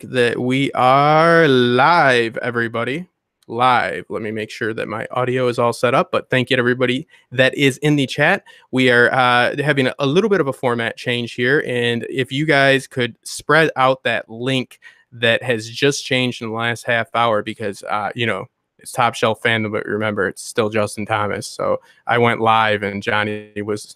that we are live, everybody. Live. Let me make sure that my audio is all set up, but thank you to everybody that is in the chat. We are having a little bit of a format change here, and if you guys could spread out that link that has just changed in the last half hour, because it's Topshelf Fandom, but remember, it's still Justin Thomas. So I went live, and Johnny was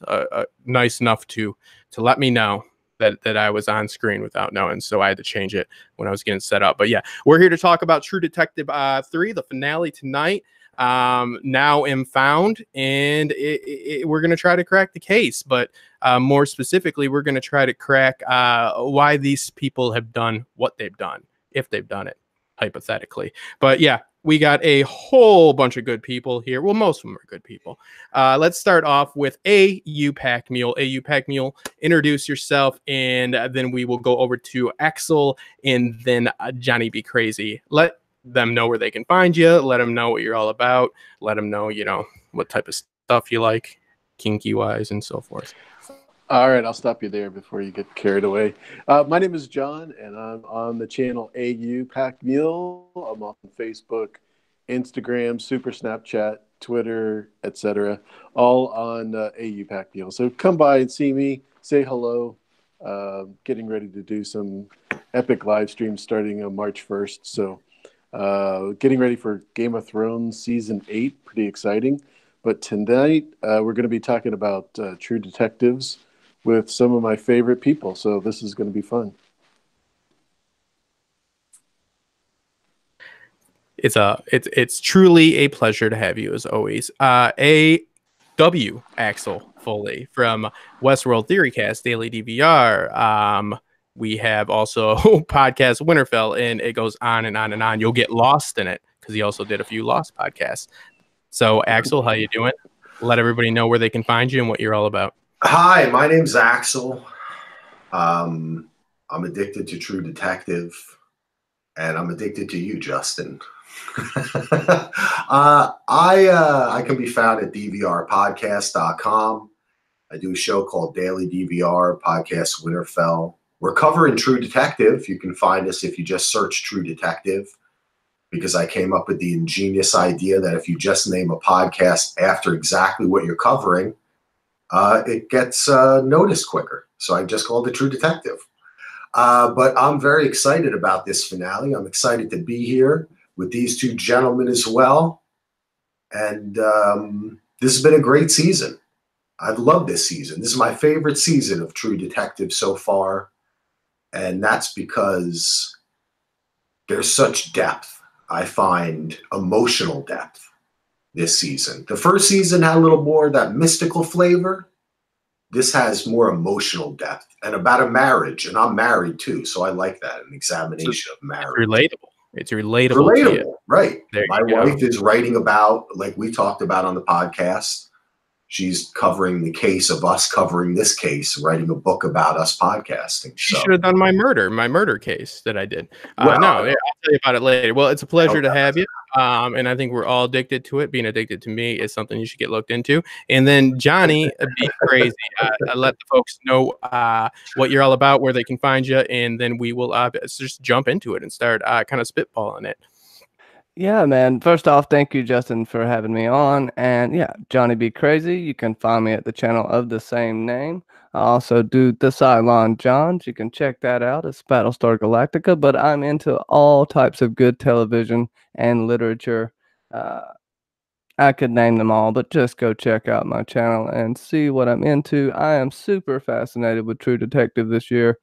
nice enough to let me know that I was on screen without knowing. So I had to change it when I was getting set up. But yeah, we're here to talk about True Detective 3, the finale tonight. Now am found, and we're going to try to crack the case. But more specifically, we're going to try to crack why these people have done what they've done, if they've done it, hypothetically. But yeah, we got a whole bunch of good people here. Well, most of them are good people. Let's start off with AU Pack Mule. AU Pack Mule, introduce yourself, and then we will go over to Axel and then Johnny Be Crazy. Let them know where they can find you. Let them know what you're all about. Let them know, what type of stuff you like, kinky-wise, and so forth. All right, I'll stop you there before you get carried away. My name is John, and I'm on the channel AU Pack Mule. I'm on Facebook, Instagram, Super Snapchat, Twitter, etc. All on AU Pack Mule. So come by and see me, say hello. Getting ready to do some epic live streams starting on March 1st. So getting ready for Game of Thrones Season 8. Pretty exciting. But tonight, we're going to be talking about True Detectives with some of my favorite people. So this is going to be fun. It's truly a pleasure to have you, as always. A.W. Axel Foley from Westworld Theorycast, Daily DVR. We have also podcast Winterfell, and it goes on and on and on. You'll get lost in it because he also did a few Lost podcasts. So, Axel, how you doing? Let everybody know where they can find you and what you're all about. Hi, my name's Axel. I'm addicted to True Detective, and I'm addicted to you, Justin. I can be found at dvrpodcast.com. I do a show called Daily DVR, Podcast Winterfell. We're covering True Detective. You can find us if you just search True Detective, because I came up with the ingenious idea that if you just name a podcast after exactly what you're covering, it gets noticed quicker. So I just called it True Detective. But I'm very excited about this finale. I'm excited to be here with these two gentlemen as well. And this has been a great season. I've loved this season. This is my favorite season of True Detective so far. And that's because there's such depth. I find emotional depth this season. The first season had a little more of that mystical flavor. This has more emotional depth and about a marriage. And I'm married too, so I like that, an examination of marriage. It's relatable. Relatable, right. My wife go. is writing about, like we talked about on the podcast, she's covering the case of us covering this case, writing a book about us podcasting. She should have done my murder case that I did. I'll tell you about it later. Well, it's a pleasure to have you. And I think we're all addicted to it. Being addicted to me is something you should get looked into. And then Johnny, Be Crazy. Let the folks know what you're all about, where they can find you, and then we will just jump into it and start kind of spitballing it. Yeah, man. First off, thank you, Justin, for having me on. And yeah, Johnny Be Crazy. You can find me at the channel of the same name. I also do the Cylon Johns. You can check that out. It's Battlestar Galactica. But I'm into all types of good television and literature. I could name them all, but just go check out my channel and see what I'm into. I am super fascinated with True Detective this year.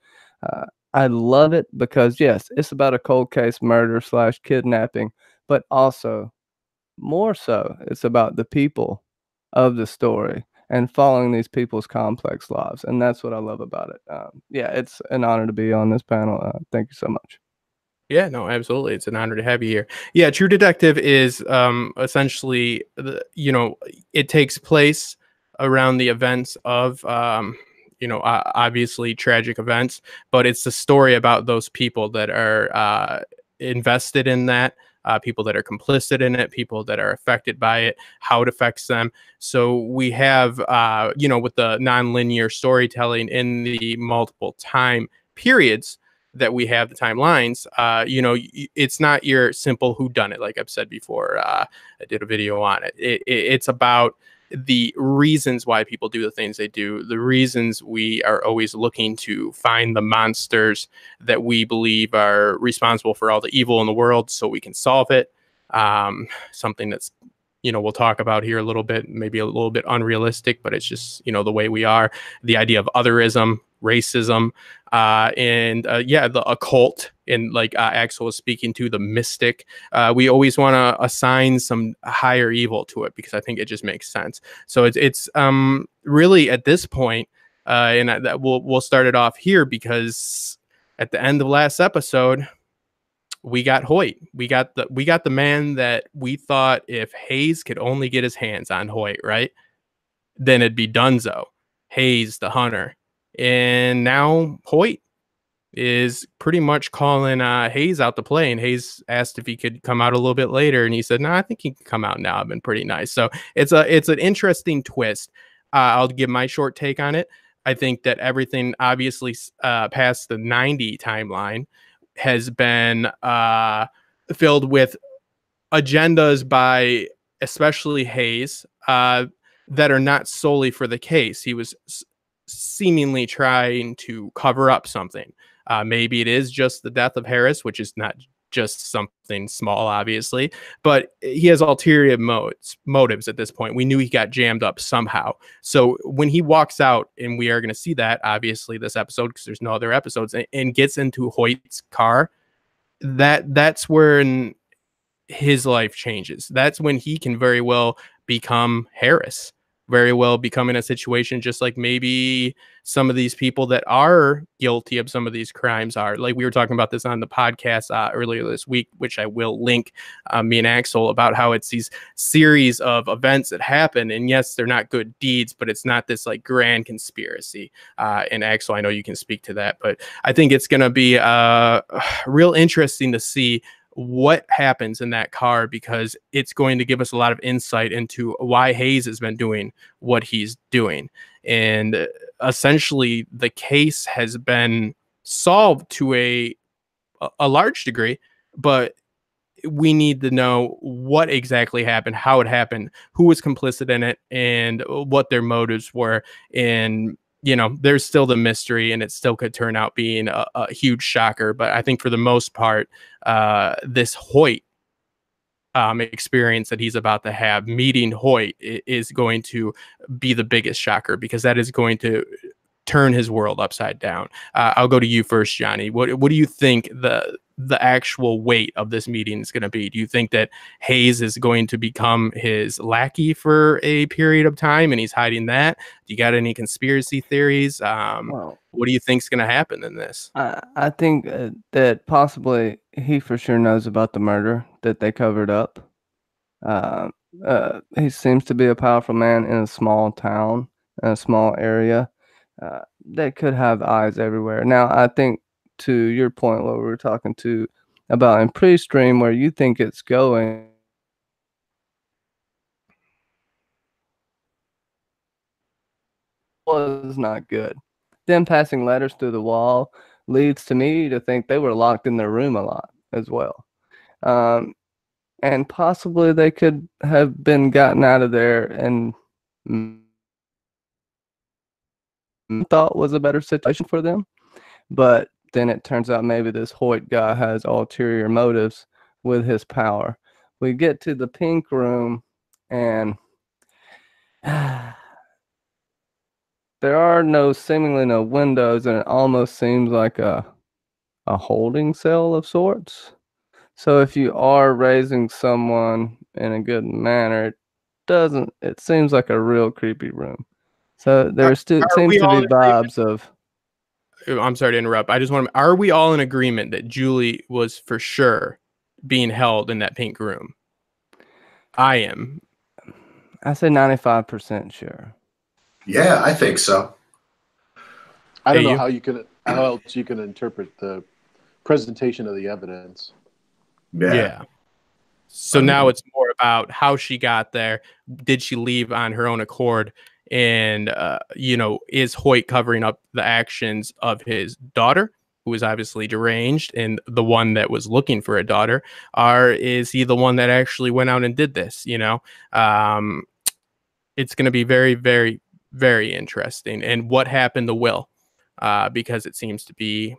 I love it because, yes, it's about a cold case murder / kidnapping. But also, more so, it's about the people of the story and following these people's complex lives. And that's what I love about it. Yeah, it's an honor to be on this panel. Thank you so much. Yeah, no, absolutely. It's an honor to have you here. Yeah, True Detective is essentially, it takes place around the events of, obviously tragic events, but it's the story about those people that are invested in that. People that are complicit in it, people that are affected by it, how it affects them. So we have, with the nonlinear storytelling in the multiple time periods, that we have the timelines, you know, it's not your simple whodunit, like I've said before. I did a video on it. It's about the reasons why people do the things they do, the reasons we are always looking to find the monsters that we believe are responsible for all the evil in the world so we can solve it. Something that's, you know, we'll talk about here a little bit, maybe a little bit unrealistic, but it's just, you know, the way we are. The idea of otherism, racism, and the occult, and like Axel was speaking to, the mystic. We always want to assign some higher evil to it because I think it just makes sense. So it's really at this point, and that we'll start it off here, because at the end of last episode, we got Hoyt. We got the man that we thought, if Hayes could only get his hands on Hoyt, right, then it'd be donezo. Hayes, the hunter. And now Hoyt is pretty much calling Hayes out to play. And Hayes asked if he could come out a little bit later, and he said, "No, I think he can come out now. I've been pretty nice." So it's an interesting twist. I'll give my short take on it. I think that everything, obviously, past the 90 timeline has been filled with agendas by especially Hayes that are not solely for the case. He was seemingly trying to cover up something. Maybe it is just the death of Harris, which is not just something small, obviously, but he has ulterior motives at this point. We knew he got jammed up somehow. So when he walks out, and we are going to see that, obviously, this episode, because there's no other episodes, and gets into Hoyt's car, that's when his life changes. That's when he can very well become Harris, very well become in a situation just like maybe some of these people that are guilty of some of these crimes are. Like, we were talking about this on the podcast earlier this week, which I will link, me and Axel, about how it's these series of events that happen, and yes, they're not good deeds, but it's not this like grand conspiracy. And Axel, I know you can speak to that, but I think it's going to be real interesting to see what happens in that car, because it's going to give us a lot of insight into why Hayes has been doing what he's doing. And essentially the case has been solved to a large degree, but we need to know what exactly happened, how it happened, who was complicit in it, and what their motives were. And you know, there's still the mystery, and it still could turn out being a huge shocker. But I think for the most part, this Hoyt experience that he's about to have, meeting Hoyt, is going to be the biggest shocker, because that is going to turn his world upside down. I'll go to you first, Johnny. What do you think the actual weight of this meeting is going to be? Do you think that Hayes is going to become his lackey for a period of time, and he's hiding that? Do you got any conspiracy theories? What do you think is going to happen in this? I think that possibly he for sure knows about the murder that they covered up. He seems to be a powerful man in a small town, in a small area. That could have eyes everywhere. Now, I think, to your point, what we were talking to about in pre-stream, where you think it's going, was not good. Them passing letters through the wall leads to me to think they were locked in their room a lot as well. And possibly they could have been gotten out of there and thought was a better situation for them. But then it turns out maybe this Hoyt guy has ulterior motives with his power. We get to the pink room, and there are seemingly no windows, and it almost seems like a holding cell of sorts. So if you are raising someone in a good manner, it seems like a real creepy room. So there still seems to be vibes of... I'm sorry to interrupt. I just want to... Are we all in agreement that Julie was for sure being held in that pink room? I am. I say 95% sure. Yeah, I think so. I don't know how else you can interpret the presentation of the evidence. Yeah. So now it's more about how she got there. Did she leave on her own accord? And, is Hoyt covering up the actions of his daughter? who is obviously deranged, and the one that was looking for a daughter, or is he the one that actually went out and did this? You know, it's going to be very, very, very interesting. And what happened to Will? Because it seems to be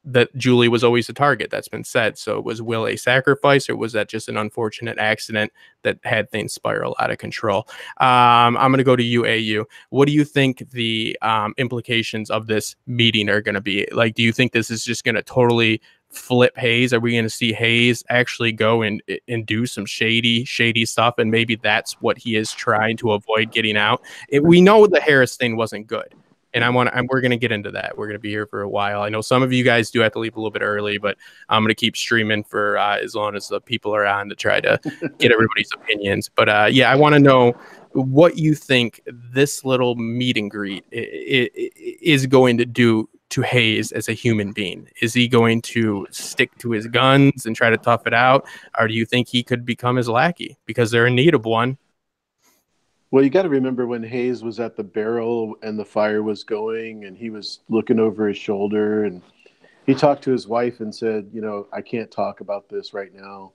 that Julie was always a target. That's been said. So was Will a sacrifice, or was that just an unfortunate accident that had things spiral out of control? I'm going to go to you, AU. What do you think the implications of this meeting are going to be? Like, do you think this is just going to totally flip Hayes? Are we going to see Hayes actually go and do some shady stuff, and maybe that's what he is trying to avoid getting out? We know the Harris thing wasn't good, and we're going to get into that. We're going to be here for a while. I know some of you guys do have to leave a little bit early, but I'm going to keep streaming for as long as the people are on to try to get everybody's opinions. But yeah, I want to know what you think this little meet and greet is going to do to Hayes as a human being. Is he going to stick to his guns and try to tough it out, or do you think he could become his lackey because they're in need of one? Well, you got to remember when Hayes was at the barrel and the fire was going, and he was looking over his shoulder, and he talked to his wife and said, you know, I can't talk about this right now.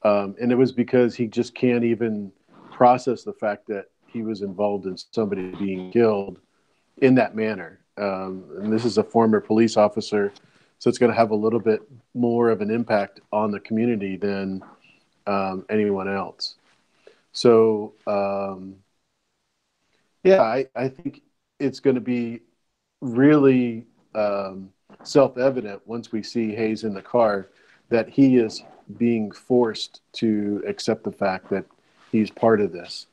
And it was because he just can't even process the fact that he was involved in somebody being killed in that manner. And this is a former police officer, so it's going to have a little bit more of an impact on the community than anyone else. So, yeah, I think it's going to be really self-evident once we see Hayes in the car that he is being forced to accept the fact that he's part of this.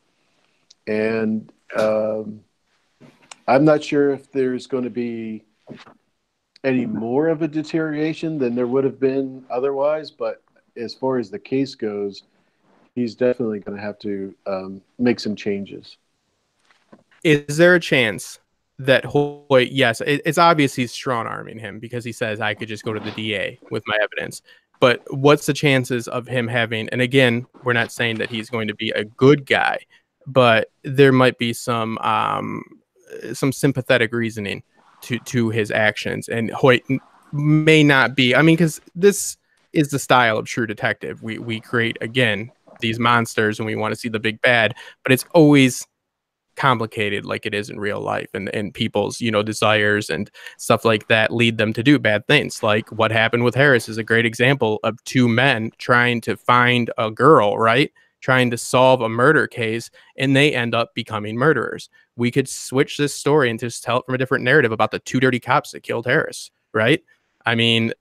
And I'm not sure if there's going to be any more of a deterioration than there would have been otherwise, but as far as the case goes, he's definitely going to have to make some changes. Is there a chance that Hoyt, yes, it's obvious he's strong-arming him because he says, I could just go to the DA with my evidence. But what's the chances of him having, and again, we're not saying that he's going to be a good guy, but there might be some sympathetic reasoning to his actions. And Hoyt may not be, I mean, because this is the style of True Detective. We create, again, these monsters and we want to see the big bad, but it's always complicated like it is in real life, and people's, you know, desires and stuff like that lead them to do bad things. Like what happened with Harris is a great example of two men trying to find a girl, right? Trying to solve a murder case, and they end up becoming murderers. We could switch this story and just tell it from a different narrative about the two dirty cops that killed Harris, right? I mean,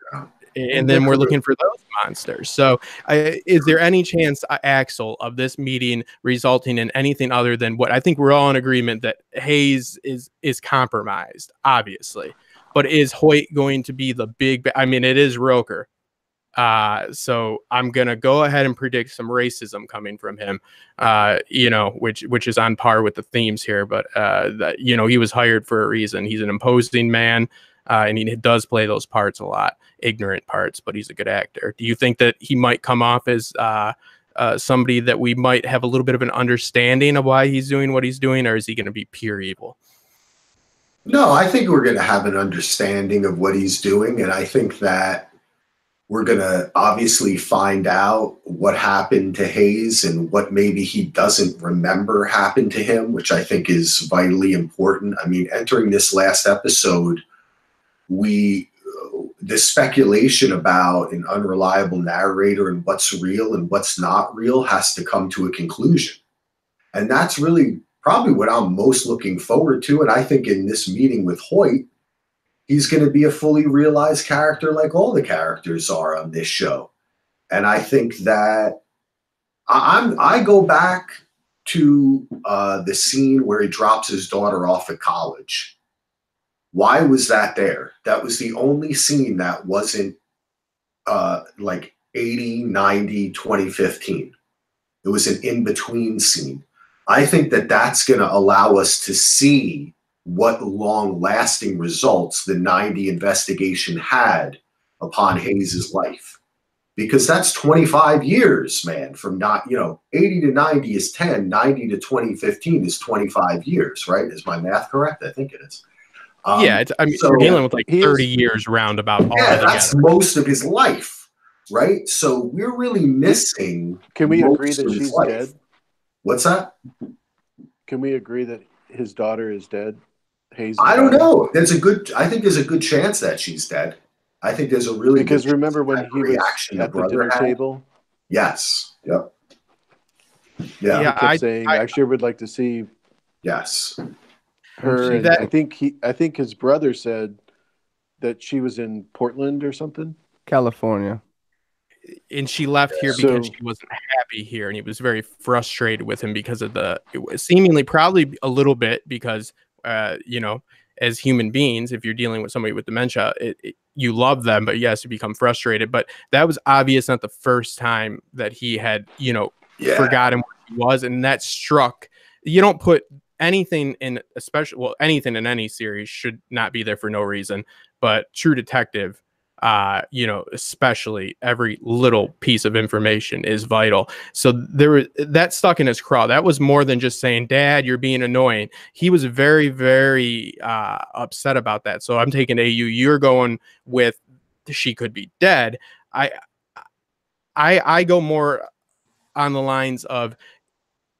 and then we're looking for those monsters. So is there any chance, Axel, of this meeting resulting in anything other than what I think we're all in agreement that Hayes is compromised, obviously, but is Hoyt going to be the big, I mean, it is Roker. So I'm going to go ahead and predict some racism coming from him, you know, which is on par with the themes here, but, that, you know, he was hired for a reason. He's an imposing man, and he does play those parts a lot, ignorant parts, but he's a good actor. Do you think that he might come off as, somebody that we might have a little bit of an understanding of why he's doing what he's doing, or is he going to be pure evil? No, I think we're going to have an understanding of what he's doing. And I think that we're going to obviously find out what happened to Hayes and what maybe he doesn't remember happened to him, which I think is vitally important. I mean, entering this last episode, the speculation about an unreliable narrator and what's real and what's not real has to come to a conclusion. And that's really probably what I'm most looking forward to. And I think in this meeting with Hoyt, he's going to be a fully realized character like all the characters are on this show. And I think that I go back to the scene where he drops his daughter off at college. Why was that there? That was the only scene that wasn't like 80, 90, 2015. It was an in-between scene. I think that that's going to allow us to see what long-lasting results the 90 investigation had upon Hayes's life. Because that's 25 years, man, from not, 80 to 90 is 10, 90 to 2015 is 25 years, right? Is my math correct? I think it is. Yeah, I mean, so we're dealing with like he 30 is- years roundabout all yeah, together. that's most of his life, right? So we're really missing. Can we agree most that of his she's life. dead? What's that? Can we agree that his daughter is dead? Hayes' I don't daughter? know. I think there's a good chance that she's dead. I think there's a really Because good remember chance when that he was reaction the at the brother dinner had. table? Yes. Yep. Yeah, Yeah. He kept saying, "I sure would like to see Yes. her." And That- I think his brother said that she was in Portland or something. California. and she left here So- because she wasn't happy here, and he was very frustrated with him because of it was seemingly probably a little bit because you know, as human beings, if you're dealing with somebody with dementia, you love them, but yes, you become frustrated. But that was obvious, not the first time that he had, you know, forgotten what he was, and that struck. You don't put anything in, especially, well, anything in any series should not be there for no reason, but True Detective, you know, especially every little piece of information is vital. So that stuck in his craw. That was more than just saying, "Dad, you're being annoying." He was very, very upset about that. So I'm taking AU. You're going with she could be dead. I go more on the lines of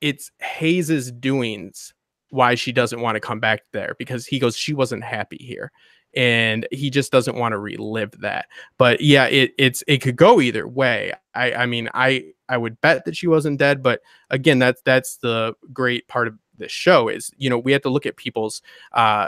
it's Hayes's doings why she doesn't want to come back there, because he goes, she wasn't happy here, and he just doesn't want to relive that. But yeah, it could go either way. I mean, I would bet that she wasn't dead, but again, that's the great part of the show is, you know, we have to look at people's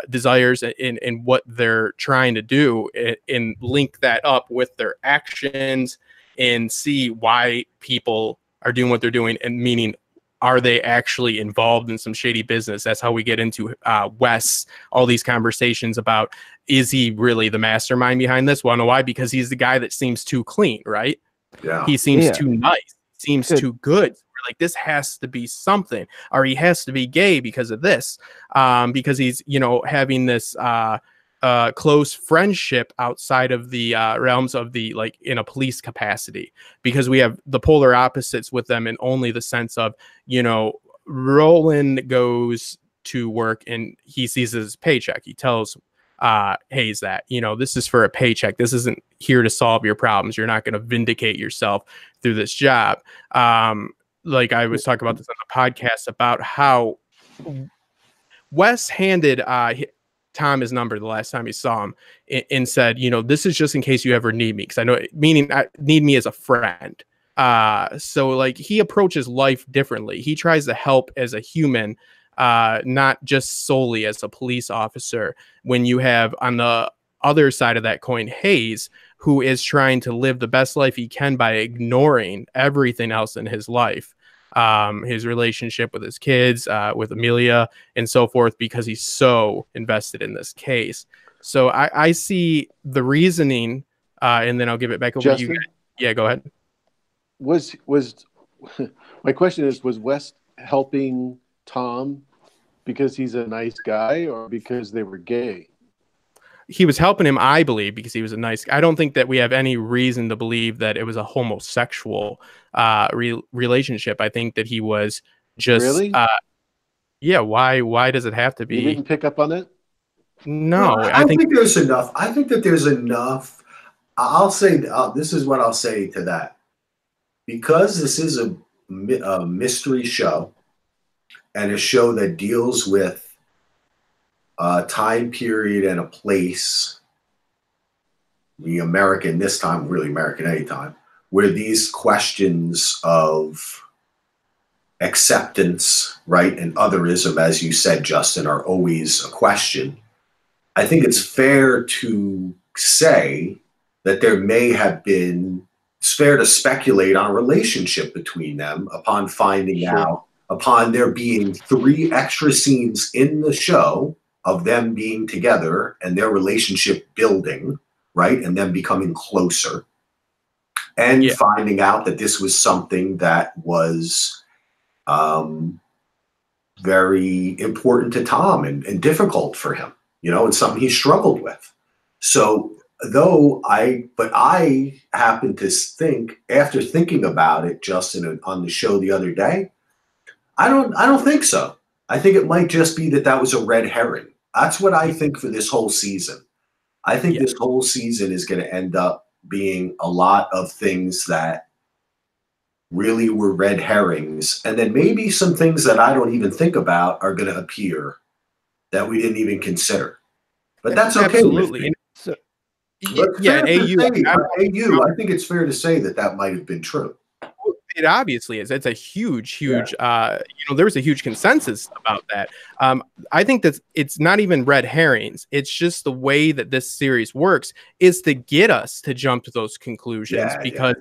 desires and what they're trying to do and link that up with their actions and see why people are doing what they're doing, and meaning, are they actually involved in some shady business? That's how we get into Wes, all these conversations about, is he really the mastermind behind this? Well, know why? Because he's the guy that seems too clean, right? Yeah. He seems too nice, seems Good. too good. We're like, this has to be something, or he has to be gay because of this, because he's, you know, having this close friendship outside of the realms of the, like, in a police capacity, because we have the polar opposites with them, and only the sense of, you know, Roland goes to work and he sees his paycheck. He tells Hayes that, you know, this is for a paycheck. This isn't here to solve your problems. You're not going to vindicate yourself through this job. Like I was talking about this on the podcast about how Wes handed Tom his number the last time he saw him, and said, you know, this is just in case you ever need me, because I know, meaning I need me as a friend. So like he approaches life differently. He tries to help as a human, not just solely as a police officer. When you have on the other side of that coin Hayes, who is trying to live the best life he can by ignoring everything else in his life. His relationship with his kids, with Amelia and so forth, because he's so invested in this case. So I see the reasoning, and then I'll give it back over Justin? to you guys. Yeah, go ahead. Was my question is, was West helping Tom because he's a nice guy or because they were gay? He was helping him, I believe, because he was a nice guy. I don't think that we have any reason to believe that it was a homosexual relationship. I think that he was just Really? Yeah, why does it have to be? You didn't pick up on it? No, I think there's enough. I think that there's enough. I'll say this is what I'll say to that. Because this is a mystery show and a show that deals with a time period and a place, the American this time, really American anytime, where these questions of acceptance, right, and otherism, as you said, Justin, are always a question. I think it's fair to say that there may have been, it's fair to speculate on a relationship between them upon finding out, upon there being 3 extra scenes in the show of them being together and their relationship building, right, and them becoming closer, and finding out that this was something that was very important to Tom and difficult for him, you know, and something he struggled with. So I happen to think, after thinking about it, Justin, on the show the other day, I don't think so. I think it might just be that was a red herring. That's what I think for this whole season. I think Yeah. this whole season is going to end up being a lot of things that really were red herrings. And then maybe some things that I don't even think about are going to appear that we didn't even consider. But that's okay. Absolutely. So, But yeah, AU, I think it's fair to say that that might have been true. It obviously is. It's a huge there was a huge consensus about that. I think that it's not even red herrings. It's just the way that this series works is to get us to jump to those conclusions because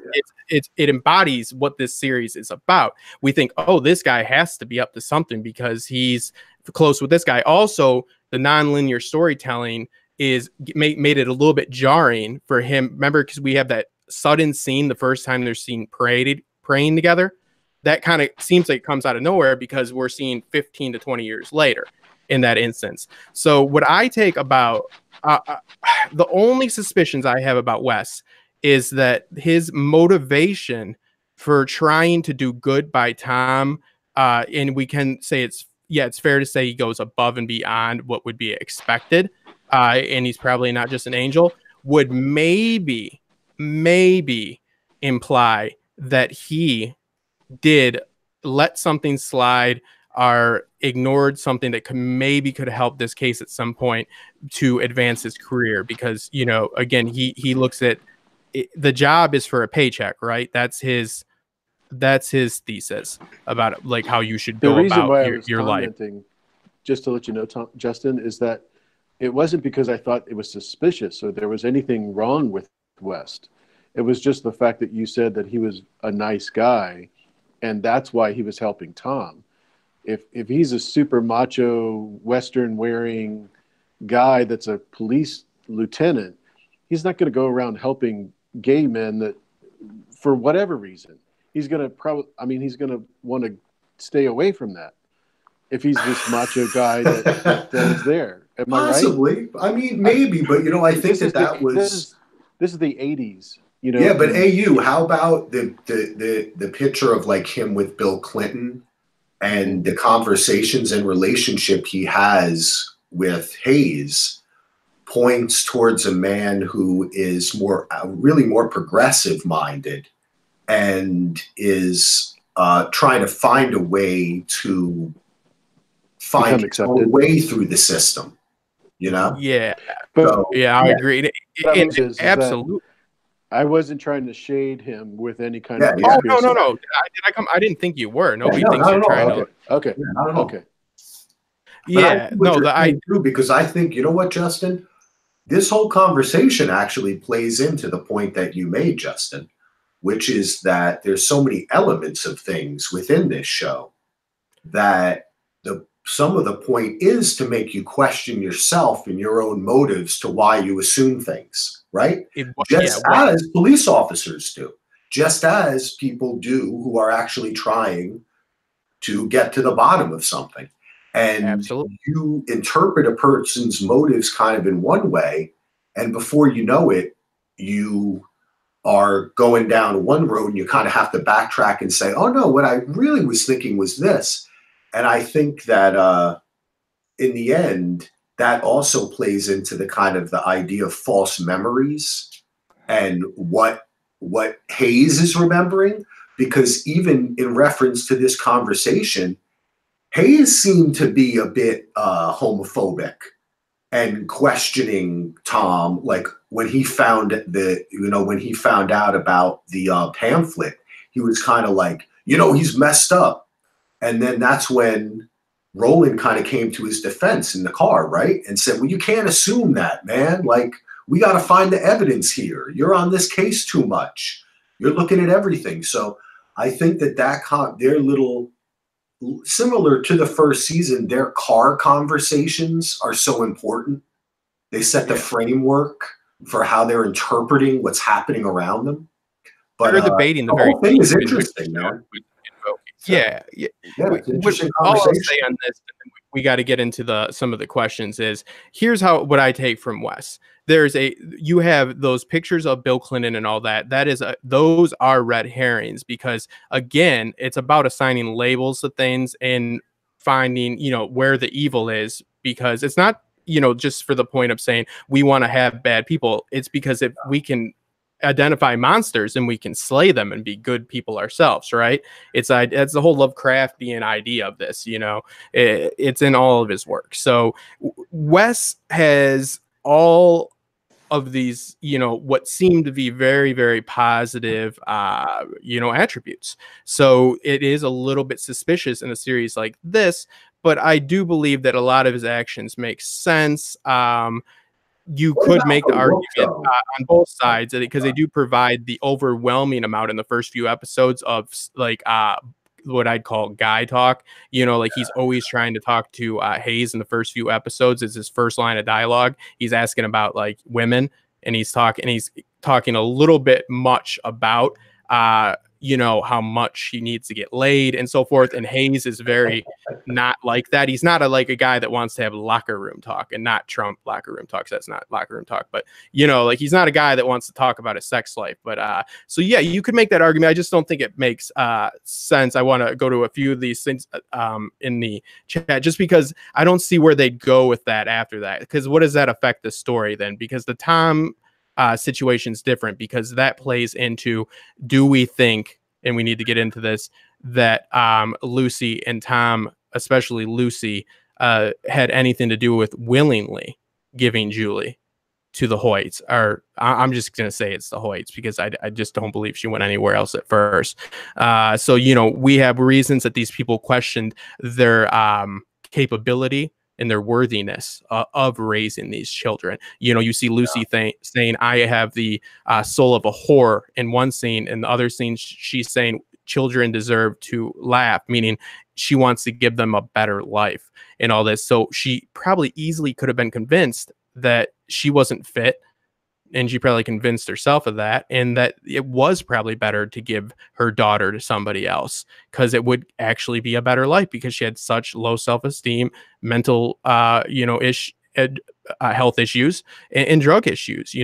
it embodies what this series is about. We think, oh, this guy has to be up to something because he's close with this guy. Also, the nonlinear storytelling made it a little bit jarring for him. Remember, because we have that sudden scene the first time they're seen praying together. That kind of seems like it comes out of nowhere because we're seeing 15 to 20 years later in that instance. So what I take about the only suspicions I have about Wes is that his motivation for trying to do good by Tom, and we can say it's fair to say he goes above and beyond what would be expected, and he's probably not just an angel, would maybe imply that he did let something slide or ignored something that could help this case at some point to advance his career. Because, again, he looks at it, the job is for a paycheck, right? That's his thesis about it, like how you should go about your life. Just to let you know, Justin, is that it wasn't because I thought it was suspicious or there was anything wrong with West. It was just the fact that you said that he was a nice guy, and that's why he was helping Tom. If he's a super macho, Western-wearing guy that's a police lieutenant, he's not going to go around helping gay men that, for whatever reason, he's going to want to stay away from that. If he's this macho guy that is there, am I right? Possibly. I mean, maybe, but I think that was. This is the 80s. Yeah, but AU, how about the picture of like him with Bill Clinton and the conversations and relationship he has with Hayes points towards a man who is really more progressive minded and is trying to find a way to find his own way through the system, Yeah, but I agree. Absolutely. I wasn't trying to shade him with any kind of. Oh no! I didn't think you were. Nobody thinks you're trying to. Okay. Okay. Yeah. No. I do because I think what, Justin. This whole conversation actually plays into the point that you made, Justin, which is that there's so many elements of things within this show that some of the point is to make you question yourself and your own motives to why you assume things, right? As police officers do, just as people do who are actually trying to get to the bottom of something. And Absolutely. You interpret a person's motives kind of in one way, and before you know it, you are going down one road and you kind of have to backtrack and say, oh no, what I really was thinking was this. And I think that in the end, that also plays into the kind of the idea of false memories and what Hayes is remembering, because even in reference to this conversation, Hayes seemed to be a bit homophobic and questioning Tom, like when he found out about the pamphlet, he was kind of like, he's messed up. And then that's when Roland kind of came to his defense in the car, right? And said, well, you can't assume that, man. Like, we got to find the evidence here. You're on this case too much. You're looking at everything. So I think that they're little similar to the first season. Their car conversations are so important. They set the framework for how they're interpreting what's happening around them. But they're debating the whole thing is interesting, man. Yeah. Interesting all I'll conversation. say on this, we got to get into some of the questions. Is here's what I take from Wes. You have those pictures of Bill Clinton and all that. Those are red herrings because again, it's about assigning labels to things and finding where the evil is, because it's not just for the point of saying we want to have bad people. It's because if we can identify monsters and we can slay them and be good people ourselves, right? It's the whole Lovecraftian idea of this, it's in all of his work. So Wes has all of these, what seem to be very, very positive, attributes. So it is a little bit suspicious in a series like this, but I do believe that a lot of his actions make sense. You could make the argument on both sides because they do provide the overwhelming amount in the first few episodes of like what I'd call guy talk. Like he's always trying to talk to Hayes in the first few episodes. It's his first line of dialogue. He's asking about like women, and he's talking a little bit much about how much he needs to get laid and so forth. And Hayes is very not like that. He's not like a guy that wants to have locker room talk, and not Trump locker room talk. That's not locker room talk, but like he's not a guy that wants to talk about his sex life. But so yeah, you could make that argument. I just don't think it makes sense. I want to go to a few of these things in the chat, just because I don't see where they'd go with that after that. Because what does that affect the story then? Because the Tom situation's different, because that plays into, do we think, and we need to get into this, that Lucy and Tom, especially Lucy, had anything to do with willingly giving Julie to the Hoyts? Or I'm just going to say it's the Hoyts, because I just don't believe she went anywhere else at first. So, we have reasons that these people questioned their capability and their worthiness of raising these children. You see Lucy saying, I have the soul of a whore in one scene. In the other scene, she's saying children deserve to laugh, meaning she wants to give them a better life and all this. So she probably easily could have been convinced that she wasn't fit, and she probably convinced herself of that, and that it was probably better to give her daughter to somebody else, because it would actually be a better life, because she had such low self-esteem, mental, health issues, and drug issues,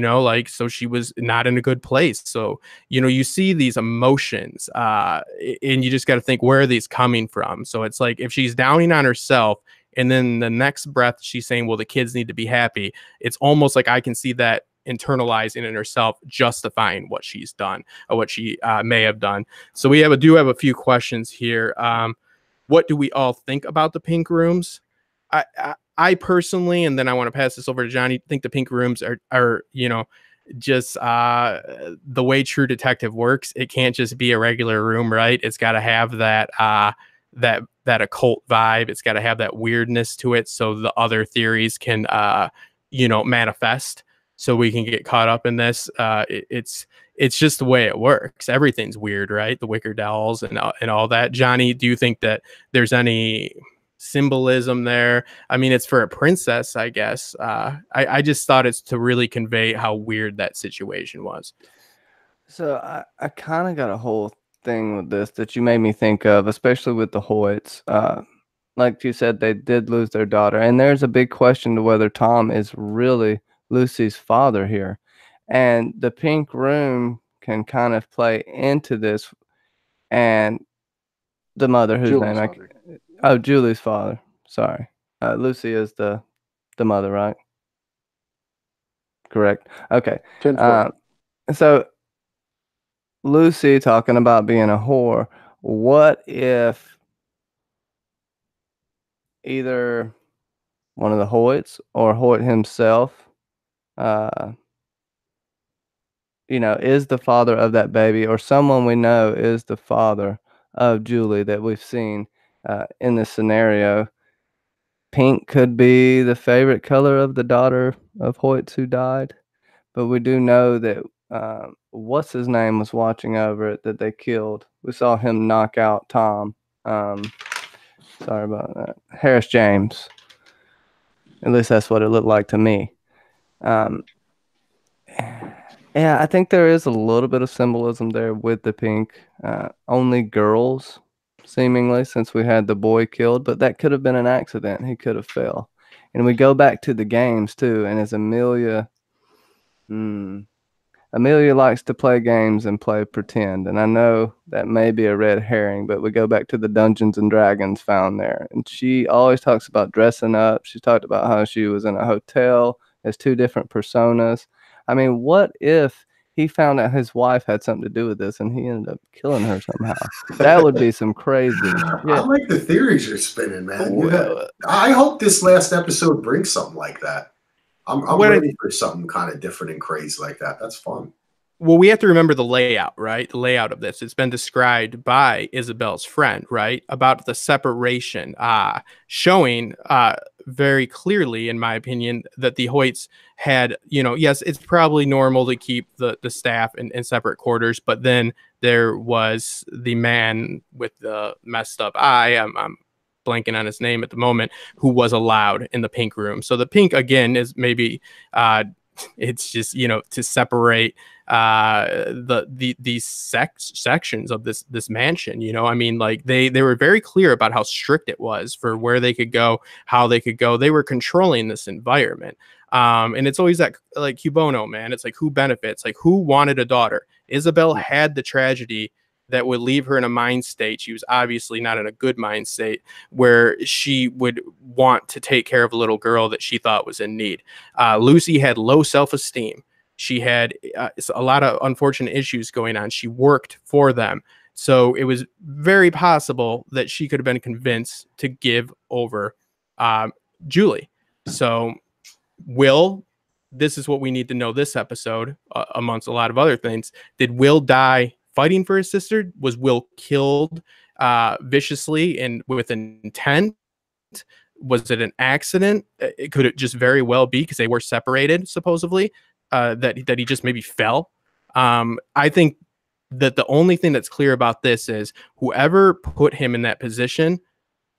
so she was not in a good place. So, you see these emotions, and you just got to think, where are these coming from? So it's like, if she's downing on herself, and then the next breath she's saying, well, the kids need to be happy, it's almost like I can see that internalizing in herself, justifying what she's done, or what she may have done. So we do have a few questions here. What do we all think about the pink rooms? I personally, and then I want to pass this over to Johnny, think the pink rooms are just the way True Detective works. It can't just be a regular room, right? It's got to have that that occult vibe. It's got to have that weirdness to it, so the other theories can manifest, so we can get caught up in this. It's just the way it works. Everything's weird, right? The wicker dolls and all that. Johnny, do you think that there's any symbolism there? I mean, it's for a princess, I guess. I just thought it's to really convey how weird that situation was. So I kind of got a whole thing with this that you made me think of, especially with the Hoyts. Like you said, they did lose their daughter, and there's a big question to whether Tom is really Lucy's father here. And the pink room can kind of play into this. And the mother, whose Julie's name Julie's father. Sorry. Lucy is the mother, right? Correct. Okay. So Lucy talking about being a whore. What if either one of the Hoyts or Hoyt himself is the father of that baby, or someone we know is the father of Julie that we've seen in this scenario? Pink could be the favorite color of the daughter of Hoyt who died, but we do know that what's his name was watching over it that they killed. We saw him knock out Tom. Sorry about that. Harris James. At least that's what it looked like to me. Yeah, I think there is a little bit of symbolism there with the pink. Only girls, seemingly, since we had the boy killed, but that could have been an accident. He could have fell. And we go back to the games, too, and is Amelia... Amelia likes to play games and play pretend. And I know that may be a red herring, but we go back to the Dungeons and Dragons found there. And she always talks about dressing up. She talked about how she was in a hotel as two different personas. I mean, what if he found out his wife had something to do with this and he ended up killing her somehow? That would be some crazy shit. I like the theories you're spinning, man. I hope this last episode brings something like that. I'm ready for something kind of different and crazy like that. That's fun. Well, we have to remember the layout, right? The layout of this. It's been described by Isabel's friend, right? About the separation, showing very clearly, in my opinion, that the Hoyts had, yes, it's probably normal to keep the staff in separate quarters, but then there was the man with the messed up eye. I'm blanking on his name at the moment, who was allowed in the pink room. So the pink, again, is maybe it's just, to separate these sections of this mansion. I mean, like they were very clear about how strict it was for where they could go, how they could go. They were controlling this environment. And it's always that, like, Cubono, man. It's like, who benefits? Like, who wanted a daughter? Isabel had the tragedy that would leave her in a mind state. She was obviously not in a good mind state where she would want to take care of a little girl that she thought was in need. Lucy had low self-esteem. She had a lot of unfortunate issues going on. She worked for them. So it was very possible that she could have been convinced to give over Julie. So Will, this is what we need to know this episode, amongst a lot of other things. Did Will die fighting for his sister? Was Will killed viciously and with an intent? Was it an accident? Could it just very well be, because they were separated, supposedly, that he just maybe fell? I think that the only thing that's clear about this is whoever put him in that position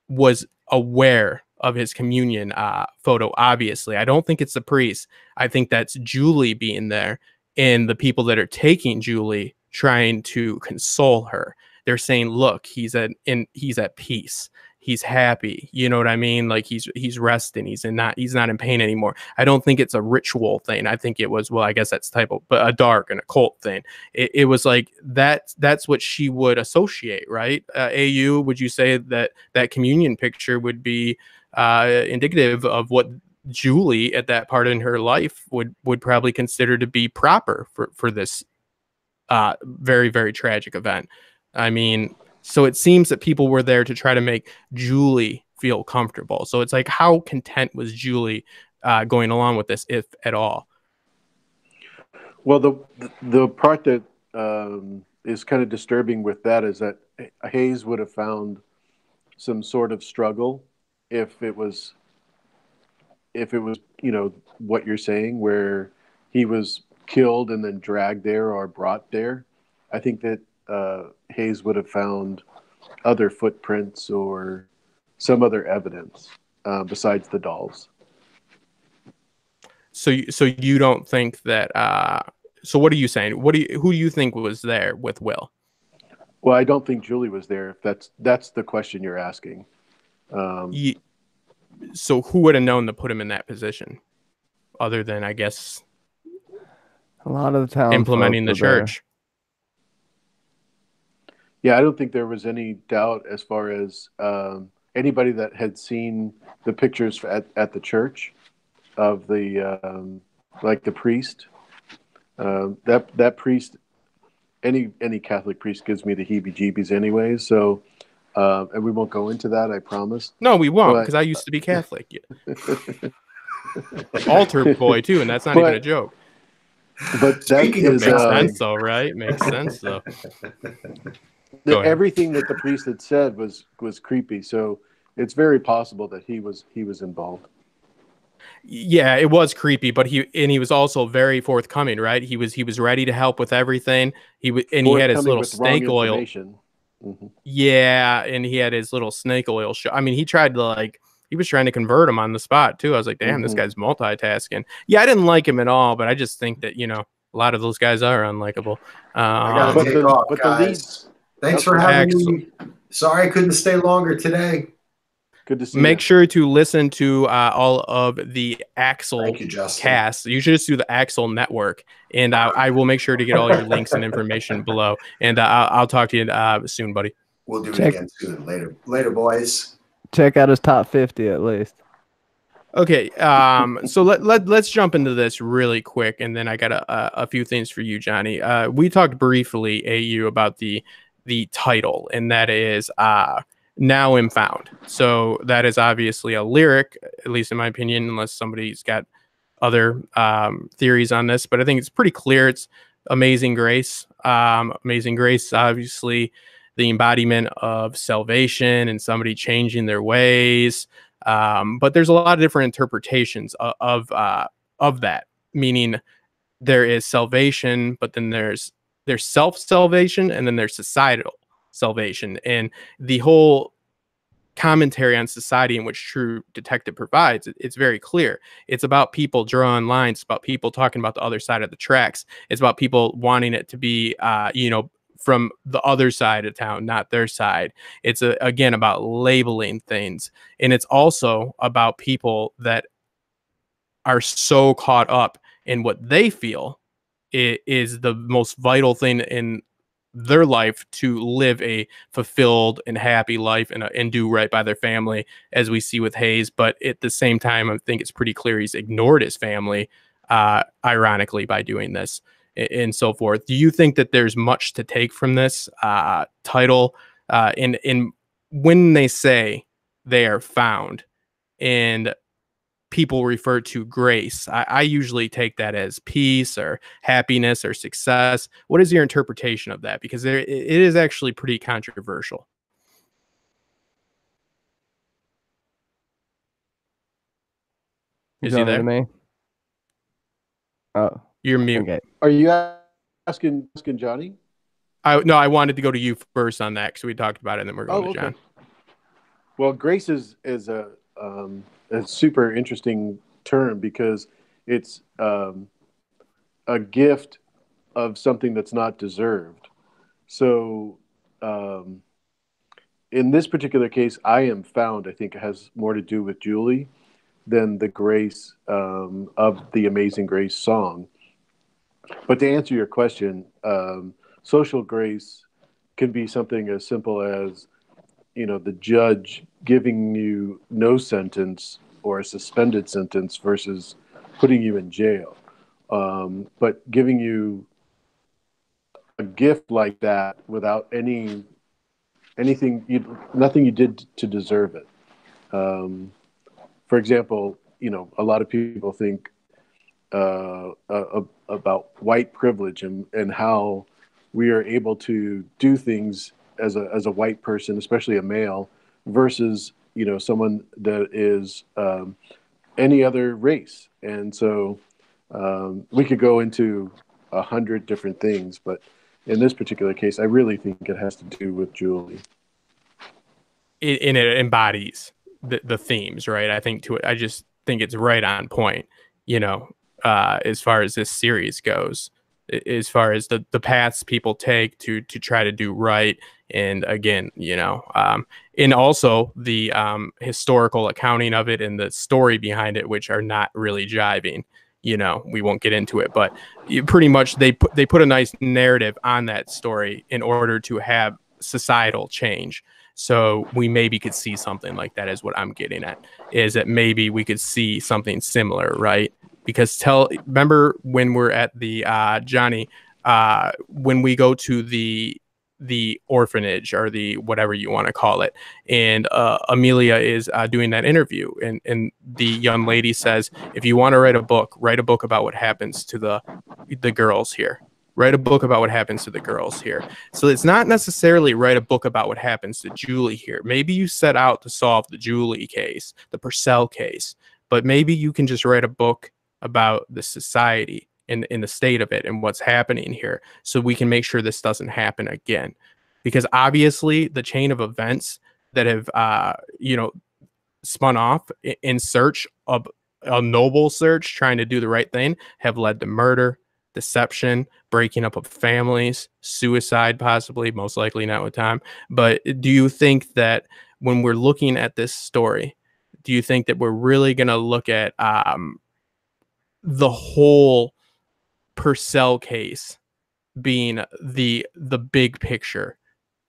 was aware of his communion photo. Obviously, I don't think it's the priest. I think that's Julie being there, and the people that are taking Julie trying to console her. They're saying, look, he's at peace. He's happy. You know what I mean? Like he's resting. He's not in pain anymore. I don't think it's a ritual thing. I think it was, well, I guess that's but a dark and occult thing. It was like that's what she would associate, right? AU, would you say that communion picture would be indicative of what Julie at that part in her life would probably consider to be proper for this very, very tragic event? I mean, so it seems that people were there to try to make Julie feel comfortable. So it's like, how content was Julie going along with this, if at all? Well, the part that is kind of disturbing with that is that Hayes would have found some sort of struggle if it was what you're saying, where he was killed and then dragged there or brought there. I think that Hayes would have found other footprints or some other evidence besides the dolls. So you don't think that? So what are you saying? Who do you think was there with Will? Well, I don't think Julie was there. If that's the question you're asking. So who would have known to put him in that position, other than, I guess, a lot of the time implementing the church? Yeah, I don't think there was any doubt as far as anybody that had seen the pictures at the church of the like the priest. That priest, any Catholic priest gives me the heebie-jeebies anyway. So, and we won't go into that, I promise. No, we won't, because I used to be Catholic. Altar boy too, and that's not even a joke. But that makes sense, though, right? Makes sense, though. Everything that the priest had said was creepy. So it's very possible that he was involved. Yeah, it was creepy, but he was also very forthcoming, right? He was ready to help with everything. He had his little snake oil. Mm-hmm. Yeah, and he had his little snake oil show. I mean, he was trying to convert him on the spot too. I was like, damn, This guy's multitasking. Yeah, I didn't like him at all, but I just think that, a lot of those guys are unlikable. I gotta take off, guys. Thanks for having me. Sorry I couldn't stay longer today. Good to see Make you. sure to listen to all of the Axel Thank you, Justin. cast. You should just do the Axel Network, and I will make sure to get all your links and information below. And I'll talk to you soon, buddy. We'll do it again soon. Later, boys. Check out his top 50 at least. Okay, so let's jump into this really quick, and then I got a few things for you, Johnny. We talked briefly, AU, about the title, and that is Now Am Found. So that is obviously a lyric, at least in my opinion, unless somebody's got other theories on this, but I think it's pretty clear. It's Amazing Grace. Amazing Grace, obviously the embodiment of salvation and somebody changing their ways. But there's a lot of different interpretations of that, meaning there is salvation, but then there's self-salvation, and then there's societal salvation. And the whole commentary on society in which True Detective provides, it's very clear. It's about people drawing lines, it's about people talking about the other side of the tracks. It's about people wanting it to be, from the other side of town, not their side. It's again about labeling things. And it's also about people that are so caught up in what they feel is the most vital thing in their life, to live a fulfilled and happy life and do right by their family, as we see with Hayes. But at the same time, I think it's pretty clear he's ignored his family, ironically, by doing this and so forth. Do you think that there's much to take from this title? In when they say they are found and people refer to grace, I usually take that as peace or happiness or success. What is your interpretation of that? Because it is actually pretty controversial. Is he there? Me? Oh, you're mute. Okay. Are you asking Johnny? No, I wanted to go to you first on that because we talked about it, and then we're going to John. Well, grace is a super interesting term, because it's a gift of something that's not deserved. So in this particular case, I am found, I think it has more to do with Julie than the grace of the Amazing Grace song. But to answer your question, social grace can be something as simple as, the judge giving you no sentence or a suspended sentence versus putting you in jail. But giving you a gift like that without nothing you did to deserve it. For example, a lot of people think about white privilege and how we are able to do things as a white person, especially a male, versus someone that is any other race. And so we could go into 100 different things, but in this particular case, I really think it has to do with Julie. It embodies the themes, right? I just think it's right on point, as far as this series goes, as far as the paths people take to try to do right. And again, and also the historical accounting of it and the story behind it, which are not really jiving. We won't get into it, but pretty much they put a nice narrative on that story in order to have societal change. So we maybe could see something like that, is what I'm getting at, is that maybe we could see something similar, right? Because remember when we're at the Johnny, when we go to the orphanage, or the whatever you want to call it, and Amelia is doing that interview, and the young lady says, if you want to write a book about what happens to the girls here. Write a book about what happens to the girls here. So it's not necessarily write a book about what happens to Julie here. Maybe you set out to solve the Julie case, the Purcell case, but maybe you can just write a book about the society in the state of it and what's happening here, so we can make sure this doesn't happen again. Because obviously the chain of events that have spun off in search of a noble search, trying to do the right thing, have led to murder, deception, breaking up of families, suicide, possibly, most likely not with time. But do you think that when we're looking at this story, do you think that we're really going to look at the whole Purcell case being the big picture?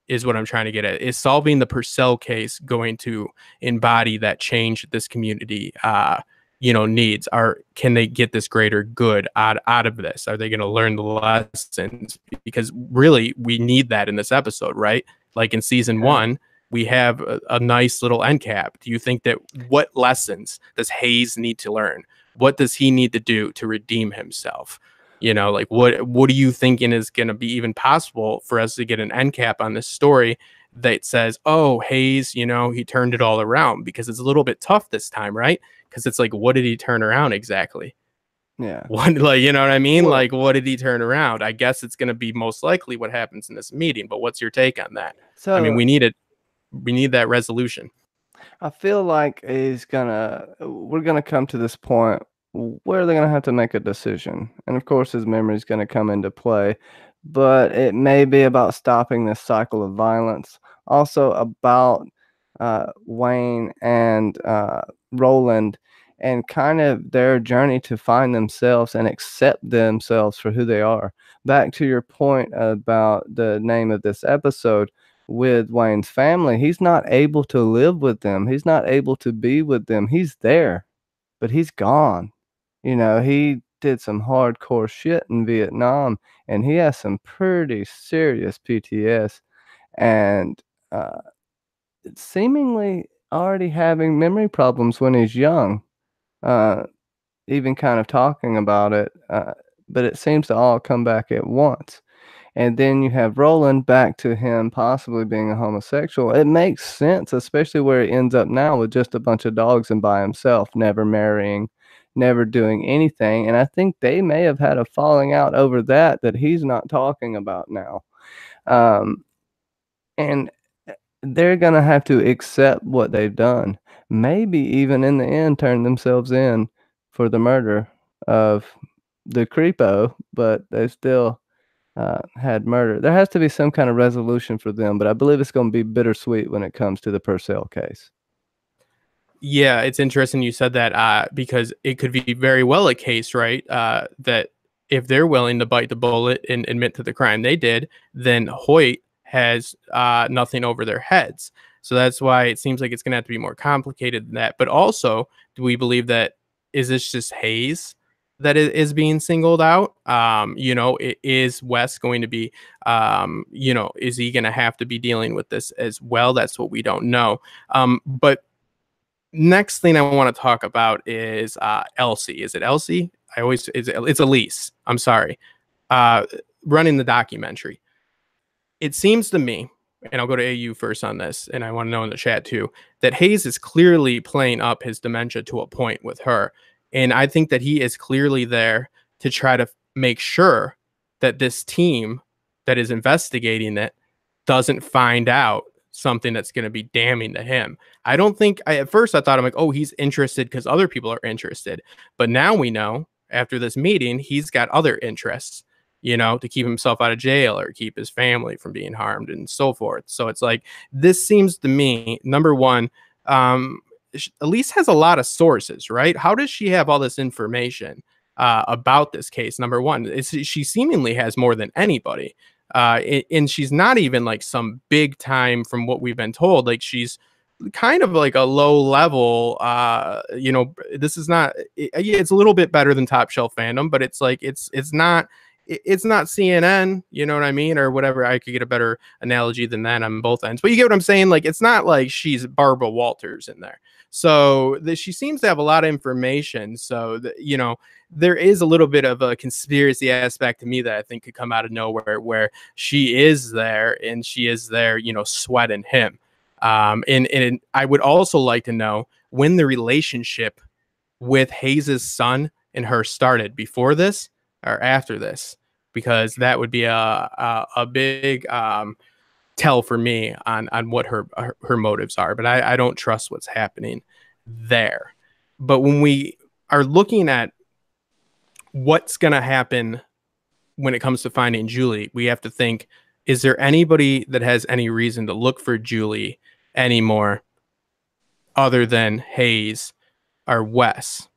Is what I'm trying to get at. Is solving the Purcell case going to embody that change that this community needs? Can they get this greater good out of this? Are they going to learn the lessons? Because really we need that in this episode, right? Like in season 1, we have a nice little end cap. Do you think that what lessons does Hayes need to learn? What does he need to do to redeem himself? Like what are you thinking is going to be even possible for us to get an end cap on this story that says, oh, Hayes, he turned it all around? Because it's a little bit tough this time, right? Because it's like, what did he turn around exactly? Yeah. What, like, you know what I mean? Well, like, what did he turn around? I guess it's going to be most likely what happens in this meeting, but what's your take on that? So I mean, we need that resolution. I feel like we're gonna come to this point where they're gonna have to make a decision, and of course his memory is gonna come into play, but it may be about stopping this cycle of violence, also about Wayne and Roland, and kind of their journey to find themselves and accept themselves for who they are. Back to your point about the name of this episode, with Wayne's family, he's not able to live with them. He's not able to be with them. He's there, but he's gone. He did some hardcore shit in Vietnam, and he has some pretty serious PTS, and seemingly already having memory problems when he's young, even kind of talking about it, but it seems to all come back at once. And then you have Roland, back to him possibly being a homosexual. It makes sense, especially where he ends up now with just a bunch of dogs and by himself, never marrying, never doing anything. And I think they may have had a falling out over that he's not talking about now. And they're going to have to accept what they've done. Maybe even in the end turn themselves in for the murder of the creepo, but they still had murder. There has to be some kind of resolution for them, but I believe it's going to be bittersweet when it comes to the Purcell case. Yeah, it's interesting you said that because it could be very well a case, right? That if they're willing to bite the bullet and admit to the crime they did, then Hoyt has nothing over their heads. So that's why it seems like it's going to have to be more complicated than that. But also, do we believe that is this just Hayes that is being singled out? Is Wes going to be, is he going to have to be dealing with this as well? That's what we don't know. But next thing I want to talk about is Elsie. Is it Elsie? It's Elise. I'm sorry. Running the documentary. It seems to me, and I'll go to AU first on this, and I want to know in the chat too, that Hayes is clearly playing up his dementia to a point with her. And I think that he is clearly there to try to make sure that this team that is investigating it doesn't find out something that's going to be damning to him. I don't think, at first I thought, I'm like, oh, he's interested because other people are interested. But now we know after this meeting, he's got other interests, to keep himself out of jail or keep his family from being harmed and so forth. So it's like, this seems to me, number one, Elise has a lot of sources, right? How does she have all this information about this case? Number one, she seemingly has more than anybody. And she's not even like some big time from what we've been told. Like she's kind of like a low level, this is not, it's a little bit better than Top Shelf Fandom, but it's like, it's not CNN, you know what I mean? Or whatever. I could get a better analogy than that on both ends, but you get what I'm saying? Like, it's not like she's Barbara Walters in there. So she seems to have a lot of information. So there is a little bit of a conspiracy aspect to me that I think could come out of nowhere, where she is there and she is there, sweating him. And I would also like to know when the relationship with Hayes's son and her started, before this or after this, because that would be a big tell for me on what her motives are. But I don't trust what's happening there. But when we are looking at what's going to happen when it comes to finding Julie, we have to think, is there anybody that has any reason to look for Julie anymore other than Hayes or Wes.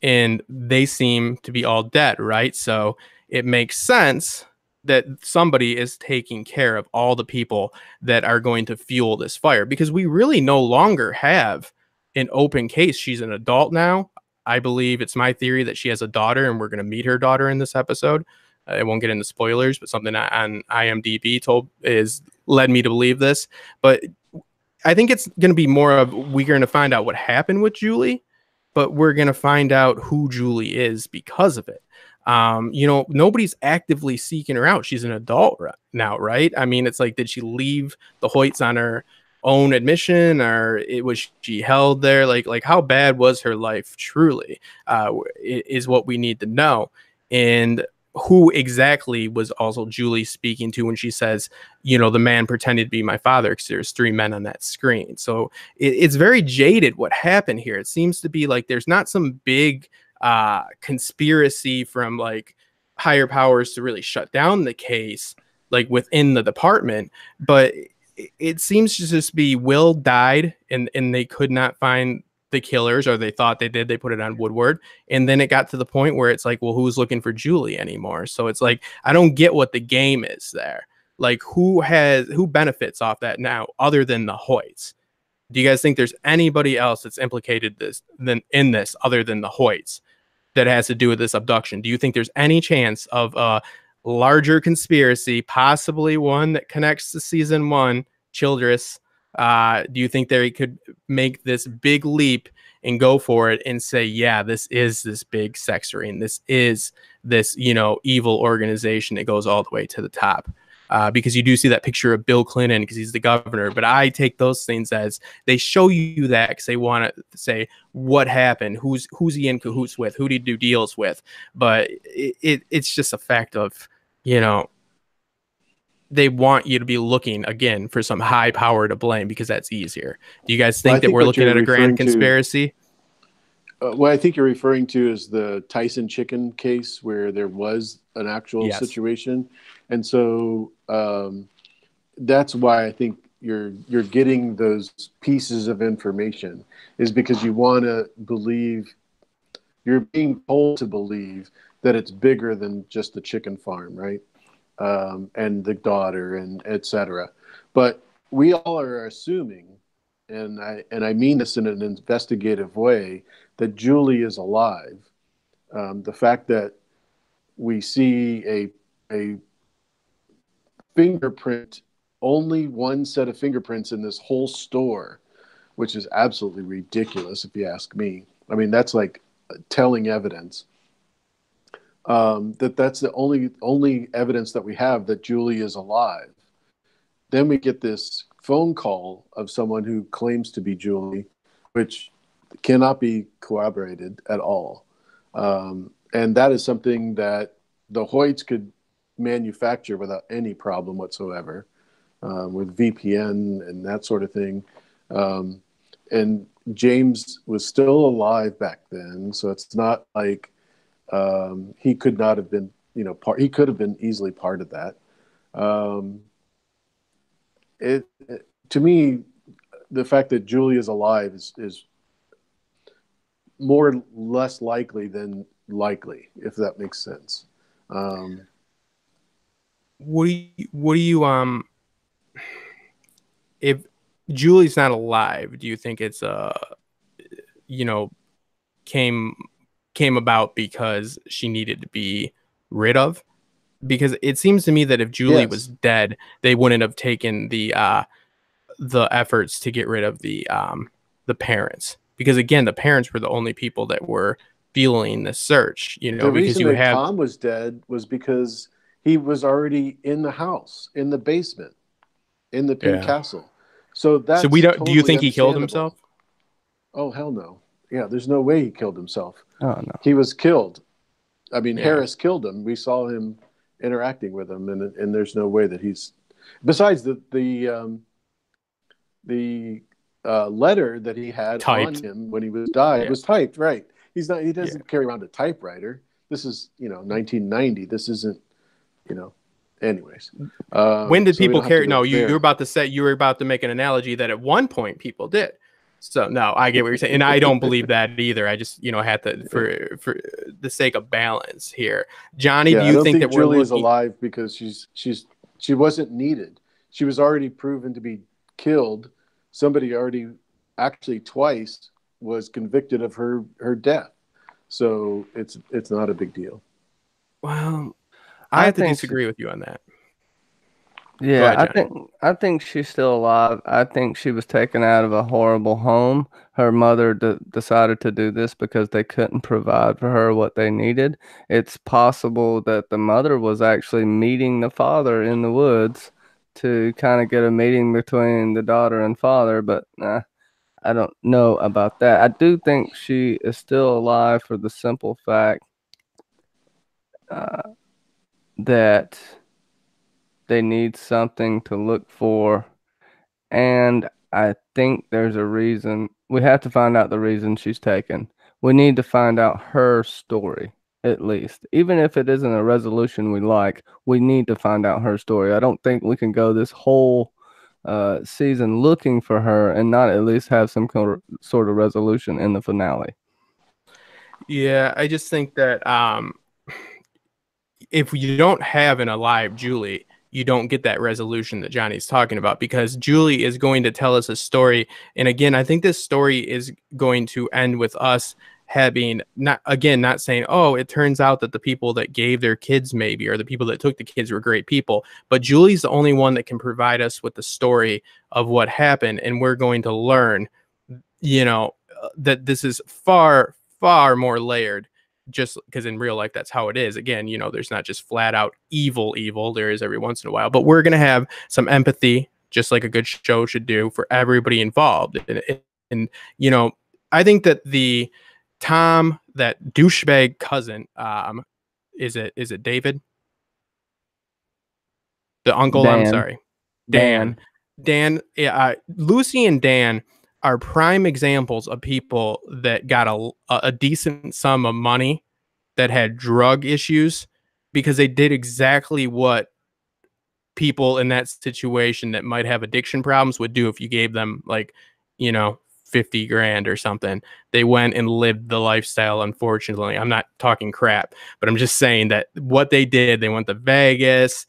And they seem to be all dead, right? So it makes sense that somebody is taking care of all the people that are going to fuel this fire, because we really no longer have an open case. She's an adult now. I believe it's my theory that she has a daughter, and we're going to meet her daughter in this episode. I won't get into spoilers, but something on IMDb led me to believe this. But I think it's going to be more of, we're going to find out what happened with Julie, but we're going to find out who Julie is because of it. Nobody's actively seeking her out. She's an adult now, right? I mean, it's like, did she leave the Hoyts on her own admission, or was she held there? Like how bad was her life truly, is what we need to know. And who exactly was also Julie speaking to when she says, the man pretended to be my father, because there's 3 men on that screen. So it's very jaded what happened here. It seems to be like there's not some big conspiracy from like higher powers to really shut down the case, like within the department, but it seems to just be Will died and they could not find the killers, or they thought they did. They put it on Woodward, and then it got to the point where it's like, well, who's looking for Julie anymore? So it's like, I don't get what the game is there. Like, who benefits off that now other than the Hoyts? Do you guys think there's anybody else that's implicated in this other than the Hoyts that has to do with this abduction? Do you think there's any chance of a larger conspiracy, possibly one that connects to season 1, Childress? Do you think they could make this big leap and go for it and say, yeah, this is this big sex ring, this is this, evil organization that goes all the way to the top? Because you do see that picture of Bill Clinton because he's the governor, but I take those things as they show you that because they want to say what happened, who's he in cahoots with, who did he do deals with. But it's just a fact of, they want you to be looking again for some high power to blame because that's easier. Do you guys think that we're looking at a grand conspiracy? What I think you're referring to is the Tyson chicken case, where there was an actual situation. And so that's why I think you're getting those pieces of information, is because you want to believe, you're being told to believe that it's bigger than just the chicken farm, right? And the daughter and etc. But we all are assuming, and I mean this in an investigative way, that Julie is alive. The fact that we see a fingerprint, only one set of fingerprints in this whole store, which is absolutely ridiculous if you ask me. I mean, that's like telling evidence. That's the only evidence that we have that Julie is alive. Then we get this phone call of someone who claims to be Julie, which cannot be corroborated at all. And that is something that the Hoyts could manufacture without any problem whatsoever, with VPN and that sort of thing. And James was still alive back then, so it's not like he could not have been, he could have been easily part of that. To me, the fact that Julie is alive is less likely than likely, if that makes sense. What do you if Julie's not alive, do you think it's came about because she needed to be rid of? Because it seems to me that if Julie was dead, they wouldn't have taken the efforts to get rid of the parents, because again, the parents were the only people that were feeling the search. The reason that Tom was dead was because he was already in the house, in the basement, in the Pink Castle. So that's so we don't. Do you think he killed himself? Oh hell no! Yeah, there's no way he killed himself. Oh no, he was killed. I mean, Harris killed him. We saw him interacting with him, and there's no way that he's. Besides the letter that he had typed on him when he was died was typed, right? He's not. He doesn't carry around a typewriter. This is 1990. This isn't anyways, when did so we people don't have to carry? go No, you there. were about to say, you were about to make an analogy that at one point people did. So no, I get what you're saying, and I don't believe that either. I just, had to, for the sake of balance here. Johnny, do I you don't think that we're Julie is looking? alive because she wasn't needed. She was already proven to be killed. Somebody already, actually twice, was convicted of her death. So it's not a big deal. Well, I have to disagree with you on that. Yeah, ahead, I think she's still alive. I think she was taken out of a horrible home. Her mother decided to do this because they couldn't provide for her what they needed. It's possible that the mother was actually meeting the father in the woods to kind of get a meeting between the daughter and father, but I don't know about that. I do think she is still alive for the simple fact that they need something to look for. And I think there's a reason. We have to find out the reason she's taken. We need to find out her story, at least. Even if it isn't a resolution we like, we need to find out her story. I don't think we can go this whole season looking for her and not at least have some sort of resolution in the finale. Yeah, I just think that if you don't have an alive Julie, you don't get that resolution that Johnny's talking about, because Julie is going to tell us a story. And again, I think this story is going to end with us having not saying, oh, it turns out that the people that gave their kids maybe, or the people that took the kids were great people. But Julie's the only one that can provide us with the story of what happened. And we're going to learn, that this is far, far more layered, just because in real life that's how it is. Again, there's not just flat out evil. There is every once in a while, but we're going to have some empathy, just like a good show should do, for everybody involved. And I think that the Tom, that douchebag cousin, is it David, the uncle? Dan. I'm sorry, Dan. Yeah, Lucy and Dan are prime examples of people that got a decent sum of money that had drug issues, because they did exactly what people in that situation that might have addiction problems would do if you gave them, like, 50 grand or something. They went and lived the lifestyle. Unfortunately, I'm not talking crap, but I'm just saying that what they did, they went to Vegas.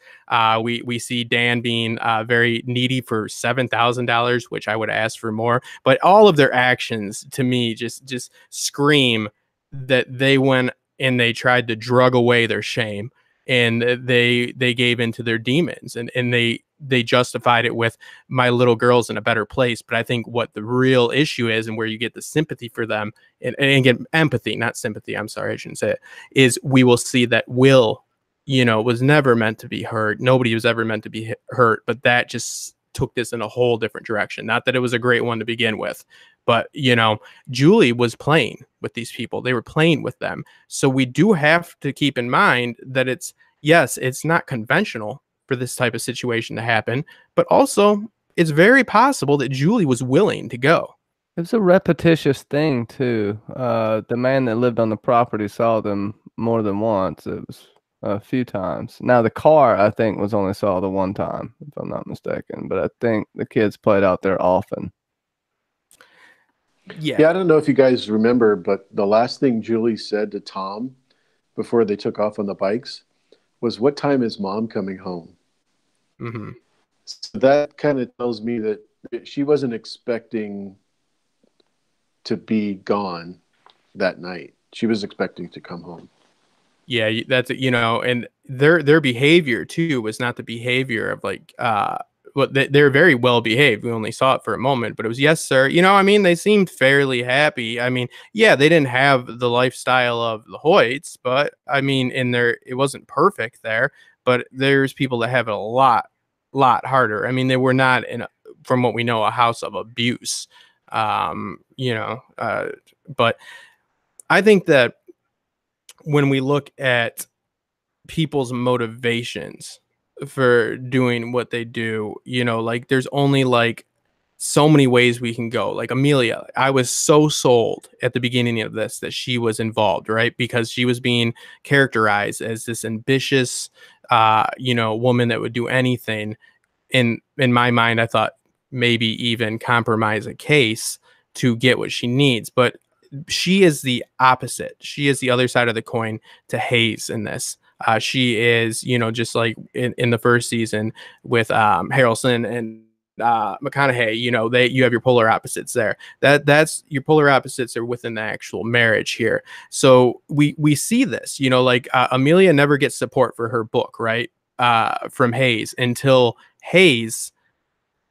We see Dan being very needy for $7,000, which I would ask for more. But all of their actions, to me, just scream that they went and they tried to drug away their shame, and they gave into their demons, and they justified it with, my little girl's in a better place. But I think what the real issue is, and where you get the sympathy for them, and again, empathy, not sympathy, I'm sorry, I shouldn't say it, is we will see that Will, was never meant to be hurt. Nobody was ever meant to be hurt, but that just took this in a whole different direction. Not that it was a great one to begin with, but Julie was playing with these people. They were playing with them. So we do have to keep in mind that it's not conventional for this type of situation to happen, but also it's very possible that Julie was willing to go. It was a repetitious thing too. The man that lived on the property saw them more than once. It was a few times. Now the car, I think, was only saw the one time, if I'm not mistaken. But I think the kids played out there often. Yeah, I don't know if you guys remember, but the last thing Julie said to Tom before they took off on the bikes was, "What time is Mom coming home?" Mm-hmm. So that kind of tells me that she wasn't expecting to be gone that night. She was expecting to come home. Yeah, that's and their behavior too was not the behavior of like they're very well behaved. We only saw it for a moment, but it was, yes, sir. They seemed fairly happy. Yeah, they didn't have the lifestyle of the Hoyts, but it wasn't perfect there. But there's people that have it a lot harder. They were not from what we know, a house of abuse. But I think that when we look at people's motivations for doing what they do, like there's only like so many ways we can go. Like Amelia, I was so sold at the beginning of this that she was involved, right? Because she was being characterized as this ambitious, woman that would do anything. In my mind, I thought maybe even compromise a case to get what she needs. But she is the opposite. She is the other side of the coin to Hayes in this. She is, just like in the first season with Harrelson and McConaughey, you have your polar opposites there. That's your polar opposites are within the actual marriage here. So we see this, Amelia never gets support for her book, right? From Hayes until Hayes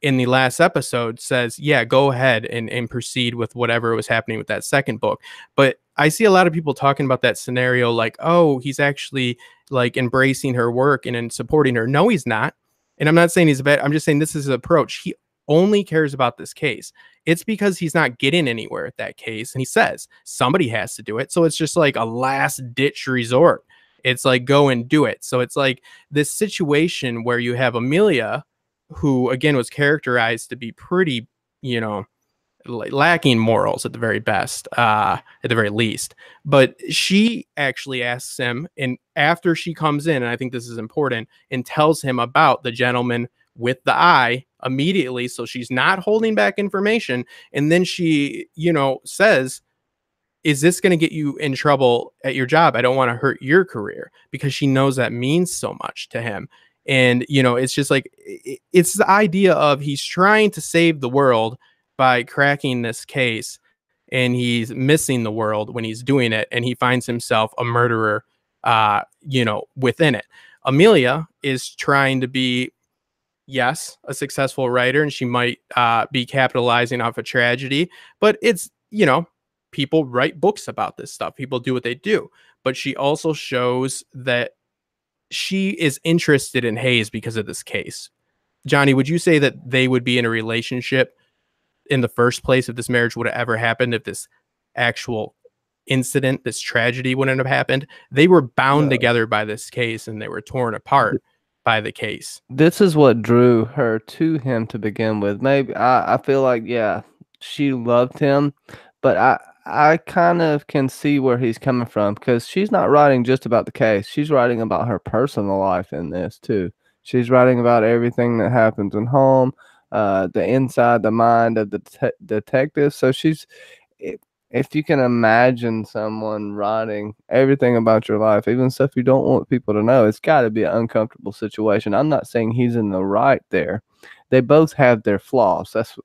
in the last episode says, yeah, go ahead and proceed with whatever was happening with that second book. But I see a lot of people talking about that scenario like, oh, he's actually like embracing her work and supporting her. No, he's not. And I'm not saying he's bad. I'm just saying this is his approach. He only cares about this case. It's because he's not getting anywhere at that case. And he says somebody has to do it. So it's just like a last ditch resort. It's like, go and do it. So it's like this situation where you have Amelia, who again was characterized to be pretty, lacking morals at the very best, at the very least. But she actually asks him, and after she comes in, and I think this is important, and tells him about the gentleman with the eye immediately. So she's not holding back information. And then she, says, is this going to get you in trouble at your job? I don't want to hurt your career, because she knows that means so much to him. And, it's just like, it's the idea of he's trying to save the world by cracking this case, and he's missing the world when he's doing it. And he finds himself a murderer, within it. Amelia is trying to be, yes, a successful writer, and she might be capitalizing off a tragedy, but it's, people write books about this stuff. People do what they do. But she also shows that she is interested in Hayes because of this case. Johnny, would you say that they would be in a relationship in the first place if this marriage would have ever happened, if this actual incident, this tragedy wouldn't have happened? They were bound together by this case, and they were torn apart by the case. This is what drew her to him to begin with. Maybe I feel like, yeah, she loved him, but I kind of can see where he's coming from, because she's not writing just about the case. She's writing about her personal life in this too. She's writing about everything that happens in home, the inside, the mind of the detective. So if you can imagine someone writing everything about your life, even stuff you don't want people to know, it's got to be an uncomfortable situation. I'm not saying he's in the right there. They both have their flaws. That's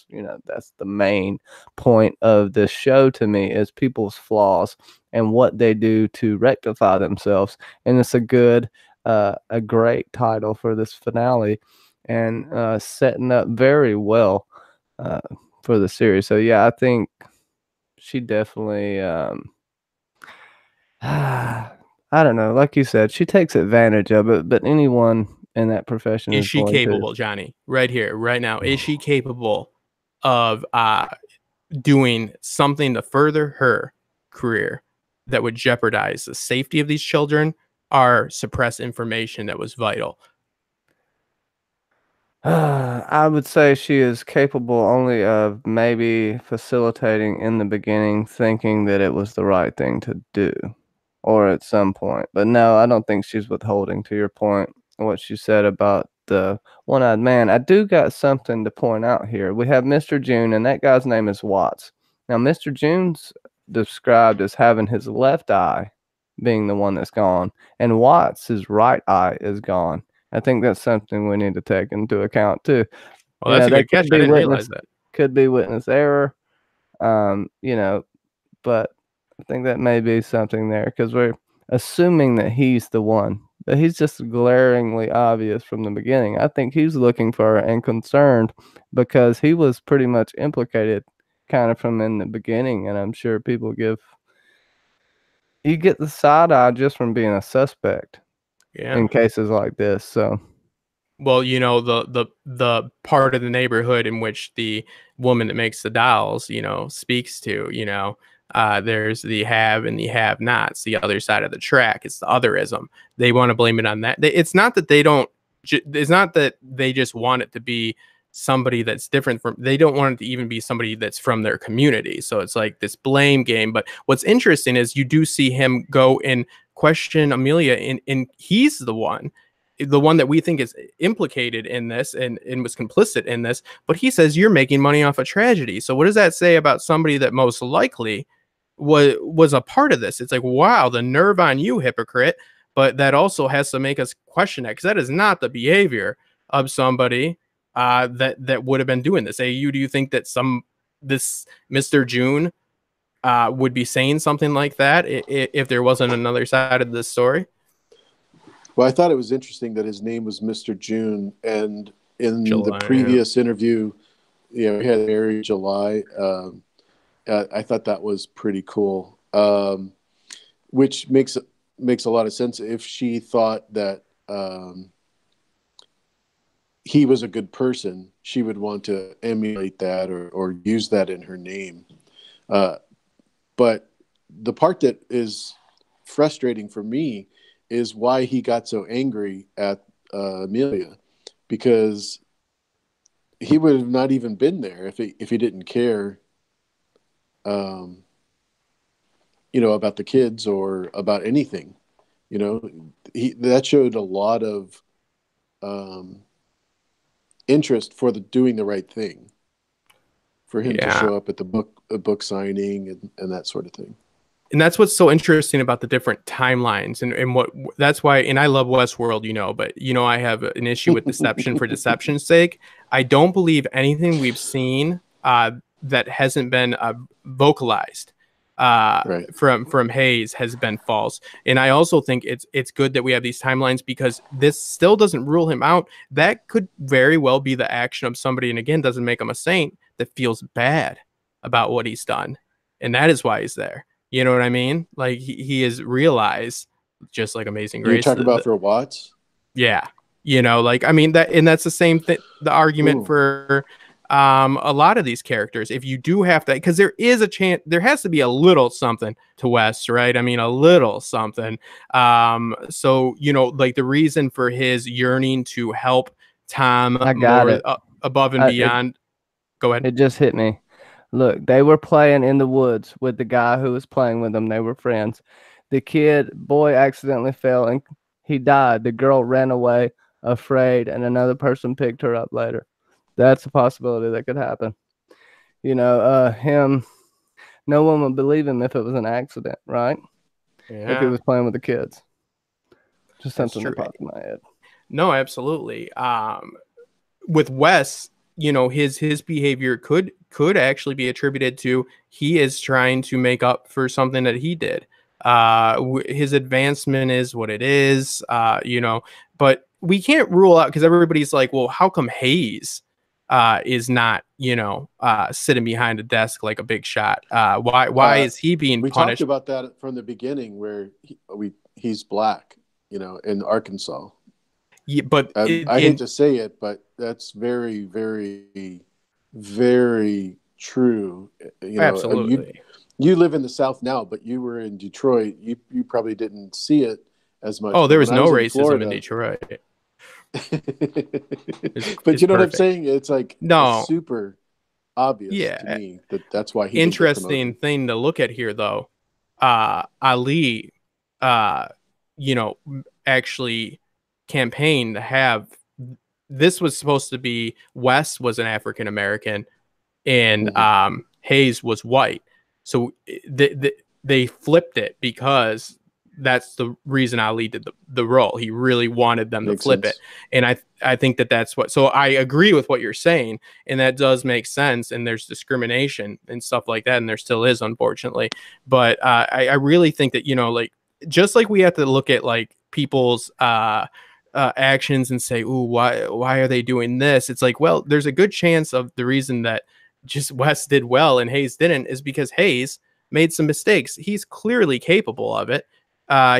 the main point of this show to me, is people's flaws and what they do to rectify themselves. And it's a great title for this finale, and setting up very well for the series. So yeah, I think she definitely I don't know, like you said, she takes advantage of it, but anyone in that profession is she capable, Johnny, right here, right now? Is she capable of doing something to further her career that would jeopardize the safety of these children or suppress information that was vital? I would say she is capable only of maybe facilitating in the beginning, thinking that it was the right thing to do, or at some point. But no, I don't think she's withholding, to your point, what she said about the one-eyed man. I do got something to point out here. We have Mr. June, and that guy's name is Watts. Now, Mr. June's described as having his left eye being the one that's gone, and Watts, his right eye, is gone. I think that's something we need to take into account too. Well, that's a good catch. I didn't realize that. Could be witness error, but I think that may be something there, because we're assuming that he's the one, but he's just glaringly obvious from the beginning. I think he's looking for her and concerned, because he was pretty much implicated kind of from in the beginning, and I'm sure people you get the side eye just from being a suspect. Yeah. In cases like this. So, well, the part of the neighborhood in which the woman that makes the dolls, speaks to, there's the have and the have nots, the other side of the track. It's the otherism. They want to blame it on that. It's not that it's not that they just want it to be somebody that's different from, they don't want it to even be somebody that's from their community. So it's like this blame game. But what's interesting is you do see him go and question Amelia, and he's the one the one that we think is implicated in this and was complicit in this, but he says you're making money off a tragedy. So what does that say about somebody that most likely was a part of this? It's like, wow, the nerve on you, hypocrite. But that also has to make us question that, because that is not the behavior of somebody that would have been doing this. AU, do you think that this Mr. June would be saying something like that if there wasn't another side of this story? Well, I thought it was interesting that his name was Mr. June, and in July, the previous interview, we had Mary July. I thought that was pretty cool, which makes a lot of sense. If she thought that he was a good person, she would want to emulate that or use that in her name. But the part that is frustrating for me is why he got so angry at Amelia, because he would have not even been there if he didn't care, about the kids or about anything. That showed a lot of interest for doing the right thing, for him to show up at the book signing and that sort of thing. And that's what's so interesting about the different timelines and that's why, and I love Westworld, but I have an issue with deception for deception's sake. I don't believe anything we've seen that hasn't been vocalized from Hayes has been false. And I also think it's good that we have these timelines, because this still doesn't rule him out. That could very well be the action of somebody, and again, doesn't make him a saint, that feels bad about what he's done. And that is why he's there. You know what I mean? Like he has realized, just like Amazing Grace. You're talking about for Watts? Yeah. That's the same thing, the argument for a lot of these characters. If you do have to, because there is a chance, there has to be a little something to Wes, right? I mean, a little something. So, the reason for his yearning to help Tom above and beyond. Go ahead. It just hit me. Look, they were playing in the woods with the guy who was playing with them. They were friends. The boy accidentally fell and he died. The girl ran away afraid, and another person picked her up later. That's a possibility that could happen. No one would believe him if it was an accident, right? Yeah. If he was playing with the kids. Just something that popped in my head. No, absolutely. With Wes, his behavior could actually be attributed to he is trying to make up for something that he did. His advancement is what it is, but we can't rule out, because everybody's like, well, how come Hayes is not, sitting behind a desk like a big shot? Why is he being punished? We talked about that from the beginning, where he's black, in Arkansas. Yeah, but I hate to say it, but that's very, very, very true. Absolutely. You live in the South now, but you were in Detroit. You probably didn't see it as much. Oh, there was no racism in Detroit. But you know what I'm saying? It's like it's super obvious to me that's why he. Interesting thing to look at here, though. Ali, actually campaigned to have. This was supposed to be Wes was an African American, and Hayes was white. So they flipped it, because that's the reason Ali did the role. He really wanted them to flip it. And I think that's what, so I agree with what you're saying, and that does make sense. And there's discrimination and stuff like that. And there still is, unfortunately. But I really think that, just like we have to look at people's actions and say, ooh, why are they doing this? It's like, well, there's a good chance of the reason that just Wes did well and Hayes didn't is because Hayes made some mistakes. He's clearly capable of it.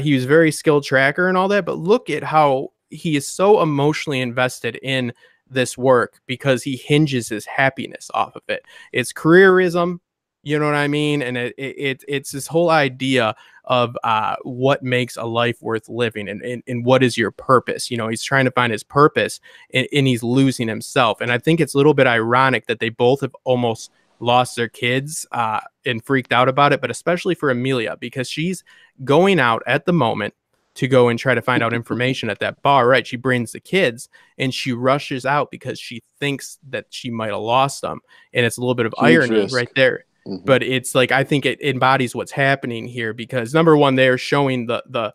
He was very skilled tracker and all that, but look at how he is so emotionally invested in this work, because he hinges his happiness off of it. It's careerism, you know what I mean? And it's this whole idea of what makes a life worth living, and what is your purpose. He's trying to find his purpose, and he's losing himself. And I think it's a little bit ironic that they both have almost lost their kids and freaked out about it, but especially for Amelia, because she's going out at the moment to go and try to find out information at that bar, right? She brings the kids and she rushes out because she thinks that she might have lost them. And it's a little bit of irony risk. right there. But it's like, I think it embodies what's happening here, because number one, they're showing the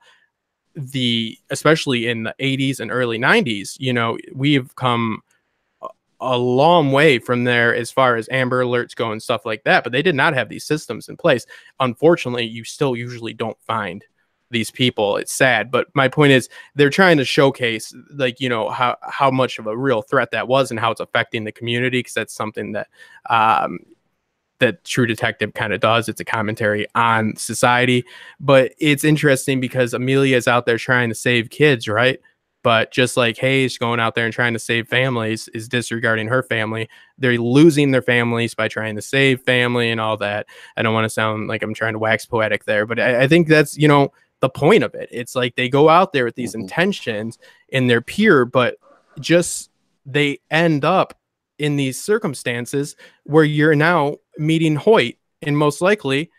especially in the 80s and early 90s, you know, we've come a long way from there as far as Amber Alerts go and stuff like that, but they did not have these systems in place. Unfortunately, you still usually don't find these people. It's sad, but my point is they're trying to showcase, like, you know, how much of a real threat that was and how it's affecting the community, because that's something that that True Detective kind of does. It's a commentary on society. But it's interesting because Amelia is out there trying to save kids, right? But just like Hayes going out there and trying to save families is disregarding her family. They're losing their families by trying to save family and all that. I don't want to sound like I'm trying to wax poetic there, but I think that's, you know, the point of it. It's like they go out there with these intentions and they're pure, but just they end up in these circumstances where you're now meeting Hoyt and most likely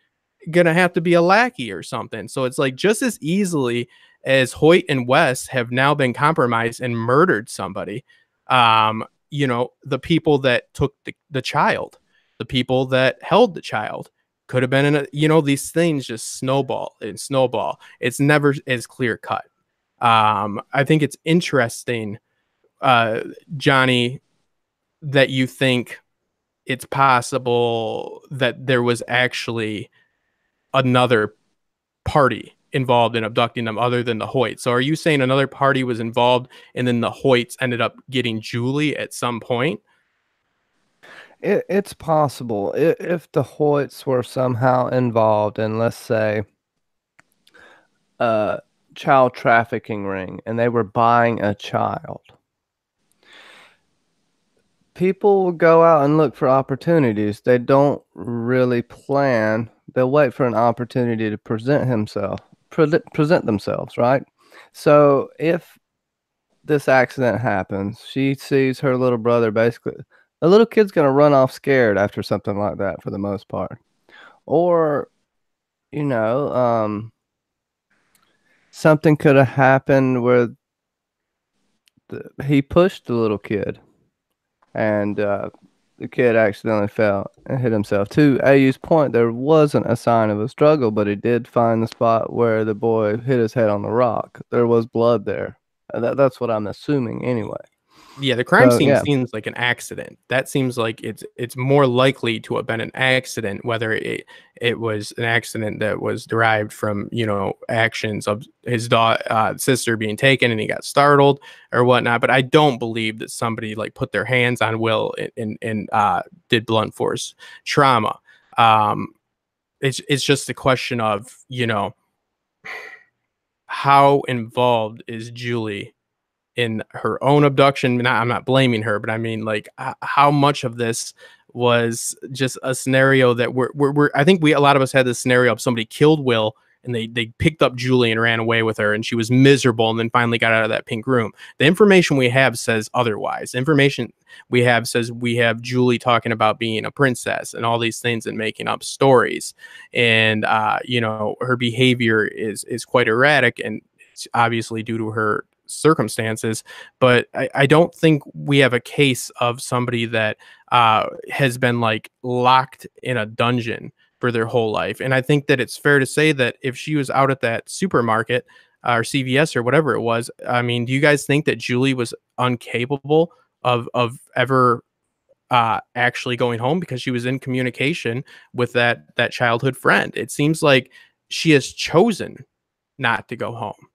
gonna have to be a lackey or something. So it's like, just as easily as Hoyt and Wes have now been compromised and murdered somebody, you know, the people that took the child, the people that held the child could have been in a, you know, these things just snowball and snowball. It's never as clear cut. I think it's interesting, Johnny, that you think it's possible that there was actually another party involved in abducting them other than the Hoyt. So are you saying another party was involved and then the Hoyts ended up getting Julie at some point? It's possible. If the Hoyts were somehow involved in, let's say, a child trafficking ring, and they were buying a child, people will go out and look for opportunities. They don't really plan. They'll wait for an opportunity to present themselves, right? So if this accident happens, she sees her little brother, basically, a little kid's going to run off scared after something like that for the most part. Or, you know, something could have happened where he pushed the little kid and the kid accidentally fell and hit himself. To AU's point, there wasn't a sign of a struggle, but he did find the spot where the boy hit his head on the rock. There was blood there. That's what I'm assuming anyway. Yeah, the crime scene seems like an accident. That seems like it's more likely to have been an accident, whether it was an accident that was derived from, you know, actions of his sister being taken and he got startled or whatnot. But I don't believe that somebody like put their hands on Will and did blunt force trauma. It's just a question of, you know, how involved is Julie in her own abduction. I'm not blaming her, but I mean, like, how much of this was just a scenario that I think a lot of us had this scenario of somebody killed Will and they picked up Julie and ran away with her and she was miserable and then finally got out of that pink room. The information we have says otherwise. The information we have says we have Julie talking about being a princess and all these things and making up stories. And, you know, her behavior is quite erratic, and it's obviously due to her circumstances, but I don't think we have a case of somebody that has been like locked in a dungeon for their whole life. And I think that it's fair to say that if she was out at that supermarket or CVS or whatever it was, I mean, do you guys think that Julie was incapable of ever actually going home because she was in communication with that childhood friend? It seems like she has chosen not to go home.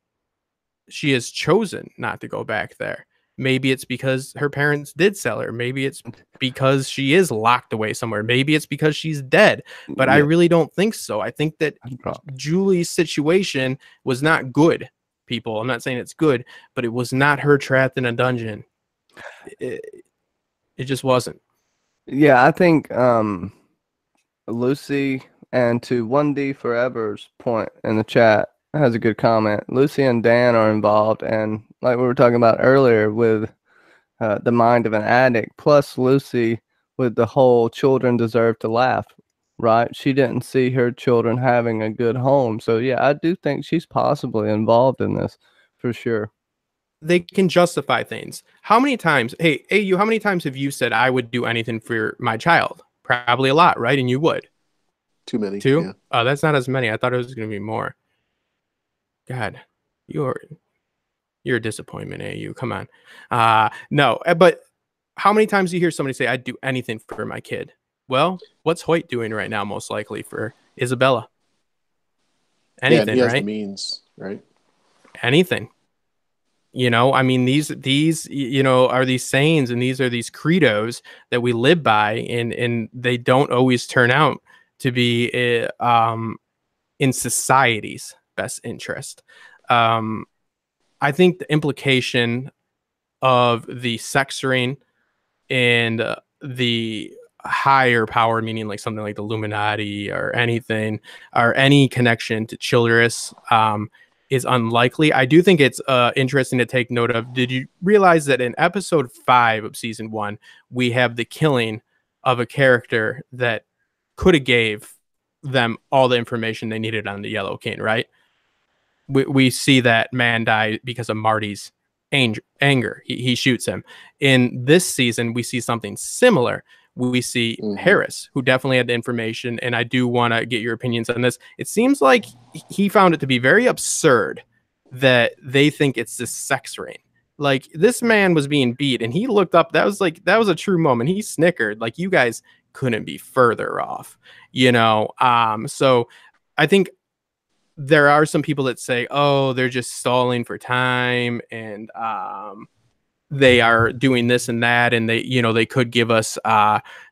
She has chosen not to go back there. Maybe it's because her parents did sell her. Maybe it's because she is locked away somewhere. Maybe it's because she's dead. But I really don't think so. I think that Julie's situation was not good, people. I'm not saying it's good, but it was not her trapped in a dungeon. It just wasn't. Yeah, I think Lucy, and to 1D Forever's point in the chat, has a good comment. Lucy and Dan are involved, and like we were talking about earlier with the mind of an addict, plus Lucy with the whole children deserve to laugh right? She didn't see her children having a good home. So yeah, I do think she's possibly involved in this for sure. They can justify things. How many times, hey, AU, how many times have you said I would do anything for my child? Probably a lot, right? And you would. Too many. Two? Yeah. Oh, that's not as many. I thought it was going to be more. God, you're a disappointment, AU. Come on. No, but how many times do you hear somebody say, I'd do anything for my kid? Well, what's Hoyt doing right now, most likely, for Isabella? Yeah, and Anything, he has right? the means, right? Anything. You know, I mean, these, you know, are these sayings, and these are these credos that we live by, and they don't always turn out to be in society's best interest. I think the implication of the sex ring and the higher power, meaning like something like the Illuminati or anything, or any connection to Childress, is unlikely. I do think it's interesting to take note of. Did you realize that in episode 5 of season 1, we have the killing of a character that could have gave them all the information they needed on the Yellow King, right? We see that man die because of Marty's anger. He shoots him. In this season, we see something similar. We see Harris, who definitely had the information, and I do want to get your opinions on this. It seems like he found it to be very absurd that they think it's this sex ring. Like, this man was being beat, and he looked up. That was a true moment. He snickered. Like, you guys couldn't be further off, you know? So I think there are some people that say, oh, they're just stalling for time, and they are doing this and that, and they could give us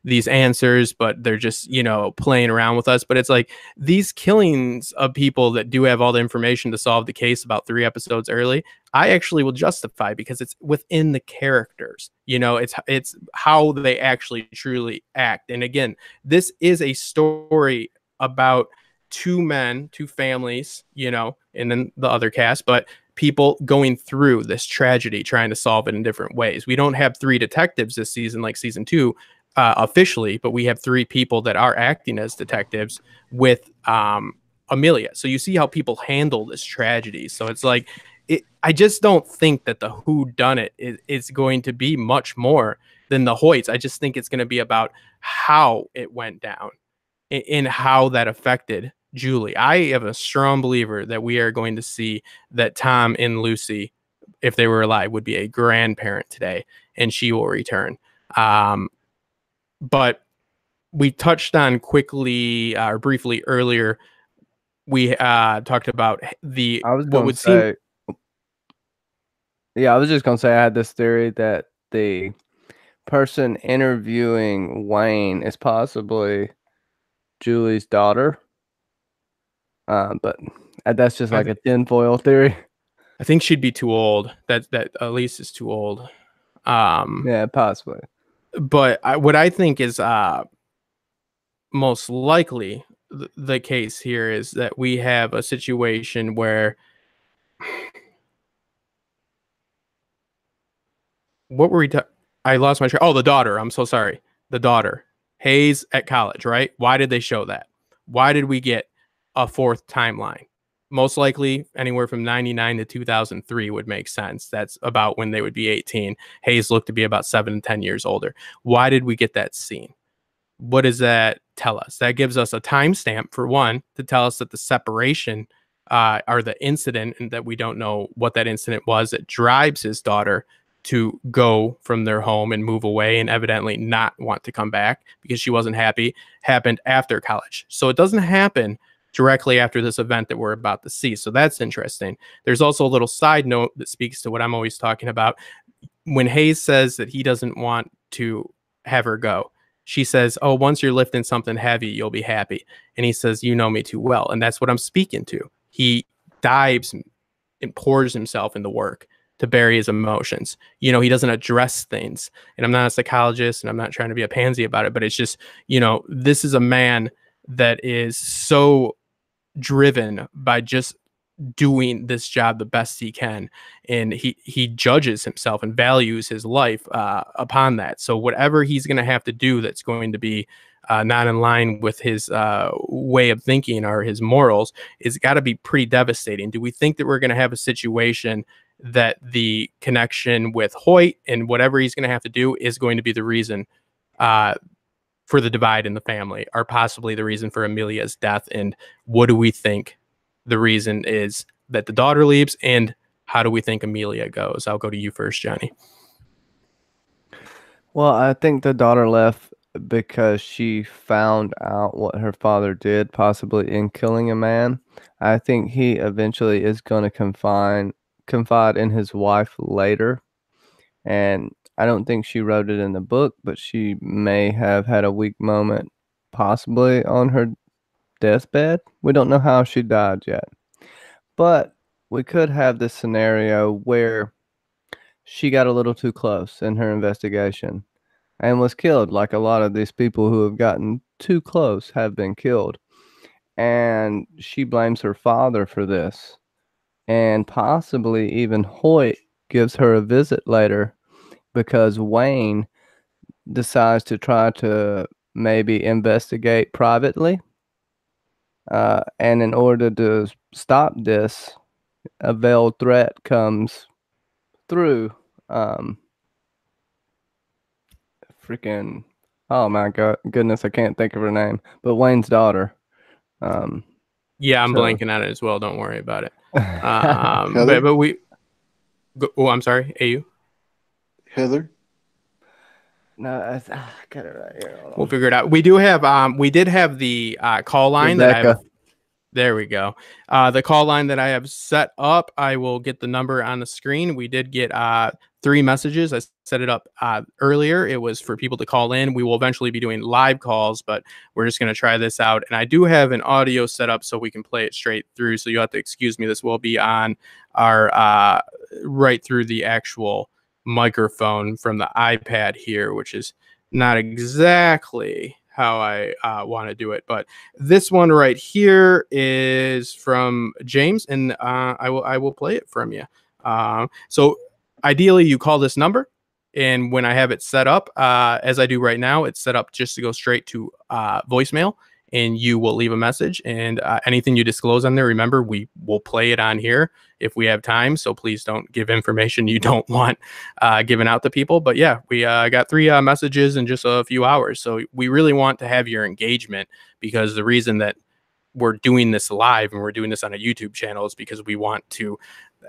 these answers, but they're just, playing around with us. But it's like these killings of people that do have all the information to solve the case about 3 episodes early, I actually will justify, because it's within the characters. It's how they actually truly act. And again, this is a story about 2 men, 2 families, and then the other cast, but people going through this tragedy, trying to solve it in different ways. We don't have 3 detectives this season like season 2 officially, but we have 3 people that are acting as detectives with Amelia. So you see how people handle this tragedy. So it's like, I just don't think that the whodunit is going to be much more than the Hoyts. I just think it's going to be about how it went down and how that affected Julie. I am a strong believer that we are going to see that Tom and Lucy, if they were alive, would be a grandparent today, and she will return. But we touched on quickly or briefly earlier. We talked about I was going to say, I was just going to say I had this theory that the person interviewing Wayne is possibly Julie's daughter. But that's just like a tinfoil theory. I think she'd be too old. That Elise is too old. Yeah, possibly. But what I think is most likely the case here is that we have a situation where what were we? I lost my track. Oh, the daughter. I'm so sorry. The daughter. Hayes at college, right? Why did they show that? Why did we get a 4th timeline? Most likely anywhere from 99 to 2003 would make sense. That's about when they would be 18. Hayes looked to be about 7 to 10 years older. Why did we get that scene? What does that tell us? That gives us a timestamp, for one, to tell us that the separation or the incident, and that we don't know what that incident was that drives his daughter to go from their home and move away and evidently not want to come back because she wasn't happy, happened after college. So it doesn't happen directly after this event that we're about to see. So that's interesting. There's also a little side note that speaks to what I'm always talking about. When Hayes says that he doesn't want to have her go, she says, oh, once you're lifting something heavy, you'll be happy. And he says, you know me too well. And that's what I'm speaking to. He dives and pours himself in the work to bury his emotions. He doesn't address things. And I'm not a psychologist, and I'm not trying to be a pansy about it, but it's just, this is a man that is so driven by just doing this job the best he can, and he judges himself and values his life upon that. So whatever he's going to have to do that's going to be not in line with his way of thinking or his morals, is got to be pretty devastating. Do we think that we're going to have a situation that the connection with Hoyt and whatever he's going to have to do is going to be the reason for the divide in the family, or possibly the reason for Amelia's death? And what do we think the reason is that the daughter leaves, and how do we think Amelia goes? I'll go to you first, Johnny. Well, I think the daughter left because she found out what her father did, possibly in killing a man. I think he eventually is going to confide in his wife later. And I don't think she wrote it in the book, but she may have had a weak moment, possibly on her deathbed. We don't know how she died yet. But we could have this scenario where she got a little too close in her investigation and was killed, like a lot of these people who have gotten too close have been killed. And she blames her father for this. And possibly even Hoyt gives her a visit later because Wayne decides to try to maybe investigate privately. And in order to stop this, a veiled threat comes through. Oh my goodness, I can't think of her name, but Wayne's daughter. Yeah, I'm blanking on it as well. Don't worry about it. But we. Oh, I'm sorry. AU. Heather. No, I got it right here. We'll figure it out. We do have. We did have the call line Rebecca. that I have. There we go. The call line that I have set up. I will get the number on the screen. We did get 3 messages. I set it up earlier. It was for people to call in. We will eventually be doing live calls, but we're just going to try this out. And I do have an audio set up so we can play it straight through. So you'll have to excuse me. This will be on our right through the actual microphone from the iPad here, which is not exactly how I want to do it. But this one right here is from James, and I will play it from you. So ideally, you call this number, and when I have it set up, as I do right now, it's set up just to go straight to voicemail, and you will leave a message. And anything you disclose on there, remember, we will play it on here if we have time. So please don't give information you don't want given out to people. But yeah, we got 3 messages in just a few hours. So we really want to have your engagement, because the reason that we're doing this live and we're doing this on a YouTube channel is because we want to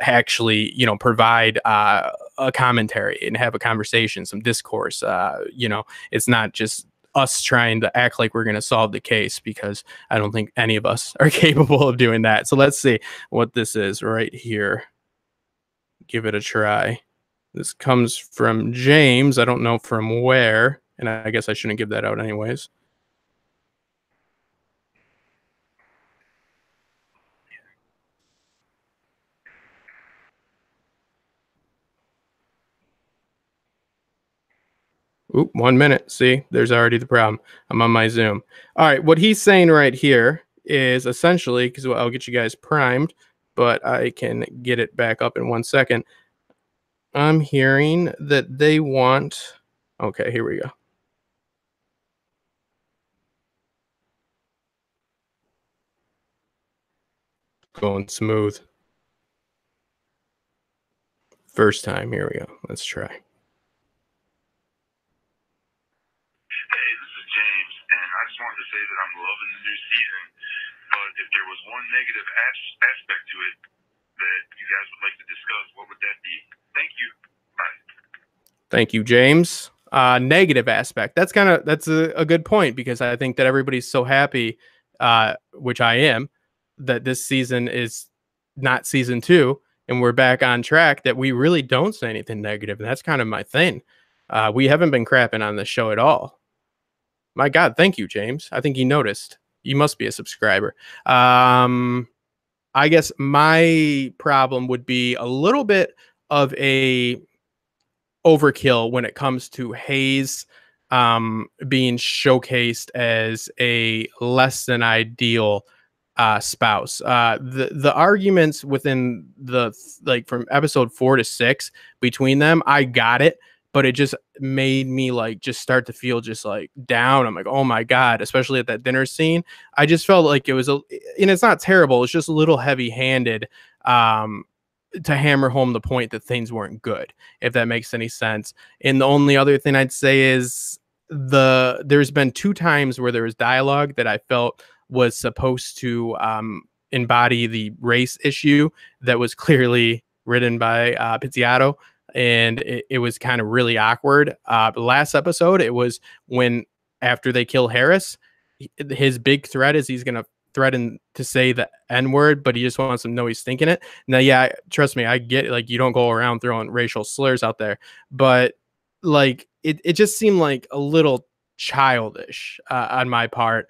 actually, provide a commentary and have a conversation, some discourse. It's not just us trying to act like we're going to solve the case, because I don't think any of us are capable of doing that. So let's see what this is right here. Give it a try. This comes from James. I don't know from where, and I guess I shouldn't give that out anyways. Oop, 1 minute. See, there's already the problem. I'm on my Zoom. All right, what he's saying right here is essentially, because I'll get you guys primed, but I can get it back up in 1 second. I'm hearing that they want... Okay, here we go. Going smooth. First time. Here we go. Let's try. Wanted to say that I'm loving the new season, but if there was one negative aspect to it that you guys would like to discuss, what would that be? Thank you. Bye. Thank you, James. Negative aspect. That's a good point, because I think that everybody's so happy, which I am, that this season is not season 2 and we're back on track, that we really don't say anything negative. And that's kind of my thing. We haven't been crapping on the show at all. My God, thank you, James. I think you noticed. You must be a subscriber. I guess my problem would be a little bit of a overkill when it comes to Hayes being showcased as a less than ideal spouse. The arguments within from episode 4 to 6 between them, I got it. but it just made me like just start to feel just like down. I'm like, oh my God, especially at that dinner scene. I just felt like it was and it's not terrible, it's just a little heavy-handed to hammer home the point that things weren't good, if that makes any sense. And the only other thing I'd say is there's been 2 times where there was dialogue that I felt was supposed to embody the race issue that was clearly written by Pizziato, and it was kind of really awkward. The last episode, it was when after they kill Harris, his big threat is he's going to threaten to say the N-word, but he just wants them to know he's thinking it. Now, yeah, trust me, I get it, like you don't go around throwing racial slurs out there, but like it just seemed like a little childish on my part.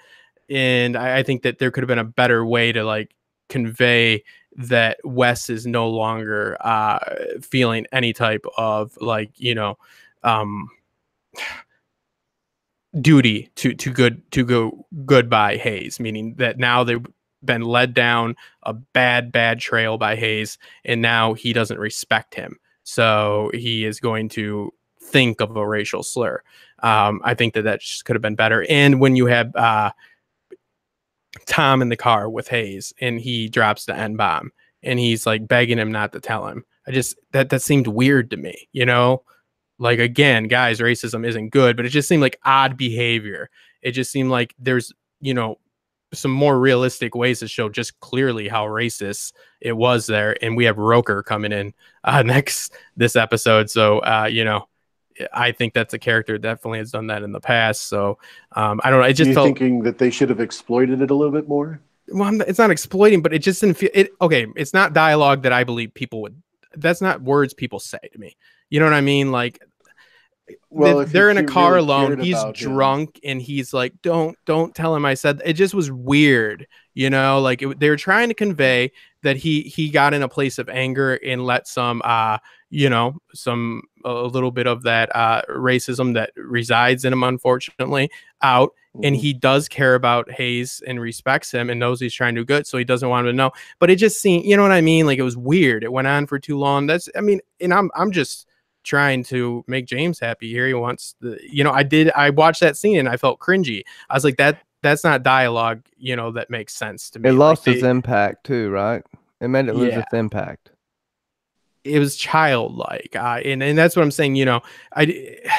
And I think that there could have been a better way to like convey that Wes is no longer feeling any type of like, duty to go good by Hayes, meaning that now they've been led down a bad trail by Hayes, and now he doesn't respect him, so he is going to think of a racial slur. I think that just could have been better. And when you have Tom in the car with Hayes and he drops the N-bomb and he's like begging him not to tell him, that seemed weird to me, like, again, guys, racism isn't good, but it just seemed like odd behavior. It just seemed like there's, some more realistic ways to show just clearly how racist it was there. And we have Roker coming in this episode. So, I think that's a character that definitely has done that in the past. So, I don't know. It just felt thinking that they should have exploited it a little bit more. Well, it's not exploiting, but it just didn't feel it. Okay. It's not dialogue that I believe people would, that's not words people say to me. You know what I mean? Like, well, if they're in a car really alone, he's drunk and he's like, don't tell him I said that. It just was weird, like they were trying to convey that he got in a place of anger and let some, a little bit of that racism that resides in him, unfortunately, out. And he does care about Hayes and respects him and knows he's trying to do good. So he doesn't want him to know. But it just seemed, you know what I mean? Like, it was weird. It went on for too long. And I'm just trying to make James happy here. He wants I watched that scene and I felt cringy. I was like, that's not dialogue, that makes sense to me. It lost its impact too, right? It made it lose its impact. It was childlike. And that's what I'm saying. I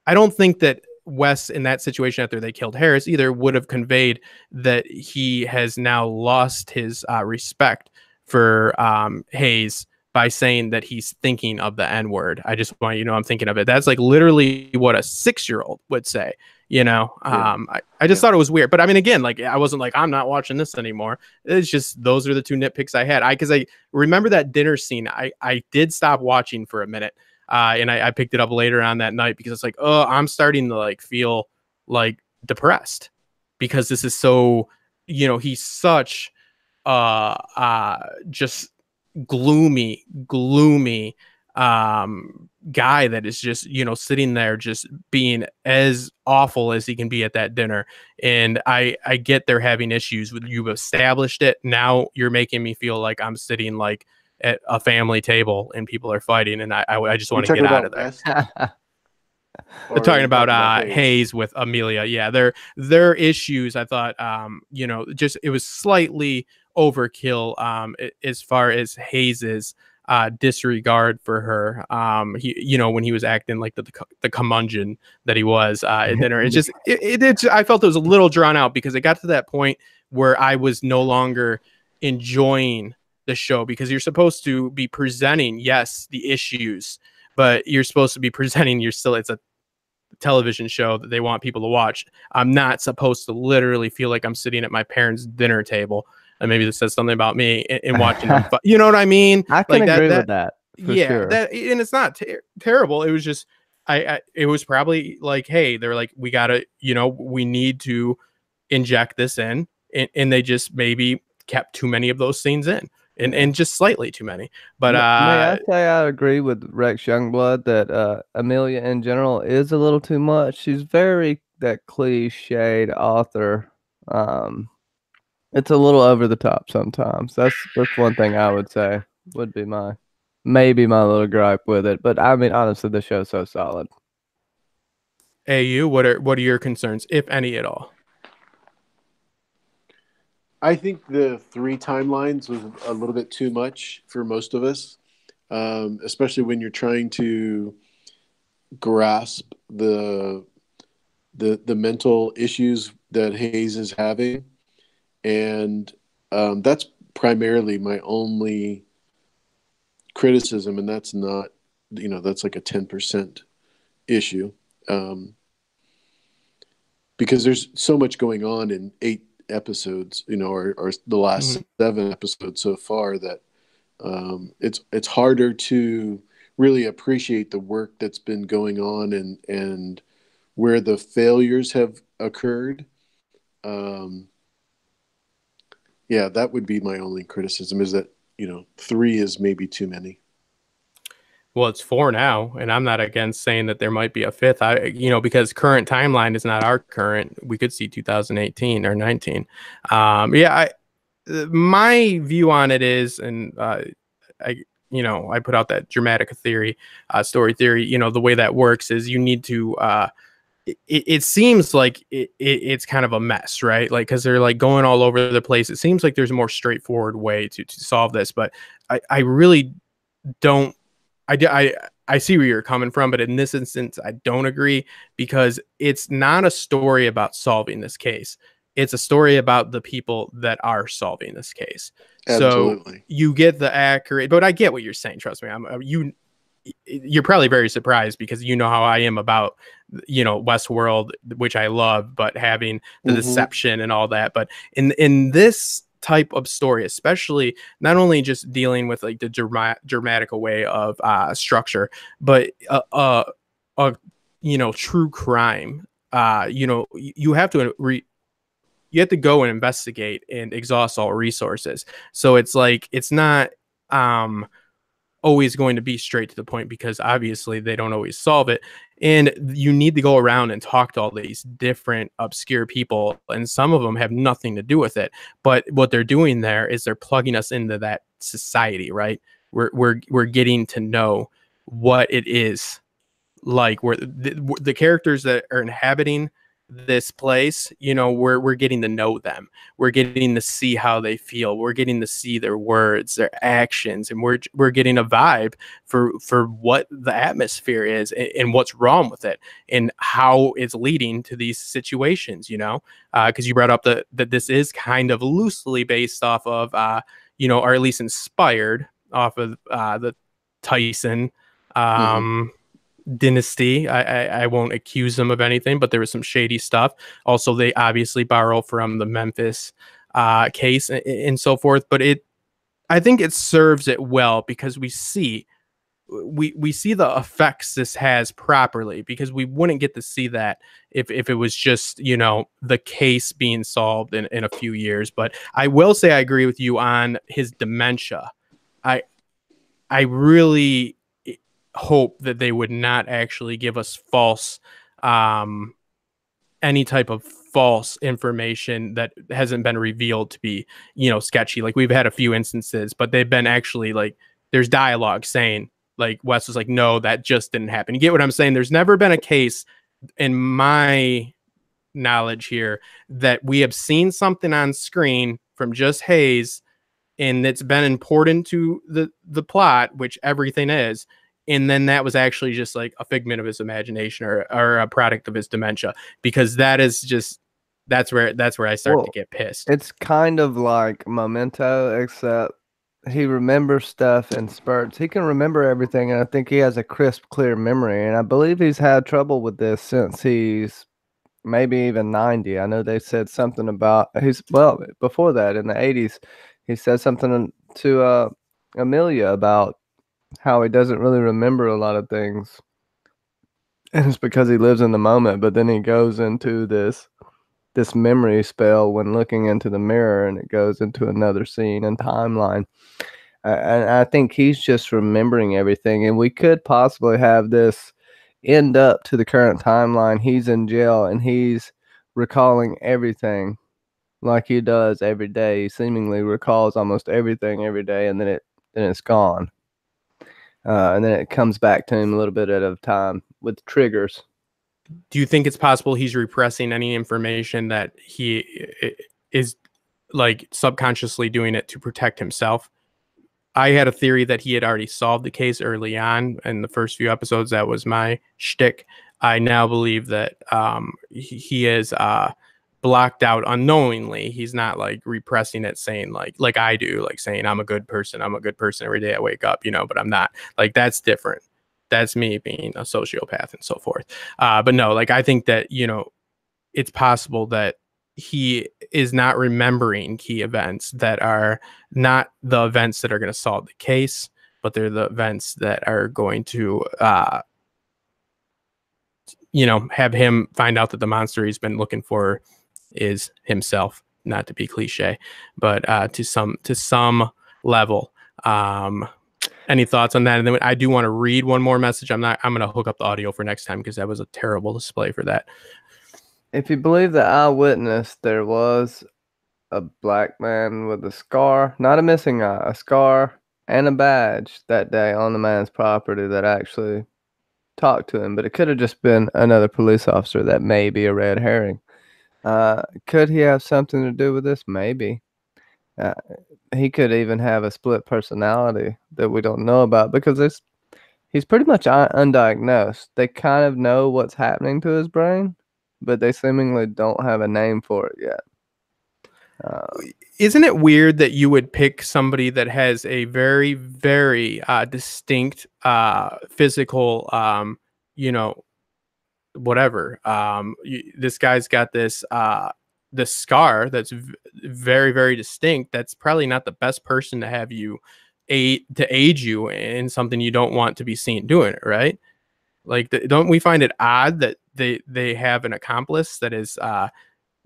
don't think that Wes in that situation after they killed Harris either would have conveyed that he has now lost his respect for Hayes by saying that he's thinking of the N-word. I just want you to know I'm thinking of it. That's like literally what a 6-year-old would say. I just thought it was weird. But I mean, again, like I wasn't like, I'm not watching this anymore. It's just those are the 2 nitpicks I had. Because I remember that dinner scene. I did stop watching for a minute. And I picked it up later on that night because it's like, oh, I'm starting to like feel like depressed because this is so, he's such just gloomy guy that is just, sitting there just being as awful as he can be at that dinner. And I get they're having issues with, you've established it. Now you're making me feel like I'm sitting like at a family table and people are fighting, and I just want to get out of there. We're talking about Hayes with Amelia. Yeah, their issues, I thought, just it was slightly overkill as far as Hayes's disregard for her. When he was acting like the curmudgeon that he was at dinner. I felt it was a little drawn out because it got to that point where I was no longer enjoying the show, because you're supposed to be presenting, yes, the issues, but you're supposed to be presenting, it's a television show that they want people to watch. I'm not supposed to literally feel like I'm sitting at my parents' dinner table, and maybe this says something about me, and watching them. You know what I mean? I can agree with that. Sure. And it's not terrible. It was just, it was probably like, hey, they're like, we gotta, we need to inject this in, and they just maybe kept too many of those scenes in. And just slightly too many. But may I say I agree with Rex Youngblood that Amelia in general is a little too much. She's very that cliched author. It's a little over the top sometimes. That's one thing I would say would be my maybe my little gripe with it. But I mean, honestly, the show's so solid. AU, what are your concerns, if any at all? I think the 3 timelines was a little bit too much for most of us, especially when you're trying to grasp the mental issues that Hayes is having, and that's primarily my only criticism, and that's not, that's like a 10% issue, because there's so much going on in 8 episodes, or the last 7 episodes so far, that it's harder to really appreciate the work that's been going on, and where the failures have occurred. Yeah, that would be my only criticism, is that 3 is maybe too many. Well, it's 4 now, and I'm not against saying that there might be a 5th. Because current timeline is not our current. We could see 2018 or 19. My view on it is, and I put out that dramatic theory, story theory. The way that works is you need to. It seems like it's kind of a mess, right? Like, because they're like going all over the place. It seems like there's a more straightforward way to solve this, but I really don't. I see where you're coming from, but in this instance, I don't agree, because it's not a story about solving this case. It's a story about the people that are solving this case. Absolutely. So you get the accurate, but I get what you're saying. Trust me. You're probably very surprised, because you know how I am about, Westworld, which I love, but having the deception and all that. But in this type of story, especially, not only just dealing with like the dramatic way of structure, but true crime. You have to you have to go and investigate and exhaust all resources. So it's like, it's not always going to be straight to the point, because obviously they don't always solve it, and you need to go around and talk to all these different obscure people, and some of them have nothing to do with it, but what they're doing there is they're plugging us into that society, right? We're getting to know what it is like, where the characters that are inhabiting this place, we're getting to know them. We're getting to see how they feel. We're getting to see their words, their actions, and we're getting a vibe for what the atmosphere is, and what's wrong with it, and how it's leading to these situations. Because you brought up that this is kind of loosely based off of, or at least inspired off of the Tyson dynasty. I won't accuse them of anything, but there was some shady stuff. Also, they obviously borrow from the Memphis case and so forth. But I think it serves it well, because we see the effects this has properly, because we wouldn't get to see that if it was just the case being solved in a few years. But I will say I agree with you on his dementia. I really hope that they would not actually give us false any type of false information that hasn't been revealed to be sketchy. Like, we've had a few instances, but they've been actually, like, there's dialogue saying, like, Wes was like, no, that just didn't happen. You get what I'm saying? There's never been a case, in my knowledge here, that we have seen something on screen from just Hayes, and it's been important to the plot, which everything is, and then that was actually just like a figment of his imagination, or a product of his dementia, because that's where I start to get pissed. It's kind of like Memento, except he remembers stuff in spurts. He can remember everything, and I think he has a crisp, clear memory, and I believe he's had trouble with this since he's maybe even 90. I know they said something about before that, in the 80s, he said something to Amelia about how he doesn't really remember a lot of things, and it's because he lives in the moment. But then he goes into this memory spell when looking into the mirror, and it goes into another scene and timeline, and I think he's just remembering everything. And we could possibly have this end up to the current timeline. He's in jail and he's recalling everything like he does every day. He seemingly recalls almost everything every day, and then it's gone. and then it comes back to him a little bit at a time with triggers. Do you think it's possible he's repressing any information that he is like subconsciously doing it to protect himself? I had a theory that he had already solved the case early on in the first few episodes. That was my shtick. I now believe that he is blocked out unknowingly. He's not like repressing it, saying like I do, like saying I'm a good person every day I wake up, but I'm not. Like, that's different. That's me being a sociopath and so forth. But no, like, I think that, it's possible that he is not remembering key events that are not the events that are going to solve the case, but they're the events that are going to, have him find out that the monster he's been looking for is himself. Not to be cliche, but to some level. Any thoughts on that? And then I do want to read one more message. I'm going to hook up the audio for next time because that was a terrible display for that. If you believe the eyewitness, there was a black man with a scar, not a missing eye, a scar and a badge that day on the man's property that actually talked to him, but it could have just been another police officer. That may be a red herring. Could he have something to do with this? Maybe. He could even have a split personality that we don't know about because he's pretty much undiagnosed. They kind of know what's happening to his brain, but they seemingly don't have a name for it yet. Isn't it weird that you would pick somebody that has a very, very distinct physical, whatever? This guy's got this scar that's very, very distinct. That's probably not the best person to have you aid you in something you don't want to be seen doing it, right? Like, don't we find it odd that they have an accomplice that is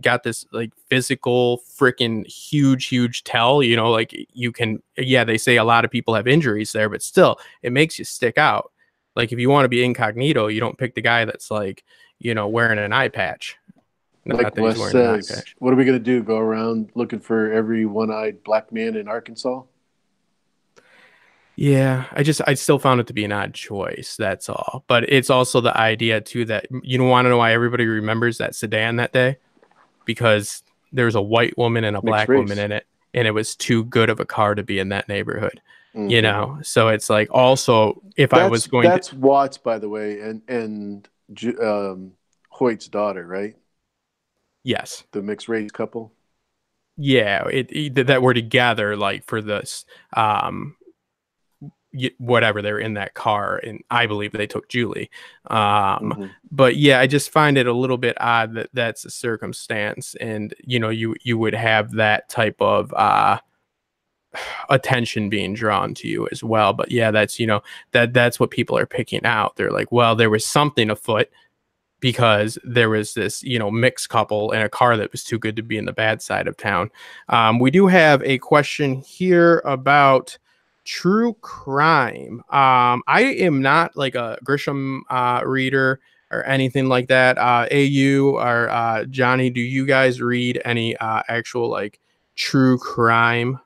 got this like physical freaking huge tell, like you can, they say a lot of people have injuries there, but still it makes you stick out. Like, if you want to be incognito, you don't pick the guy that's like, wearing an eye patch. Like Wes says, what are we going to do? Go around looking for every one-eyed black man in Arkansas? Yeah, I still found it to be an odd choice. That's all. But it's also the idea too that you don't want to know why everybody remembers that sedan that day, because there's a white woman and a black woman in it, and it was too good of a car to be in that neighborhood. Mm-hmm. So it's like, also, if I was going that's Watts, by the way, and Hoyt's daughter, right? Yes. The mixed race couple. Yeah, that were together, like, for this whatever, they're in that car, and I believe they took Julie. But yeah, I just find it a little bit odd that that's a circumstance, and you would have that type of attention being drawn to you as well. But yeah, that's that's what people are picking out. They're like, well, there was something afoot because there was this mixed couple in a car that was too good to be in the bad side of town. We do have a question here about true crime. I am not like a Grisham reader or anything like that. AU or Johnny, do you guys read any actual like true crime?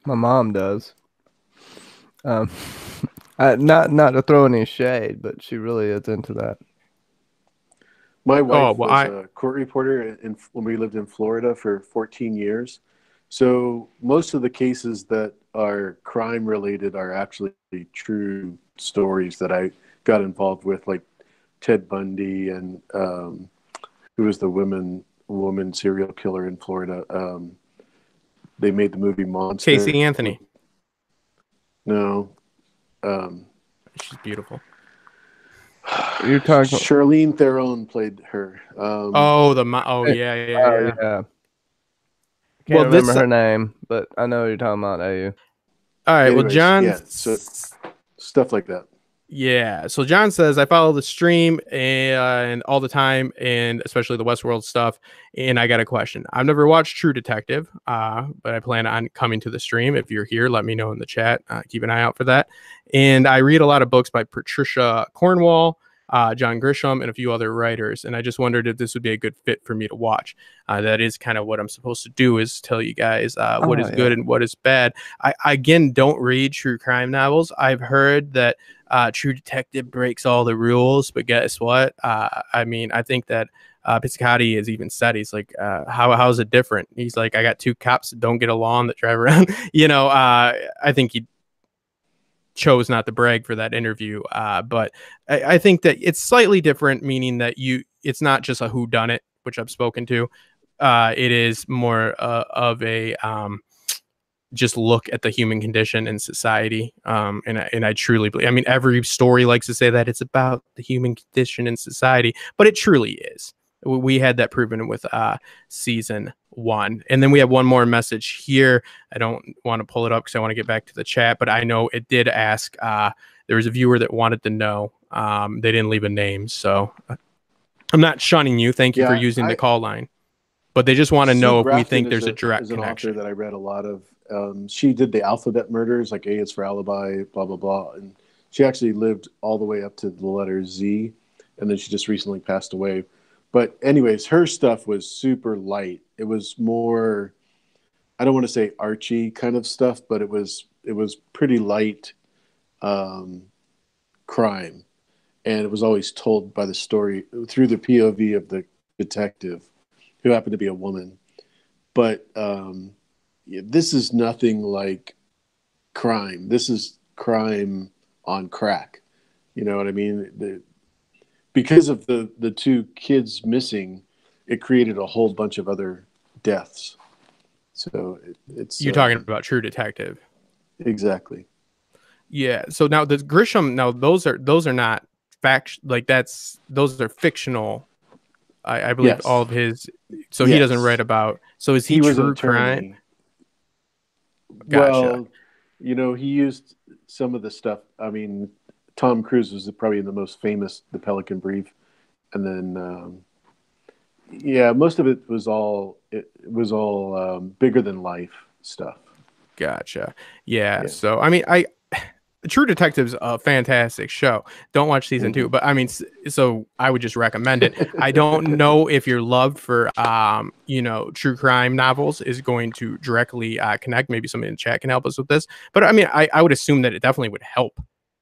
My mom does. Not to throw any shade, but she really is into that. My wife was a court reporter when we lived in Florida for 14 years. So most of the cases that are crime related are actually true stories that I got involved with, like Ted Bundy and who was the woman serial killer in Florida. They made the movie Monster. Casey Anthony. No. She's beautiful. You're talking Charlene Theron played her. Yeah. I can't remember her name, but I know what you're talking about. AU. All right. Anyways, well, John. Yeah, so stuff like that. Yeah. So John says, I follow the stream and all the time, and especially the Westworld stuff. And I got a question. I've never watched True Detective, but I plan on coming to the stream. If you're here, let me know in the chat. Keep an eye out for that. And I read a lot of books by Patricia Cornwall. John Grisham, and a few other writers. And I just wondered if this would be a good fit for me to watch. That is kind of what I'm supposed to do, is tell you guys what is good and what is bad. I again don't read true crime novels. I've heard that True Detective breaks all the rules, but guess what? I mean, I think that Piscotty has even said, he's like, how is it different? He's like, I got two cops that don't get along that drive around. I think he chose not to brag for that interview, but I think that it's slightly different, meaning that it's not just a whodunit, which I've spoken to. It is more of a just look at the human condition in society. And I truly believe, I mean, every story likes to say that it's about the human condition in society, but it truly is. We had that proven with season 1. And then we have one more message here. I don't want to pull it up because I want to get back to the chat, but I know it did ask. There was a viewer that wanted to know. They didn't leave a name, so I'm not shunning you. Thank you for using the call line. But they just want to know if we think there's a direct connection. Author that I read a lot of. She did the alphabet murders, like A is for alibi, blah, blah, blah. And she actually lived all the way up to the letter Z. And then she just recently passed away. But anyways, her stuff was super light. It was more, I don't want to say Archie kind of stuff, but it was pretty light crime. And it was always told by the story through the POV of the detective, who happened to be a woman. But this is nothing like crime. This is crime on crack. You know what I mean? Because of the two kids missing, it created a whole bunch of other deaths. So it's you're talking about True Detective. Exactly. Yeah. So now the Grisham, those are not fact, like those are fictional. I believe all of his. So he doesn't write about. So is he true crime? Gotcha. Well, he used some of the stuff. I mean, Tom Cruise was probably the most famous, The Pelican Brief, and then most of it was all bigger than life stuff. Gotcha. Yeah. So I mean, True Detective's a fantastic show. Don't watch season 2, but I mean, so I would just recommend it. I don't know if your love for true crime novels is going to directly connect. Maybe somebody in the chat can help us with this, but I mean, I would assume that it definitely would help.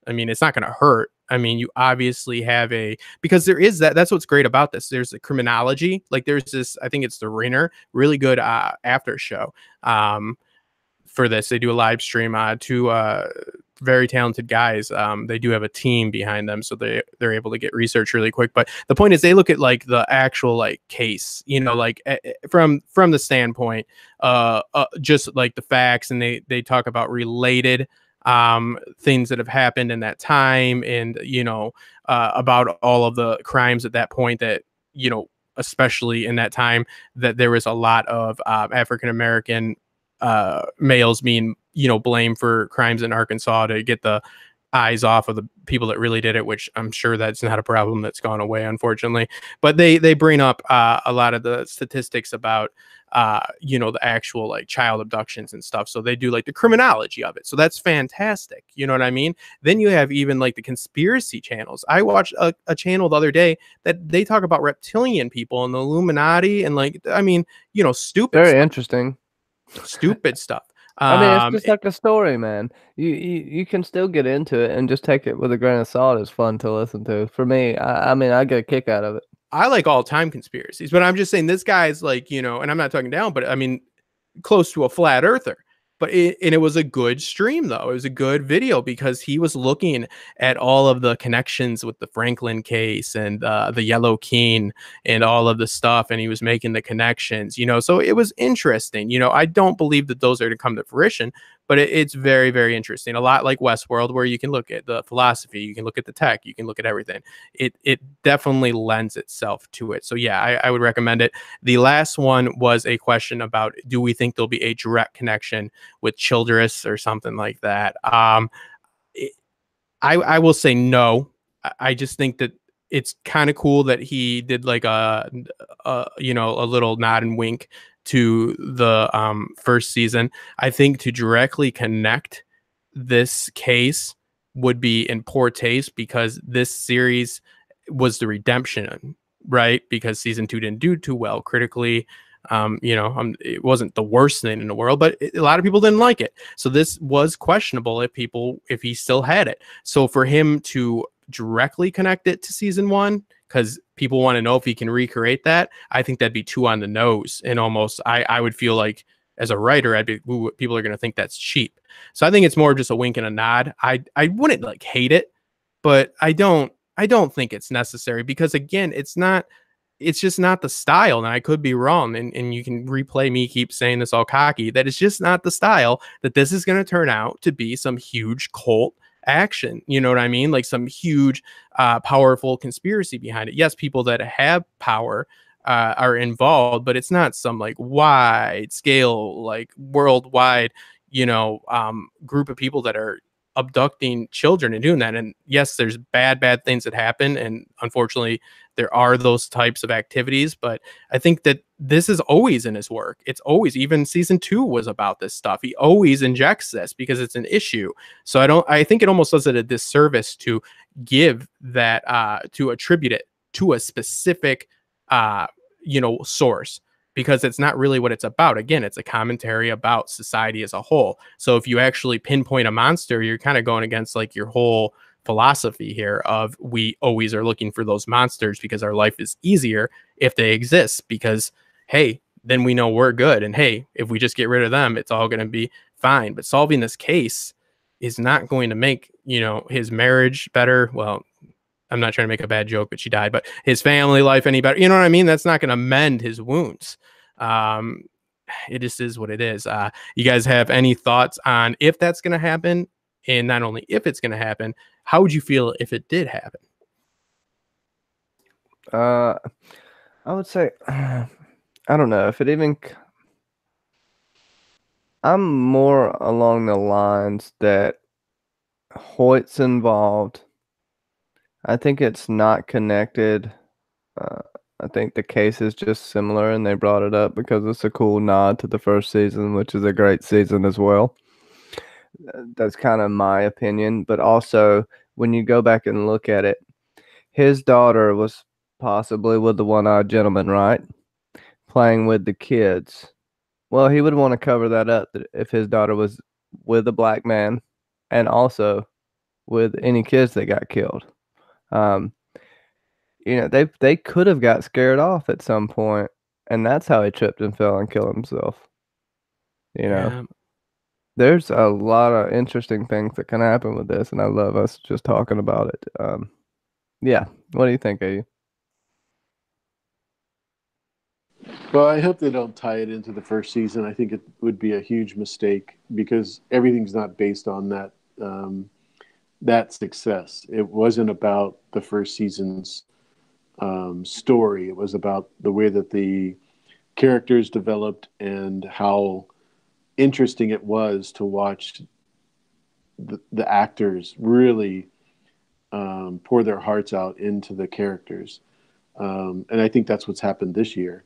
I mean, it's not going to hurt. I mean, you obviously have because there is that's what's great about this. There's the criminology. Like there's this, I think it's the Ringer, really good after show for this. They do a live stream, two very talented guys. They do have a team behind them, so they're able to get research really quick. But the point is, they look at like the actual like case, like from the standpoint, just like the facts, and they talk about related things that have happened in that time, and about all of the crimes at that point that especially in that time that there was a lot of African American males being blamed for crimes in Arkansas to get the eyes off of the people that really did it, which I'm sure that's not a problem that's gone away, unfortunately. But they bring up a lot of the statistics about the actual like child abductions and stuff. So they do like the criminology of it. So that's fantastic. You know what I mean? Then you have even like the conspiracy channels. I watched a channel the other day that they talk about reptilian people and the Illuminati and like, I mean, stupid Very stuff. Interesting. Stupid stuff. I mean, it's just like a story, man. You can still get into it and just take it with a grain of salt. It's fun to listen to. For me, I mean, I get a kick out of it. I like all-time conspiracies, but I'm just saying this guy's like, and I'm not talking down, but I mean, close to a flat earther. But it was a good stream, though. It was a good video because he was looking at all of the connections with the Franklin case and the Yellow King and all of the stuff. And he was making the connections, so it was interesting. I don't believe that those are to come to fruition, but it's very, very interesting. A lot like Westworld, where you can look at the philosophy, you can look at the tech, you can look at everything. It definitely lends itself to it. So, yeah, I would recommend it. The last one was a question about, do we think there'll be a direct connection with Childress or something like that? I will say no. I just think that it's kind of cool that he did like a little nod and wink to the first season. I think to directly connect this case would be in poor taste because this series was the redemption, right? Because season 2 didn't do too well critically. It wasn't the worst thing in the world, but a lot of people didn't like it. So this was questionable if he still had it. So for him to directly connect it to season 1, because people want to know if he can recreate that, I think that'd be too on the nose, and almost I would feel like as a writer, people are going to think that's cheap. So I think it's more just a wink and a nod. I wouldn't like hate it, but I don't think it's necessary, because again, it's just not the style. And I could be wrong, and you can replay me keep saying this all cocky, that it's just not the style, that this is going to turn out to be some huge cult action. You know what I mean? Like some huge, powerful conspiracy behind it. Yes, people that have power are involved, but it's not some like wide scale, like worldwide, group of people that are abducting children and doing that. And yes, there's bad things that happen, and unfortunately there are those types of activities, but I think that this is always in his work. It's always, even season 2 was about this stuff. He always injects this because it's an issue. So I think it almost does it a disservice to give that to attribute it to a specific source, because it's not really what it's about. Again, it's a commentary about society as a whole. So if you actually pinpoint a monster, you're kind of going against like your whole philosophy here of we always are looking for those monsters because our life is easier if they exist, because hey, then we know we're good, and hey, if we just get rid of them, it's all going to be fine. But solving this case is not going to make his marriage better. Well, I'm not trying to make a bad joke, but she died, but his family life any better. You know what I mean? That's not going to mend his wounds. It just is what it is. You guys have any thoughts on if that's going to happen? And not only if it's going to happen, how would you feel if it did happen? I would say, I don't know if it even. I'm more along the lines that Hoyt's involved. I think it's not connected. I think the case is just similar, and they brought it up because it's a cool nod to the first season, which is a great season as well. That's kind of my opinion. But also, when you go back and look at it, his daughter was possibly with the one-eyed gentleman, right? Playing with the kids. Well, he would want to cover that up if his daughter was with a black man and also with any kids that got killed. They could have got scared off at some point, and that's how he tripped and fell and killed himself. Yeah. There's a lot of interesting things that can happen with this, and I love us just talking about it. Yeah. What do you think, AU? Well, I hope they don't tie it into the first season. I think it would be a huge mistake because everything's not based on that success. It wasn't about the first season's story. It was about the way that the characters developed and how interesting it was to watch the actors really pour their hearts out into the characters. And I think that's what's happened this year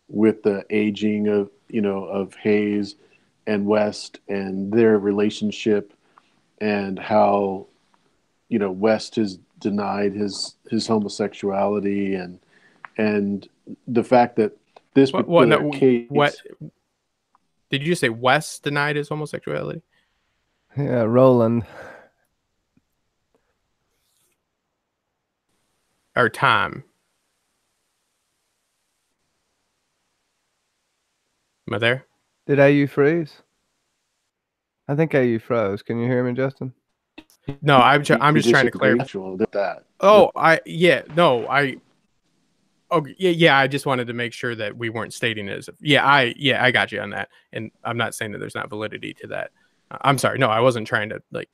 with the aging of Hayes and West and their relationship, and how West has denied his homosexuality, and the fact that this particular case. What did you say? West denied his homosexuality? Yeah, Roland. Or Tom? Am I there? Did AU freeze? I think AU froze. Can you hear me, Justin? No, I'm just trying to clarify that. Oh, yeah. I just wanted to make sure that we weren't stating it as I got you on that, and I'm not saying that there's not validity to that. I'm sorry. No, I wasn't trying to like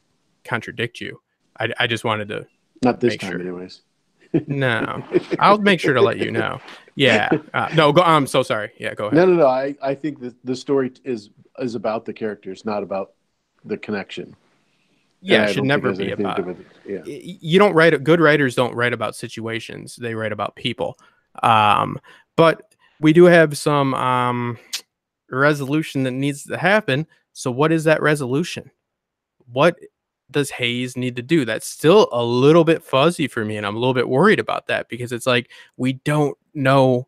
contradict you. I just wanted to not this time, anyways. No, I'll make sure to let you know. Yeah. No, go. I'm so sorry. Yeah, go ahead. No. I think that the story is about the characters, not about the connection. Yeah, it should never be about. You don't write. Good writers don't write about situations. They write about people. But we do have some resolution that needs to happen. So what is that resolution? What does Hayes need to do? That's still a little bit fuzzy for me, and I'm a little bit worried about that because it's like we don't know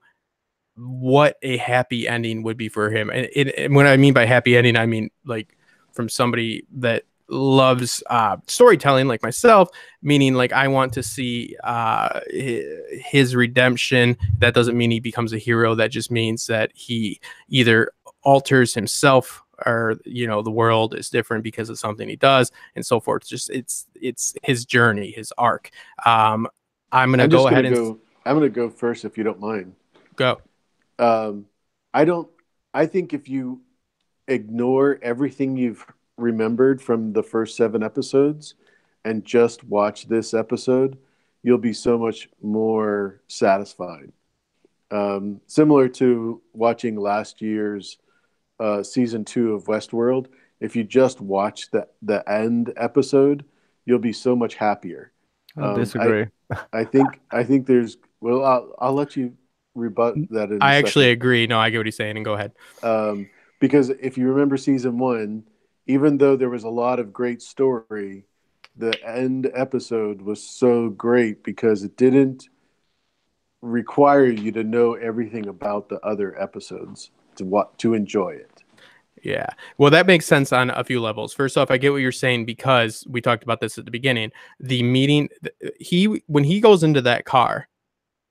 what a happy ending would be for him. And when I mean by happy ending, I mean like from somebody that loves storytelling like myself, meaning like I want to see his redemption. That doesn't mean he becomes a hero. That just means that he either alters himself or the world is different because of something he does and so forth. It's his journey, his arc. I'm gonna go ahead and I'm gonna go first if you don't mind. Go. I think if you ignore everything you've remembered from the first 7 episodes and just watch this episode, you'll be so much more satisfied. Similar to watching last year's season 2 of Westworld, if you just watch the end episode, you'll be so much happier. I disagree. I think there's. Well, I'll let you rebut that. I actually agree. No, I get what he's saying, and go ahead. Because if you remember season 1, even though there was a lot of great story, the end episode was so great because it didn't require you to know everything about the other episodes to enjoy it. Yeah. Well, that makes sense on a few levels. First off, I get what you're saying because we talked about this at the beginning. The meeting, when he goes into that car,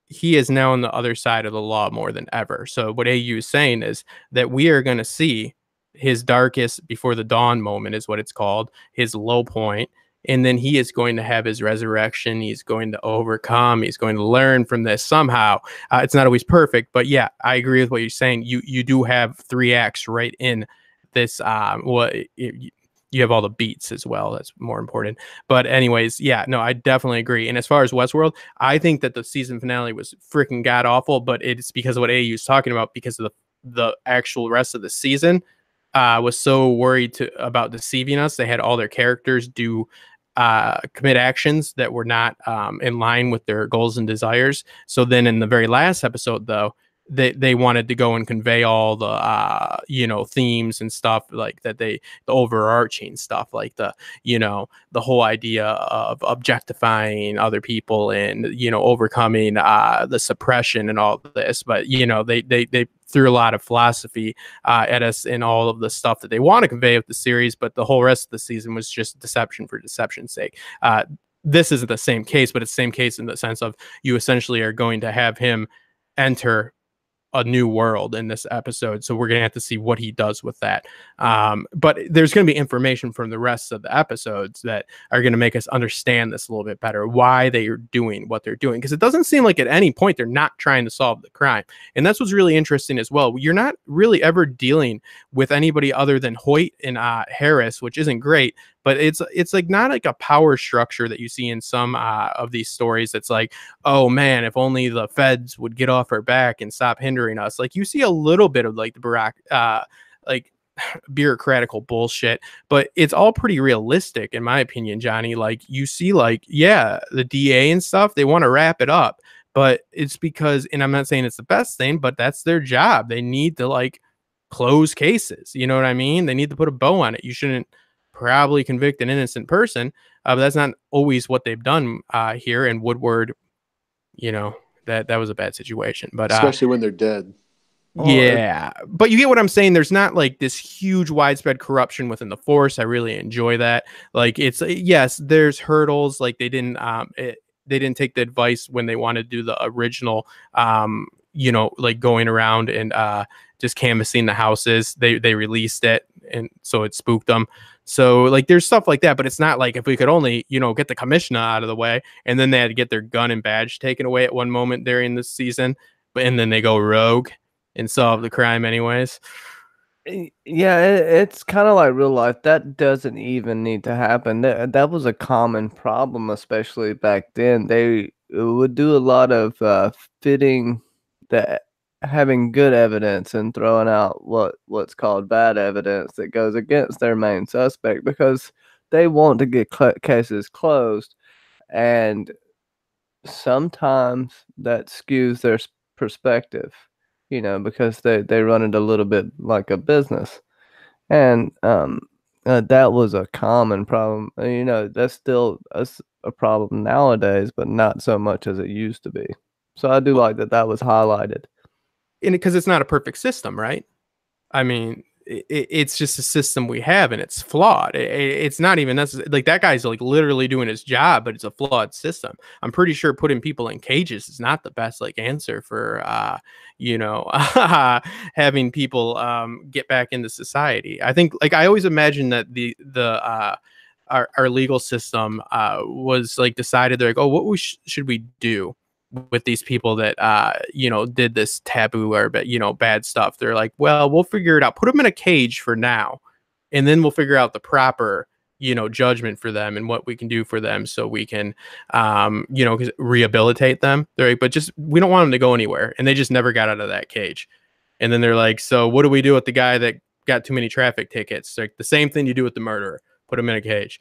he is now on the other side of the law more than ever. So what AU is saying is that we are going to see his darkest before the dawn moment is what it's called, his low point. And then he is going to have his resurrection. He's going to overcome. He's going to learn from this somehow. It's not always perfect, but yeah, I agree with what you're saying. You do have 3 acts right in this. You have all the beats as well. That's more important. But anyways, yeah, no, I definitely agree. And as far as Westworld, I think that the season finale was freaking god awful, but it's because of what AU is talking about, because of the actual rest of the season was so worried about deceiving us. They had all their characters commit actions that were not in line with their goals and desires. So then in the very last episode, though, they wanted to go and convey all the themes and stuff like that, the overarching stuff like the whole idea of objectifying other people and overcoming the suppression and all this. But they threw a lot of philosophy at us in all of the stuff that they want to convey with the series, but the whole rest of the season was just deception for deception's sake. This isn't the same case, but it's the same case in the sense of you essentially are going to have him enter a new world in this episode, so we're gonna have to see what he does with that. But there's gonna be information from the rest of the episodes that are gonna make us understand this a little bit better, why they are doing what they're doing, because it doesn't seem like at any point they're not trying to solve the crime. And that's what's really interesting as well. You're not really ever dealing with anybody other than Hoyt and Harris, which isn't great, but it's like not like a power structure that you see in some of these stories. It's like, oh man, if only the feds would get off our back and stop hindering us. Like you see a little bit of like the bureaucratical bullshit, but it's all pretty realistic in my opinion, Johnny. Like you see, like, yeah, the DA and stuff, they want to wrap it up, but it's because, and I'm not saying it's the best thing, but that's their job. They need to like close cases. You know what I mean? They need to put a bow on it. You shouldn't probably convict an innocent person, but that's not always what they've done here in Woodward. That was a bad situation, but especially when they're dead. Yeah, but you get what I'm saying. There's not like this huge widespread corruption within the force. I really enjoy that. Like it's yes, there's hurdles. Like they didn't take the advice when they wanted to do the original like going around and just canvassing the houses. They released it, and so it spooked them. So like there's stuff like that, but it's not like if we could only get the commissioner out of the way, and then they had to get their gun and badge taken away at one moment during this season, and then they go rogue and solve the crime anyways. Yeah, it's kind of like real life. That doesn't even need to happen. That was a common problem, especially back then. They would do a lot of fitting that, having good evidence and throwing out what's called bad evidence that goes against their main suspect because they want to get cases closed, and sometimes that skews their perspective, because they run it a little bit like a business. And that was a common problem. You know, that's still a problem nowadays, but not so much as it used to be. So I do like that that was highlighted. Because it's not a perfect system, right? I mean, it's just a system we have, and it's flawed. It's not even necessary. Like, that guy's like literally doing his job, but it's a flawed system. I'm pretty sure putting people in cages is not the best like answer for you know, having people get back into society. I think, like, I always imagine that our legal system was like decided, they're like, oh, what should we do with these people that you know, did this taboo or, you know, bad stuff. They're like, well, we'll figure it out, put them in a cage for now, and then we'll figure out the proper, you know, judgment for them and what we can do for them, so we can you know, rehabilitate them. They're like, but just, we don't want them to go anywhere, and they just never got out of that cage. And then they're like, so what do we do with the guy that got too many traffic tickets? Like, the same thing you do with the murderer, put him in a cage.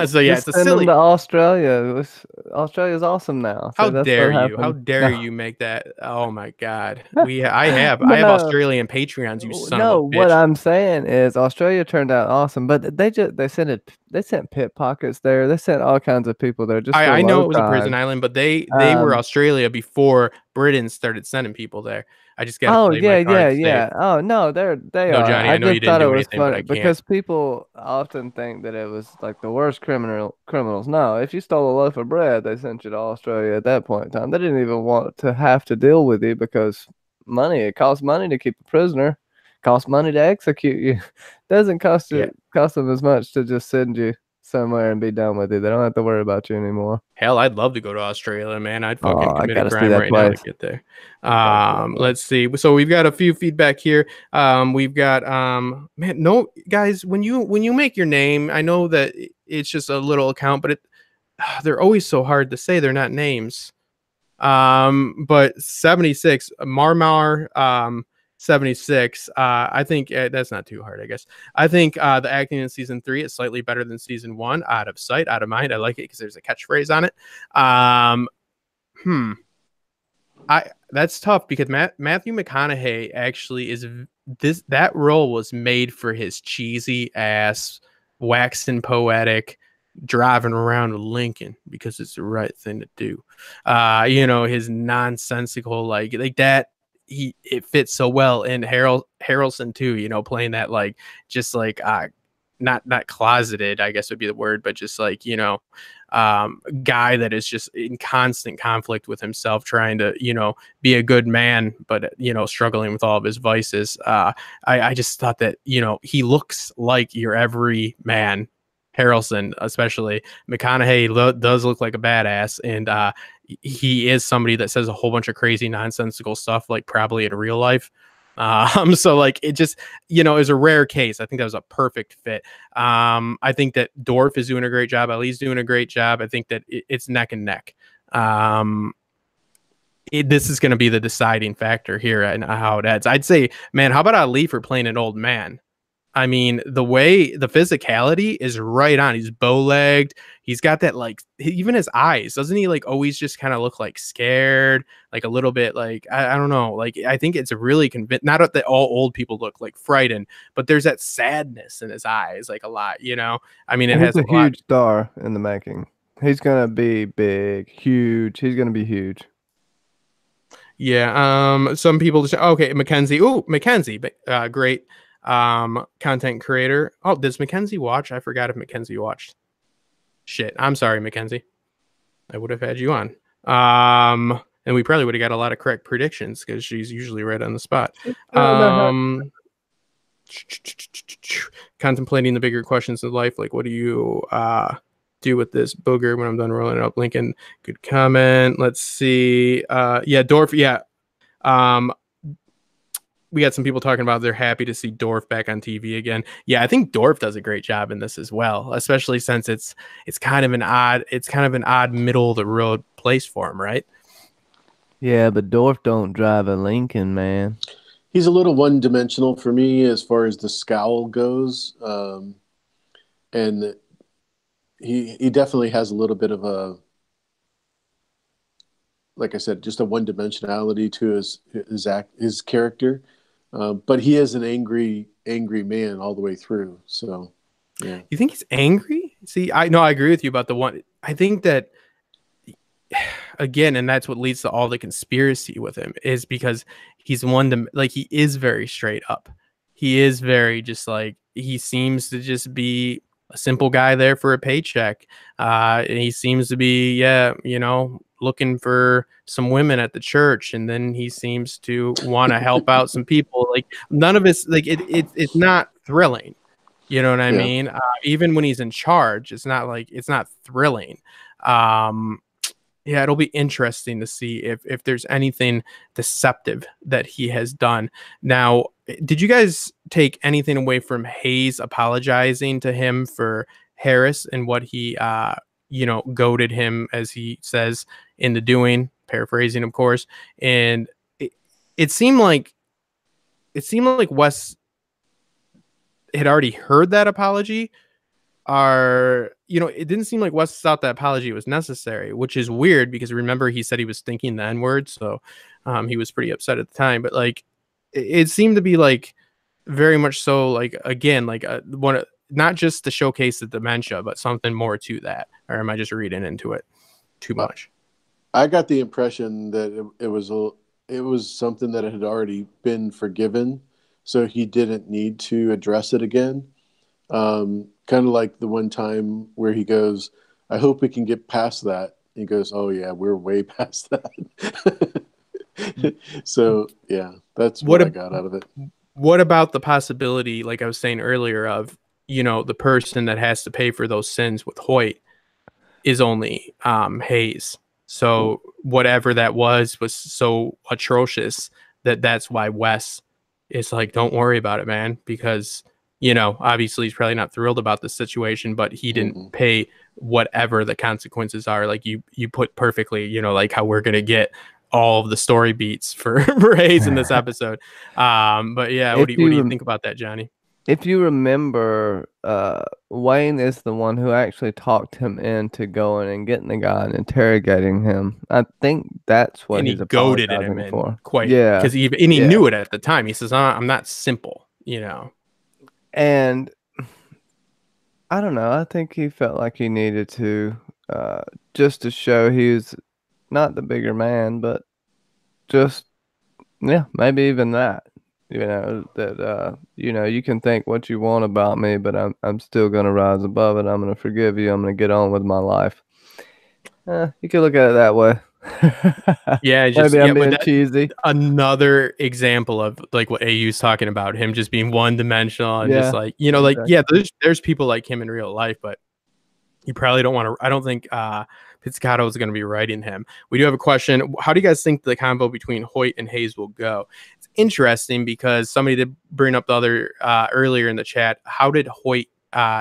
So yeah, Just it's a send them silly. to Australia. Australia's awesome now. How So that's dare what you? How happened. dare No. you make that? Oh my God. I have No. Australian Patreons, you son of No, a what bitch. I'm saying is Australia turned out awesome, but they sent pickpockets there. They sent all kinds of people there just for I know low it was a prison time. island, but they were Um, Australia before Britain started sending people there. I just got to Oh play my yeah. cards safe. Oh no, they No, are. Johnny, I I know you just didn't thought it do was anything, but funny I can't. because people often think that it was like the worst criminals. No, if you stole a loaf of bread, they sent you to Australia at that point in time. They didn't even want to have to deal with you because money. It costs money to keep a prisoner. Costs money to execute you. Doesn't Yeah. cost them as much to just send you somewhere and be done with you. They don't have to worry about you anymore. Hell, I'd love to go to Australia, man. I'd fucking Oh, I commit a gotta see crime that right now to place. get there. Gotta see that place. Let's see. So we've got a few feedback here. We've got man, no, guys, when you make your name, I know that it's just a little account, but they're always so hard to say. They're not names. But 76 Marmar 76, I think that's not too hard, I guess. I think the acting in season 3 is slightly better than season 1. Out of sight, out of mind. I like it because there's a catchphrase on it. That's tough because Matthew McConaughey actually is that role was made for his cheesy ass, waxing poetic, driving around with Lincoln because it's the right thing to do. You know, his nonsensical like that. It fits so well. And Harrelson too, you know, playing that like just like not closeted, I guess would be the word, but just like, you know, guy that is just in constant conflict with himself, trying to, you know, be a good man, but, you know, struggling with all of his vices. I just thought that, you know, he looks like your every man. Harrelson, especially. McConaughey does look like a badass, and he is somebody that says a whole bunch of crazy nonsensical stuff, like probably in real life. So like it just, you know, is a rare case. I think that was a perfect fit. I think that Dorf is doing a great job. Ali's doing a great job. I think that it's neck and neck. This is going to be the deciding factor here and how it ends. I'd say, man, how about Ali for playing an old man? I mean, the way the physicality is right on. He's bow-legged. He's got that, like, even his eyes, doesn't he, like, always just kind of look like scared, like a little bit like, I don't know, like, I think it's really not that all old people look like frightened, but there's that sadness in his eyes, like, a lot, you know. I mean, it He's has a a lot. huge star in the making. He's gonna be big, huge. He's gonna be huge. Yeah. Some people just, okay, Mackenzie. Oh, Mackenzie, great. Content creator. Oh, does Mackenzie watch? I forgot if Mackenzie watched. Shit, I'm sorry, Mackenzie. I would have had you on. And we probably would have got a lot of correct predictions because she's usually right on the spot. Contemplating the bigger questions of life, like what do you do with this booger when I'm done rolling it up? Lincoln, good comment. Let's see. Yeah, Dorf. Yeah. We got some people talking about they're happy to see Dorf back on TV again. Yeah, I think Dorf does a great job in this as well, especially since it's kind of an odd middle of the road place for him, right? Yeah, but Dorf don't drive a Lincoln, man. He's a little one-dimensional for me as far as the scowl goes, and he definitely has a little bit of a, like I said, just a one-dimensionality to his character. But he is an angry man all the way through. So Yeah. You think he's angry? See, I agree with you about the one. I think that, again, and that's what leads to all the conspiracy with him, is because he's one to, like, he is very straight up. He is very just like, he seems to just be a simple guy there for a paycheck. And he seems to be, looking for some women at the church, and then he seems to want to help out some people. Like, none of it's like it's not thrilling. You know what I mean? Even when he's in charge, it's not thrilling. Yeah, it'll be interesting to see if there's anything deceptive that he has done. Now, did you guys take anything away from Hayes apologizing to him for Harris and what he, goaded him, as he says, into doing, paraphrasing, of course? And it seemed like Wes had already heard that apology. It didn't seem like Wes thought that apology was necessary, which is weird because remember he said he was thinking the N-word, so he was pretty upset at the time. But like, it seemed to be like very much so, like, again, like one, not just to showcase the dementia, but something more to that. Or am I just reading into it too much? I got the impression that it was something that had already been forgiven, so he didn't need to address it again. Kind of like the one time where he goes, I hope we can get past that. He goes, oh yeah, we're way past that. So yeah, that's what I got out of it. What about the possibility, like I was saying earlier, of, the person that has to pay for those sins with Hoyt is only Hayes. So whatever that was so atrocious that's why Wes is like, don't worry about it, man, because obviously he's probably not thrilled about the situation, but he didn't pay whatever the consequences are. Like you put perfectly, like how we're going to get all of the story beats for Hayes in this episode. But yeah, what do you think about that, Johnny? If you remember, Wayne is the one who actually talked him into going and getting the guy and interrogating him. I think that's what he's goaded him apologizing for. Quite, yeah, because he knew it at the time. He says, I'm not simple, And I don't know. I think he felt like he needed to, just to show he was not the bigger man, but just, maybe even that. That you can think what you want about me, but I'm still gonna rise above it. I'm gonna forgive you. I'm gonna get on with my life. You can look at it that way. Yeah, maybe I'm being cheesy. Another example of like what AU's talking about, him just being one dimensional and just like, there's people like him in real life, but you probably don't want to. I don't think Pizzicato is going to be writing him. We do have a question. How do you guys think the convo between Hoyt and Hayes will go? It's interesting because somebody did bring up the other earlier in the chat. How did Hoyt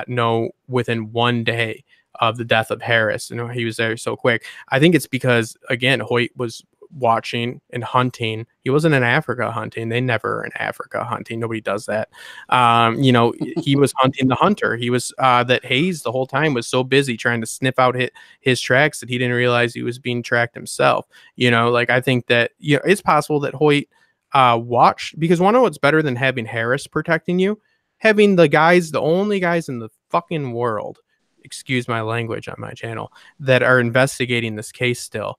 know within 1 day of the death of Harris? He was there so quick. I think it's because, again, Hoyt was watching and hunting. He wasn't in Africa hunting. They never are in Africa hunting. Nobody does that. He was hunting the hunter. He was that Hayes the whole time was so busy trying to sniff out his tracks that he didn't realize he was being tracked himself. I think that it's possible that Hoyt watched, because want to know what's better than having Harris protecting you? Having the only guys in the fucking world, excuse my language on my channel, that are investigating this case still,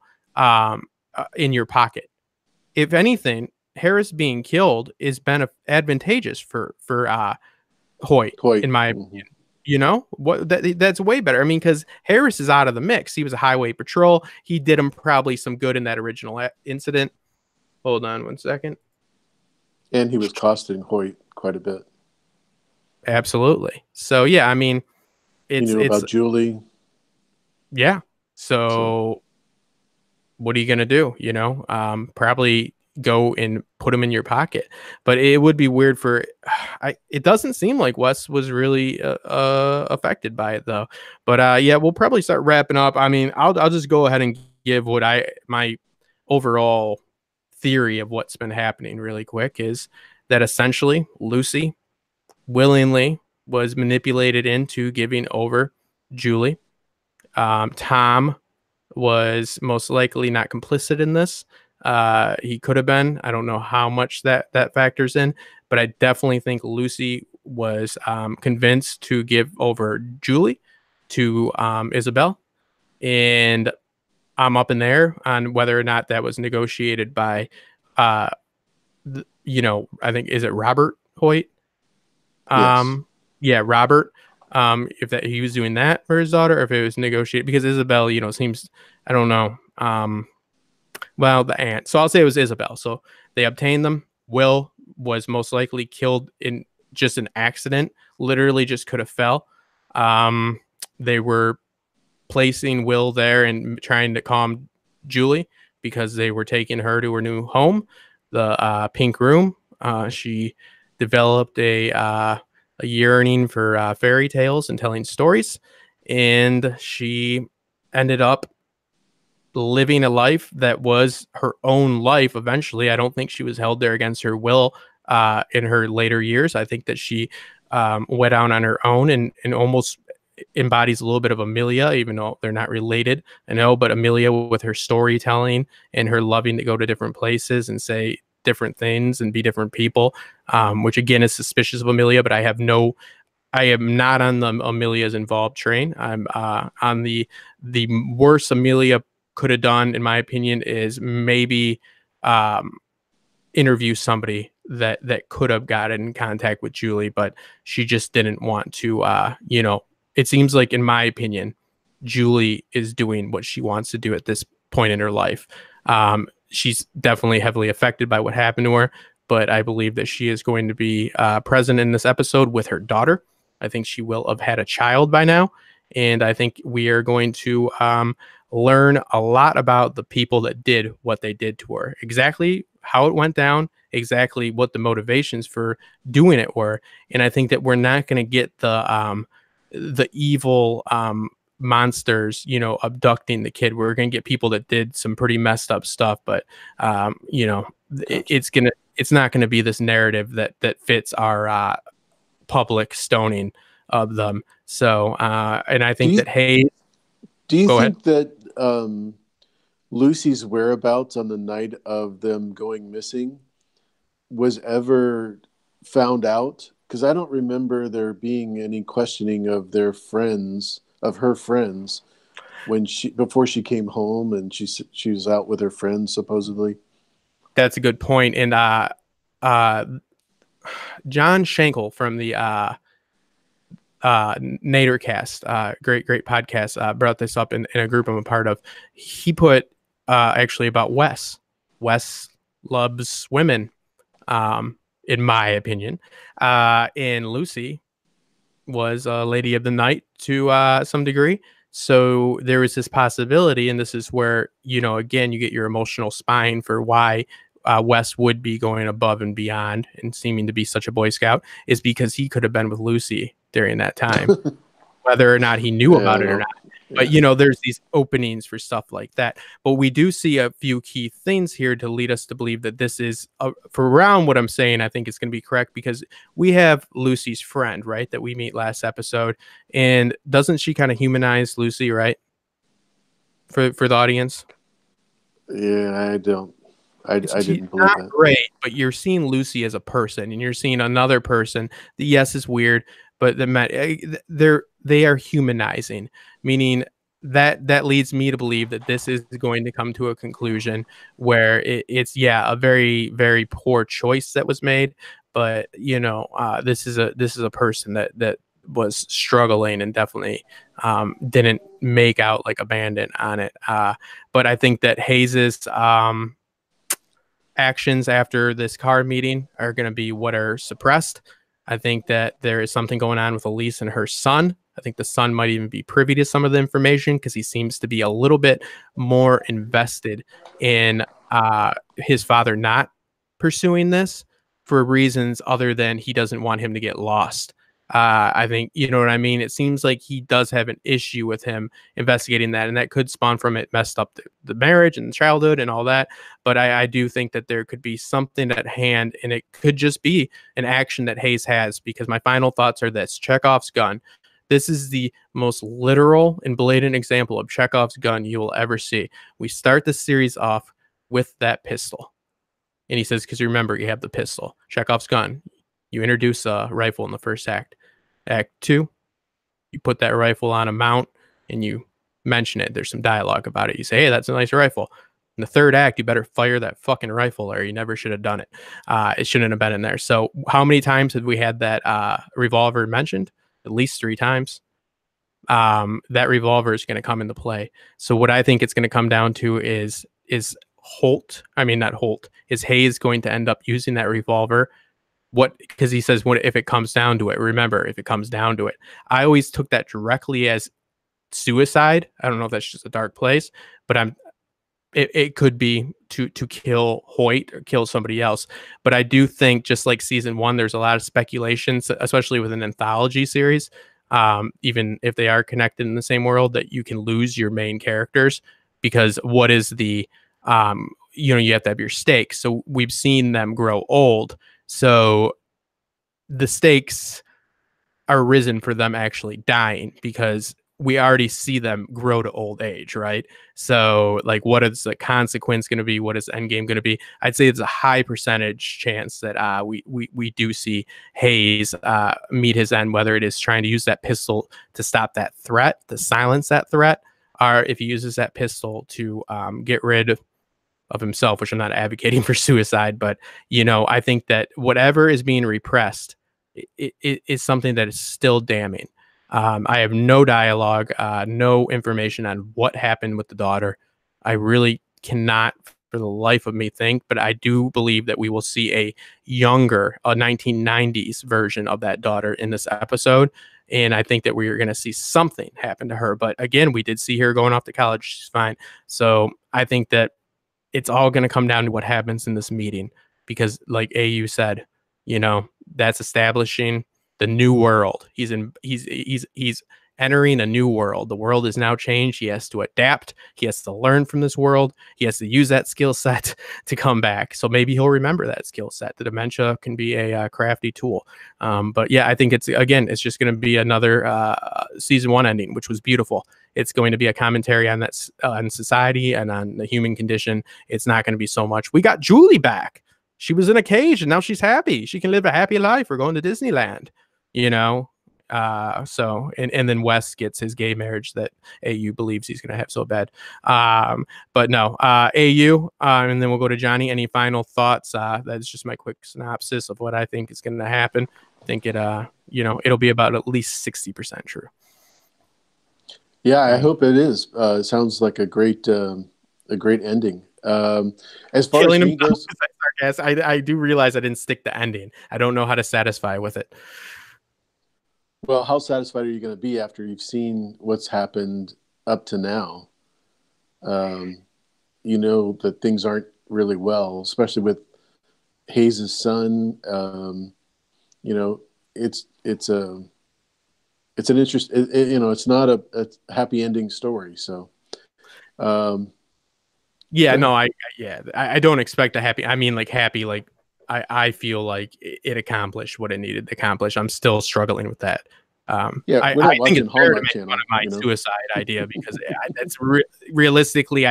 in your pocket. If anything, Harris being killed is advantageous for Hoyt, in my opinion. That's way better. I mean, because Harris is out of the mix. He was a highway patrol. He did him probably some good in that original incident. Hold on 1 second. And he was costing Hoyt quite a bit. Absolutely. So yeah, I mean, it's about Julie. Yeah. So what are you gonna do? Probably go and put him in your pocket. But it would be weird for. It doesn't seem like Wes was really affected by it though. But yeah, we'll probably start wrapping up. I mean, I'll just go ahead and give my overall theory of what's been happening really quick is that essentially Lucy willingly was manipulated into giving over Julie. Tom was most likely not complicit in this. He could have been. I don't know how much that factors in, but I definitely think Lucy was convinced to give over Julie to Isabel, and I'm up in there on whether or not that was negotiated by, I think, is it Robert Hoyt? Yes. Yeah, Robert. If that he was doing that for his daughter, or if it was negotiated, because Isabel, seems, I don't know. Well, the aunt. So I'll say it was Isabel. So they obtained them. Will was most likely killed in just an accident. Literally, just could have fell. They were placing Will there and trying to calm Julie because they were taking her to her new home, the pink room. She developed a yearning for fairy tales and telling stories, and she ended up living a life that was her own life eventually. I don't think she was held there against her will in her later years. I think that she went out on her own and almost embodies a little bit of Amelia, even though they're not related, I know, but Amelia with her storytelling and her loving to go to different places and say different things and be different people, which again is suspicious of Amelia, but I am not on the Amelia's involved train. I'm on the worst Amelia could have done, in my opinion, is maybe interview somebody that could have gotten in contact with Julie, but she just didn't want to, it seems like, in my opinion, Julie is doing what she wants to do at this point in her life. She's definitely heavily affected by what happened to her, but I believe that she is going to be present in this episode with her daughter. I think she will have had a child by now, and I think we are going to learn a lot about the people that did what they did to her, exactly how it went down, exactly what the motivations for doing it were. And I think that we're not going to get the evil monsters, abducting the kid. We're going to get people that did some pretty messed up stuff, but it's not going to be this narrative that fits our public stoning of them. So, and I think that Hayes. Do you think ahead. that Lucy's whereabouts on the night of them going missing was ever found out? Because I don't remember there being any questioning of her friends, before she came home and she was out with her friends supposedly. That's a good point. And John Schenkel from the Nadercast, great podcast, brought this up in a group I'm a part of. He put actually about Wes loves women, in my opinion, and Lucy was a lady of the night to some degree. So there was this possibility, and this is where, again, you get your emotional spine for why Wes would be going above and beyond and seeming to be such a Boy Scout, is because he could have been with Lucy during that time, whether or not he knew about it or not. But, there's these openings for stuff like that. But we do see a few key things here to lead us to believe that this is, for around what I'm saying, I think it's going to be correct, because we have Lucy's friend, right, that we meet last episode. And doesn't she kind of humanize Lucy, right? For the audience? Yeah, I didn't believe that. Great, but you're seeing Lucy as a person, and you're seeing another person that, yes, is weird, but they are humanizing, meaning that leads me to believe that this is going to come to a conclusion where it's a very, very poor choice that was made, but this is a person that was struggling and definitely didn't make out like a bandit on it. But I think that Hayes's actions after this card meeting are going to be what are suppressed. I think that there is something going on with Elise and her son. I think the son might even be privy to some of the information, because he seems to be a little bit more invested in his father not pursuing this for reasons other than he doesn't want him to get lost. I think, you know what I mean? It seems like he does have an issue with him investigating that, and that could spawn from it messed up the marriage and childhood and all that. But I do think that there could be something at hand, and it could just be an action that Hayes has, because my final thoughts are this: Chekhov's gun. This is the most literal and blatant example of Chekhov's gun you will ever see. We start the series off with that pistol. And he says, because remember, you have the pistol, Chekhov's gun. You introduce a rifle in the first act. Act 2, you put that rifle on a mount and you mention it. There's some dialogue about it. You say, hey, that's a nice rifle. In the third act, you better fire that fucking rifle, or you never should have done it. It shouldn't have been in there. So how many times have we had that revolver mentioned? At least 3 times. That revolver is going to come into play. So what I think it's going to come down to is Holt. I mean, not Holt. Is Hayes going to end up using that revolver? What? Because he says, what if it comes down to it? Remember, if it comes down to it. I always took that directly as suicide. I don't know if that's just a dark place, but it could be to kill Hoyt or kill somebody else. But I do think, just like season 1, there's a lot of speculation, especially with an anthology series, even if they are connected in the same world, that you can lose your main characters, because what is the you have to have your stakes. So we've seen them grow old, so the stakes are risen for them actually dying, because we already see them grow to old age, right? So, like, what is the consequence going to be? What is the end game going to be? I'd say it's a high percentage chance that we do see Hayes meet his end, whether it is trying to use that pistol to stop that threat, to silence that threat, or if he uses that pistol to get rid of himself, which I'm not advocating for suicide, but, I think that whatever is being repressed it is something that is still damning. I have no dialogue, no information on what happened with the daughter. I really cannot for the life of me think, but I do believe that we will see a 1990s version of that daughter in this episode. And I think that we are going to see something happen to her. But again, we did see her going off to college. She's fine. So I think that it's all going to come down to what happens in this meeting, because like AU said, that's establishing the new world. He's entering a new world. The world is now changed. He has to adapt. He has to learn from this world. He has to use that skill set to come back. So maybe he'll remember that skill set. The dementia can be a crafty tool. But yeah, I think it's just going to be another season 1 ending, which was beautiful. It's going to be a commentary on that, on society and on the human condition. It's not going to be so much. We got Julie back. She was in a cage and now she's happy. She can live a happy life. We're going to Disneyland, so and then Wes gets his gay marriage that AU believes he's going to have so bad. But no, AU, and then we'll go to Johnny. Any final thoughts? That's just my quick synopsis of what I think is going to happen. I think it'll be about at least 60% true. Yeah, I hope it is. It sounds like a great ending. As far Killing as him goes, I do realize I didn't stick the ending. I don't know how to satisfy with it. Well, how satisfied are you going to be after you've seen what's happened up to now? That things aren't really well, especially with Hayes' son. It's an interest. It's not a happy ending story. So, I don't expect a happy. I mean, like happy, like I feel like it accomplished what it needed to accomplish. I'm still struggling with that. I think it's fair to make fun of my suicide idea, because that's realistically,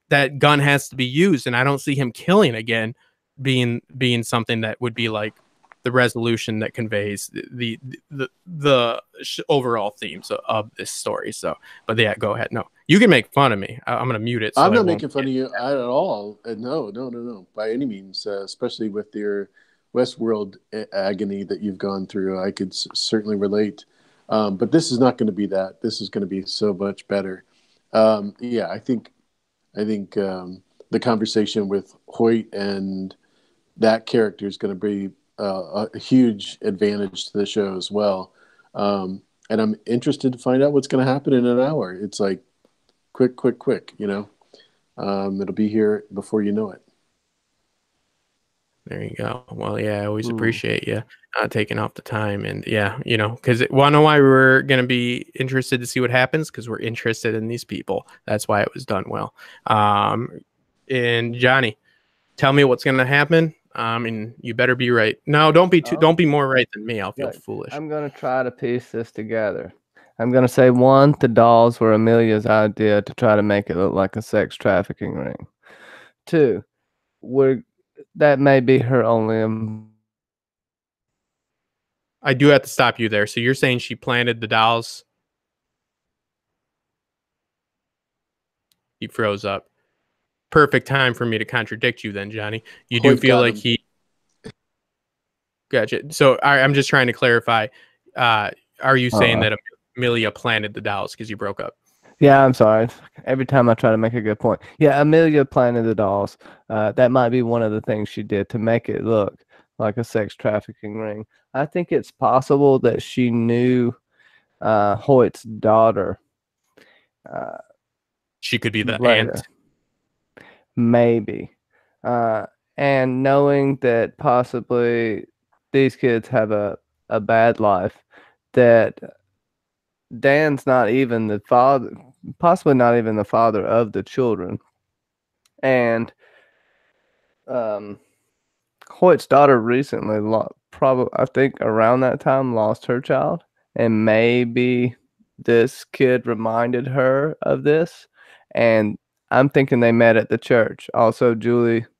that gun has to be used, and I don't see him killing again being something that would be like the resolution that conveys the overall themes of this story. So, but yeah, go ahead. No, you can make fun of me. I'm going to mute it. So I'm not making fun of you at all. No, by any means, especially with your Westworld agony that you've gone through. I could certainly relate. But this is not going to be that. This is going to be so much better. I think the conversation with Hoyt and that character is going to be a huge advantage to the show as well. And I'm interested to find out what's going to happen in an hour. It's like quick, it'll be here before you know it. There you go. Well, yeah, I always appreciate you taking off the time. And yeah, because want to know why we're going to be interested to see what happens? Because we're interested in these people. That's why it was done well. And Johnny, tell me what's going to happen. And you better be right. No, don't be more right than me. I'll feel foolish. I'm going to try to piece this together. I'm going to say 1, the dolls were Amelia's idea to try to make it look like a sex trafficking ring. 2, that may be her only I do have to stop you there. So you're saying she planted the dolls? He froze up. Perfect time for me to contradict you then, Johnny. You do Hoyt feel got like him. he... Gotcha. So I'm just trying to clarify. Are you saying that Amelia planted the dolls because you broke up? Yeah, I'm sorry. Every time I try to make a good point. Yeah, Amelia planted the dolls. That might be one of the things she did to make it look like a sex trafficking ring. I think it's possible that she knew Hoyt's daughter. She could be the Later. aunt. Maybe. And knowing that possibly these kids have a bad life, that Dan's not even the father, possibly not even the father of the children. And Hoyt's daughter recently probably, I think around that time, lost her child. And maybe this kid reminded her of this. And I'm thinking they met at the church. Also,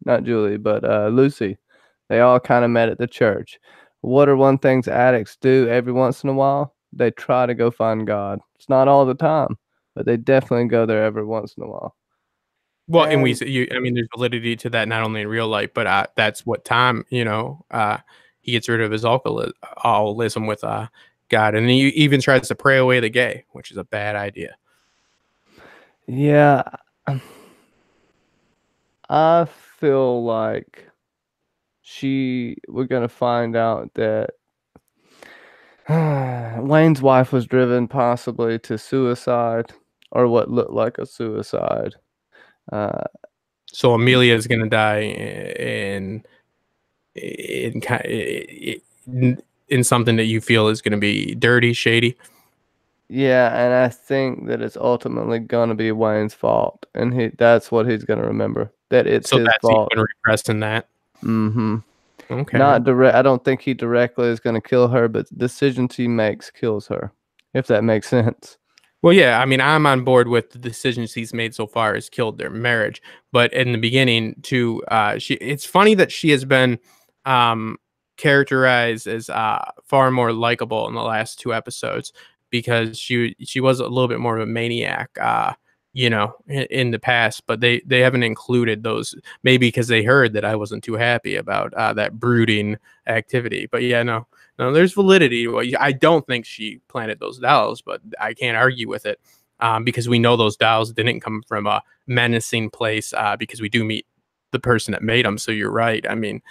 not Julie, but Lucy. They all kind of met at the church. What are one things addicts do every once in a while? They try to go find God. It's not all the time, but they definitely go there every once in a while. Well, and I mean, there's validity to that not only in real life, but that's what Tom, he gets rid of his alcoholism with God, and he even tries to pray away the gay, which is a bad idea. Yeah, I feel like we're gonna find out that Wayne's wife was driven possibly to suicide or what looked like a suicide. So Amelia is going to die in something that you feel is going to be dirty, shady. Yeah, and I think that it's ultimately going to be Wayne's fault, and that's what he's going to remember. That it's his fault. Even repressing that. Mm-hmm. Okay. Not direct. I don't think he directly is going to kill her, but decisions he makes kills her. If that makes sense. Well, yeah, I mean, I'm on board with the decisions he's made so far has killed their marriage. But in the beginning, too, it's funny that she has been characterized as far more likable in the last 2 episodes because she was a little bit more of a maniac, in the past. But they haven't included those, maybe because they heard that I wasn't too happy about that brooding activity. But yeah, no, there's validity. Well, I don't think she planted those dolls, but I can't argue with it because we know those dolls didn't come from a menacing place because we do meet the person that made them. So you're right. I mean,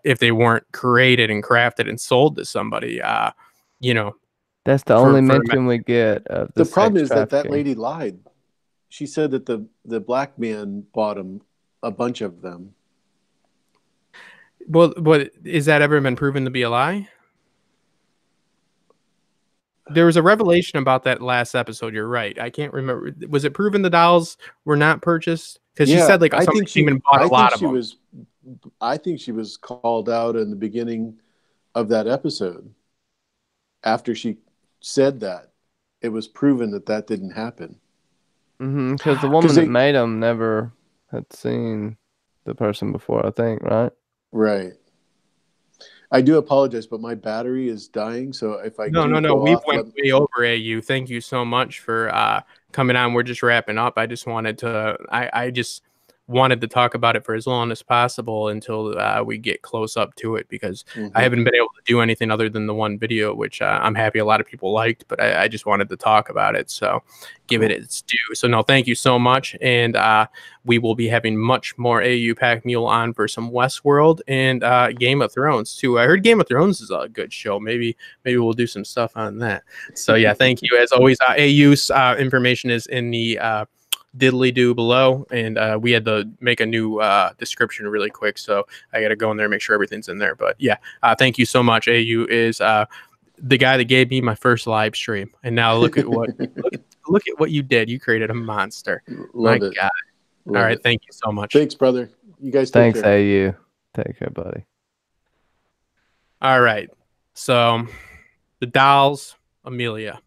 if they weren't created and crafted and sold to somebody, that's the only mention we get of the problem is that trafficking. lady lied. She said that the black man bought a bunch of them. Well, but is that ever been proven to be a lie? There was a revelation about that last episode. You're right. I can't remember. Was it proven the dolls were not purchased? Because she said like somebody came and bought a lot of them. I think she was called out in the beginning of that episode. After she said that, it was proven that didn't happen. Because the woman that made them never had seen the person before, I think, right? Right. I do apologize, but my battery is dying. So if I no, we went way over AU. Thank you so much for coming on. We're just wrapping up. I just wanted to. I just wanted to talk about it for as long as possible until we get close up to it because I haven't been able to do anything other than the one video, which I'm happy a lot of people liked, but I just wanted to talk about it. So give it its due. So no, thank you so much. And we will be having much more AU Pack Mule on for some Westworld and Game of Thrones too. I heard Game of Thrones is a good show. Maybe we'll do some stuff on that. So yeah, thank you as always. AU's information is in the diddly do below, and we had to make a new description really quick, so I got to go in there and make sure everything's in there. But yeah, thank you so much. AU is the guy that gave me my first live stream, and now look at what look at what you did. You created a monster. Love it. God. All right, thank you so much. Thanks, brother. You guys take care. Thanks, AU. Take care, buddy. All right, so the dolls, Amelia.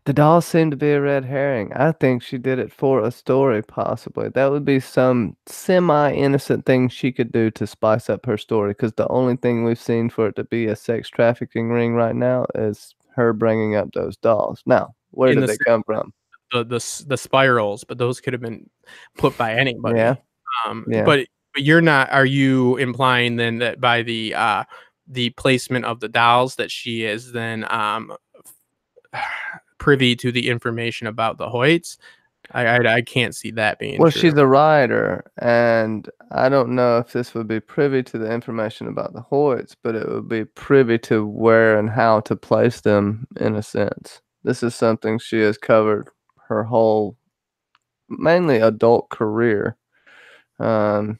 The dolls seem to be a red herring. I think she did it for a story, possibly. That would be some semi-innocent thing she could do to spice up her story, because the only thing we've seen for it to be a sex trafficking ring right now is her bringing up those dolls. Now, where In did the they come from? the spirals, but those could have been put by anybody. Yeah. Yeah. But you're not. Are you implying then that by the placement of the dolls that she is then privy to the information about the Hoyts? I can't see that being Well, true. she's a writer, and I don't know if this would be privy to the information about the Hoyts, but it would be privy to where and how to place them in a sense. This is something she has covered her whole, mainly adult career. And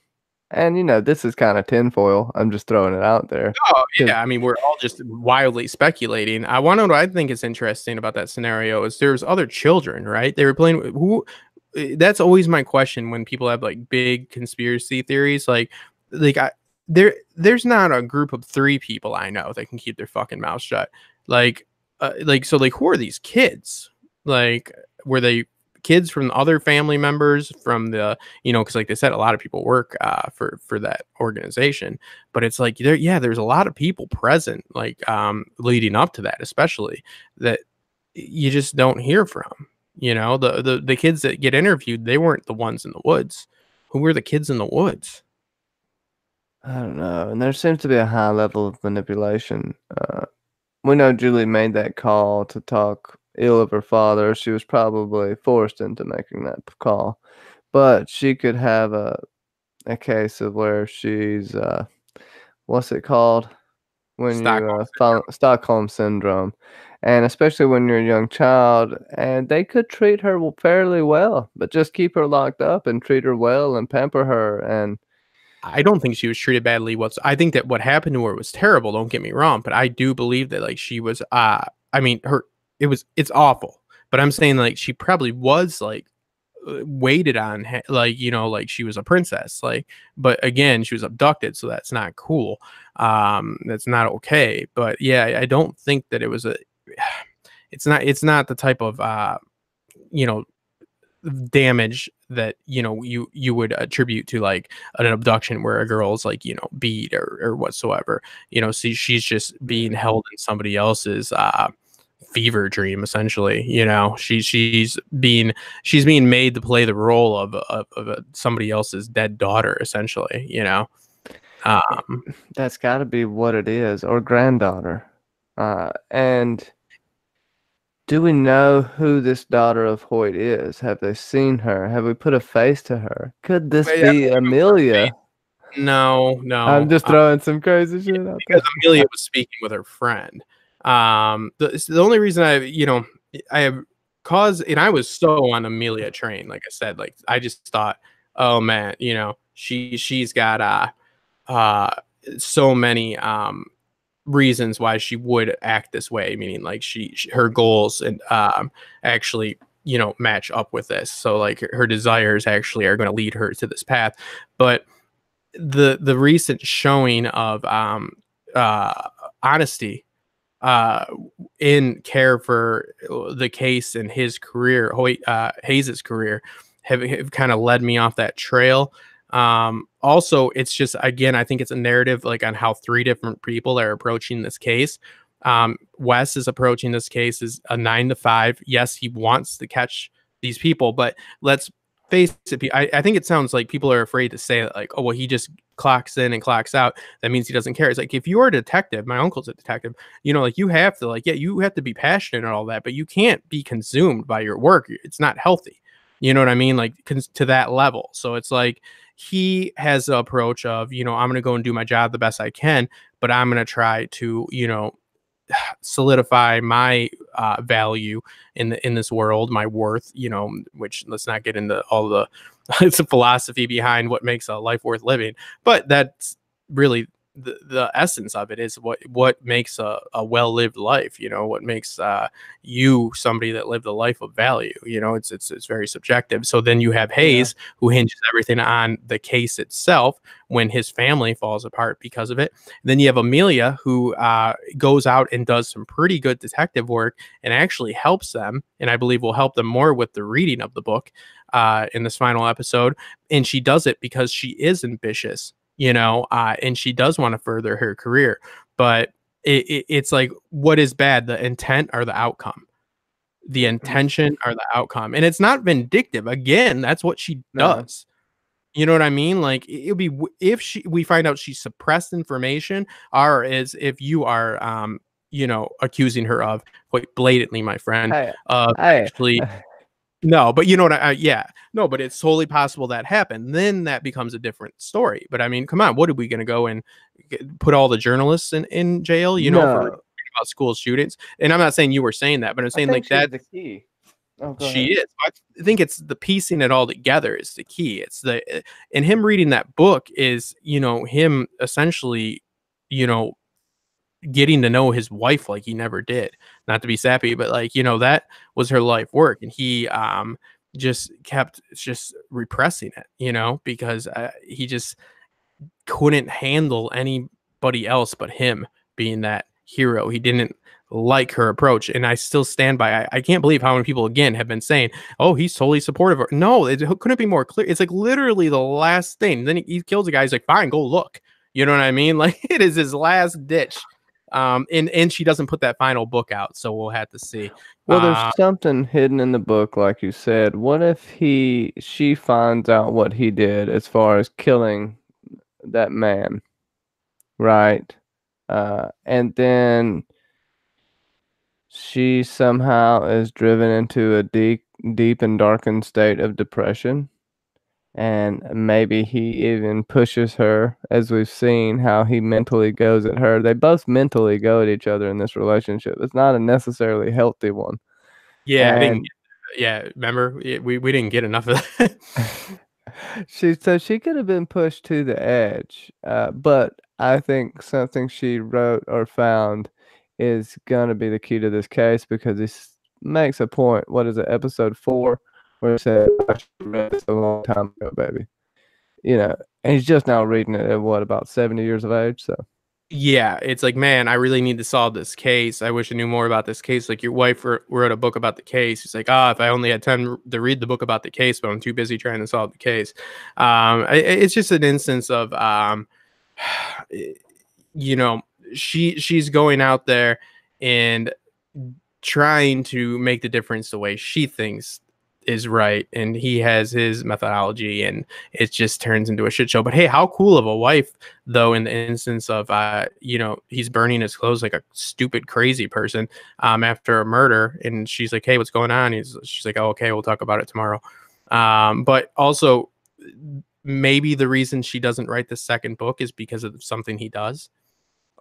this is kind of tinfoil. I'm just throwing it out there. Oh, yeah. I mean, we're all just wildly speculating. I want to know what I think is interesting about that scenario is there's other children, right? They were playing who. That's always my question when people have like big conspiracy theories. There's not a group of 3 people I know that can keep their fucking mouth shut. So who are these kids? Like, were they kids from other family members from the, because like they said, a lot of people work for that organization, but it's like there's a lot of people present, like leading up to that, especially that you just don't hear from. The kids that get interviewed, they weren't the ones in the woods. Who were the kids in the woods? I don't know. And there seems to be a high level of manipulation. We know Julie made that call to talk ill of her father. She was probably forced into making that call. But she could have a case of where she's, what's it called? When Stockholm Syndrome. And especially when you're a young child, and they could treat her fairly well, but just keep her locked up and treat her well and pamper her. And I don't think she was treated badly. I think that what happened to her was terrible. Don't get me wrong, but I do believe that like she was. It's awful. But I'm saying like she probably was like waited on, like like she was a princess. Like, but again, she was abducted, so that's not cool. That's not okay. But yeah, I don't think that it was a. It's not the type of damage that you would attribute to like an abduction where a girl's like beat or whatsoever. She's just being held in somebody else's fever dream, essentially. She's being made to play the role of somebody else's dead daughter, essentially. That's got to be what it is, or granddaughter. And do we know who this daughter of Hoyt is? Have they seen her? Have we put a face to her? Could this be Amelia? No. I'm just throwing some crazy shit out there. Because Amelia was speaking with her friend. The only reason I have cause, and I was so on Amelia train, like I said, like I just thought, oh man, she's got so many reasons why she would act this way, meaning like her goals and actually match up with this, so like her desires actually are going to lead her to this path. But the recent showing of honesty in care for the case and his career, Hayes's career, have kind of led me off that trail. Also, it's just, again, I think it's a narrative like on how 3 different people are approaching this case. Wes is approaching this case as a 9 to 5. Yes, he wants to catch these people, but let's face it. I think it sounds like people are afraid to say like, oh, well, he just clocks in and clocks out. That means he doesn't care. It's like, if you're a detective, my uncle's a detective, like you have to you have to be passionate and all that, but you can't be consumed by your work. It's not healthy. You know what I mean? Like to that level. So it's like, he has the approach of, I'm going to go and do my job the best I can, but I'm going to try to, solidify my value in this world, my worth, which, let's not get into all the it's a philosophy behind what makes a life worth living. But that's really the essence of it is what makes a well-lived life, what makes you somebody that lived a life of value. It's very subjective. So then you have Hayes, who hinges everything on the case itself when his family falls apart because of it. Then you have Amelia, who goes out and does some pretty good detective work and actually helps them, and I believe will help them more with the reading of the book in this final episode. And she does it because she is ambitious, and she does want to further her career. But it's like, what is bad, the intent or the outcome? The intention or the outcome? And it's not vindictive. Again, that's what she does. You know what I mean? Like, it'll be if we find out she suppressed information, or is if you are accusing her of quite blatantly, my friend, actually. No, but you know what? No, but it's totally possible that happened. Then that becomes a different story. But I mean, come on, what are we going to go and put all the journalists in jail? For about school shootings? And I'm not saying you were saying that, but I'm saying like that. The key. Oh, she is. I think it's the piecing it all together is the key. It's and him reading that book is him essentially getting to know his wife like he never did. Not to be sappy, but like that was her life work, and he just kept repressing it, because he just couldn't handle anybody else but him being that hero. He didn't like her approach, and I still stand by. I can't believe how many people again have been saying, "Oh, he's totally supportive of her." No, it couldn't be more clear. It's like literally the last thing. Then he kills a guy. He's like, "Fine, go look." You know what I mean? Like, it is his last ditch. And she doesn't put that final book out, so we'll have to see. Well, there's something hidden in the book, like you said. What if she finds out what he did as far as killing that man, right? And then she somehow is driven into a deep and darkened state of depression. And maybe he even pushes her, as we've seen how he mentally goes at her. They both mentally go at each other in this relationship. It's not a necessarily healthy one. Yeah, remember, we didn't get enough of that. She could have been pushed to the edge. But I think something she wrote or found is going to be the key to this case, because he makes a point. What is it, episode 4? Where he said, "I should have read this a long time ago, baby." And he's just now reading it at about 70 years of age. So yeah, it's like, man, I really need to solve this case. I wish I knew more about this case. Like, your wife wrote a book about the case. It's like, if I only had time to read the book about the case, but I'm too busy trying to solve the case. It's just an instance of, she's going out there and trying to make the difference the way she thinks is right, and he has his methodology, and it just turns into a shit show. But hey, how cool of a wife, though, in the instance of he's burning his clothes like a stupid crazy person after a murder, and she's like, "Hey, what's going on?" She's like, "Oh, okay, we'll talk about it tomorrow." But also, maybe the reason she doesn't write the second book is because of something he does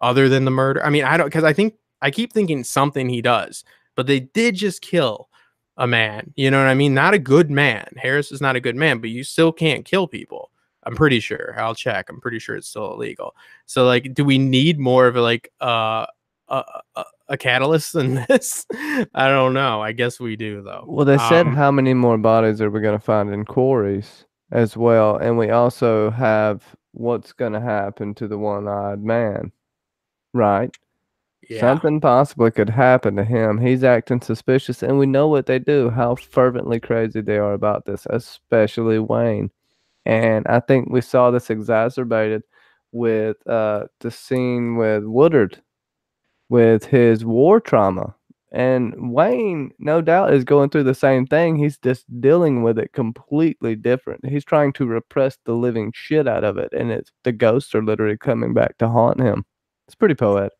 other than the murder. I mean, I keep thinking something he does, but they did just kill a man, you know what I mean? Not a good man. Harris is not a good man, but you still can't kill people. I'm pretty sure. I'll check. I'm pretty sure it's still illegal. So, like, do we need more of a catalyst than this? I don't know. I guess we do, though. Well, they said how many more bodies are we going to find in quarries as well, and we also have what's going to happen to the one-eyed man, right? Yeah. Something possibly could happen to him. He's acting suspicious, and we know what they do, how fervently crazy they are about this, especially Wayne. And I think we saw this exacerbated with the scene with Woodard, with his war trauma. And Wayne, no doubt, is going through the same thing. He's just dealing with it completely different. He's trying to repress the living shit out of it, and the ghosts are literally coming back to haunt him. It's pretty poetic.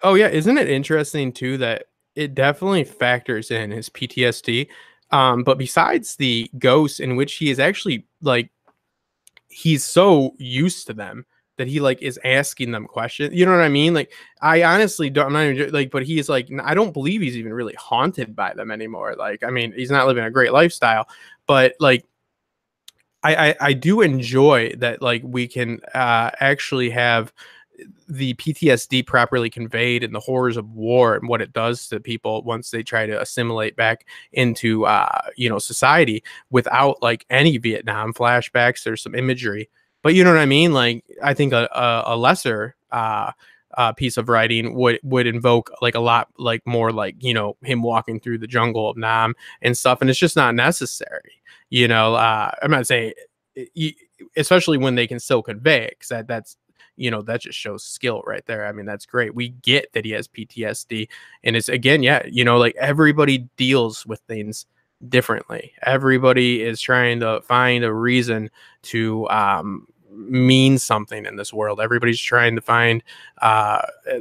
Oh, yeah. Isn't it interesting, too, that it definitely factors in his PTSD? But besides the ghosts, in which he is actually, like, he's so used to them that he, like, is asking them questions. You know what I mean? Like, I honestly don't, I'm not even, like, but he is, like, I don't believe he's even really haunted by them anymore. Like, I mean, he's not living a great lifestyle, but, like, I do enjoy that, like, we can actually have the PTSD properly conveyed and the horrors of war and what it does to people once they try to assimilate back into society without like any Vietnam flashbacks. There's some imagery, but you know what I mean? Like, I think a lesser piece of writing would invoke like a lot like more like, him walking through the jungle of Nam and stuff, and it's just not necessary. I'm not saying, especially when they can still convey it, because that's that just shows skill right there. I mean, that's great. We get that he has PTSD, and it's again, like everybody deals with things differently. Everybody is trying to find a reason to mean something in this world. Everybody's trying to find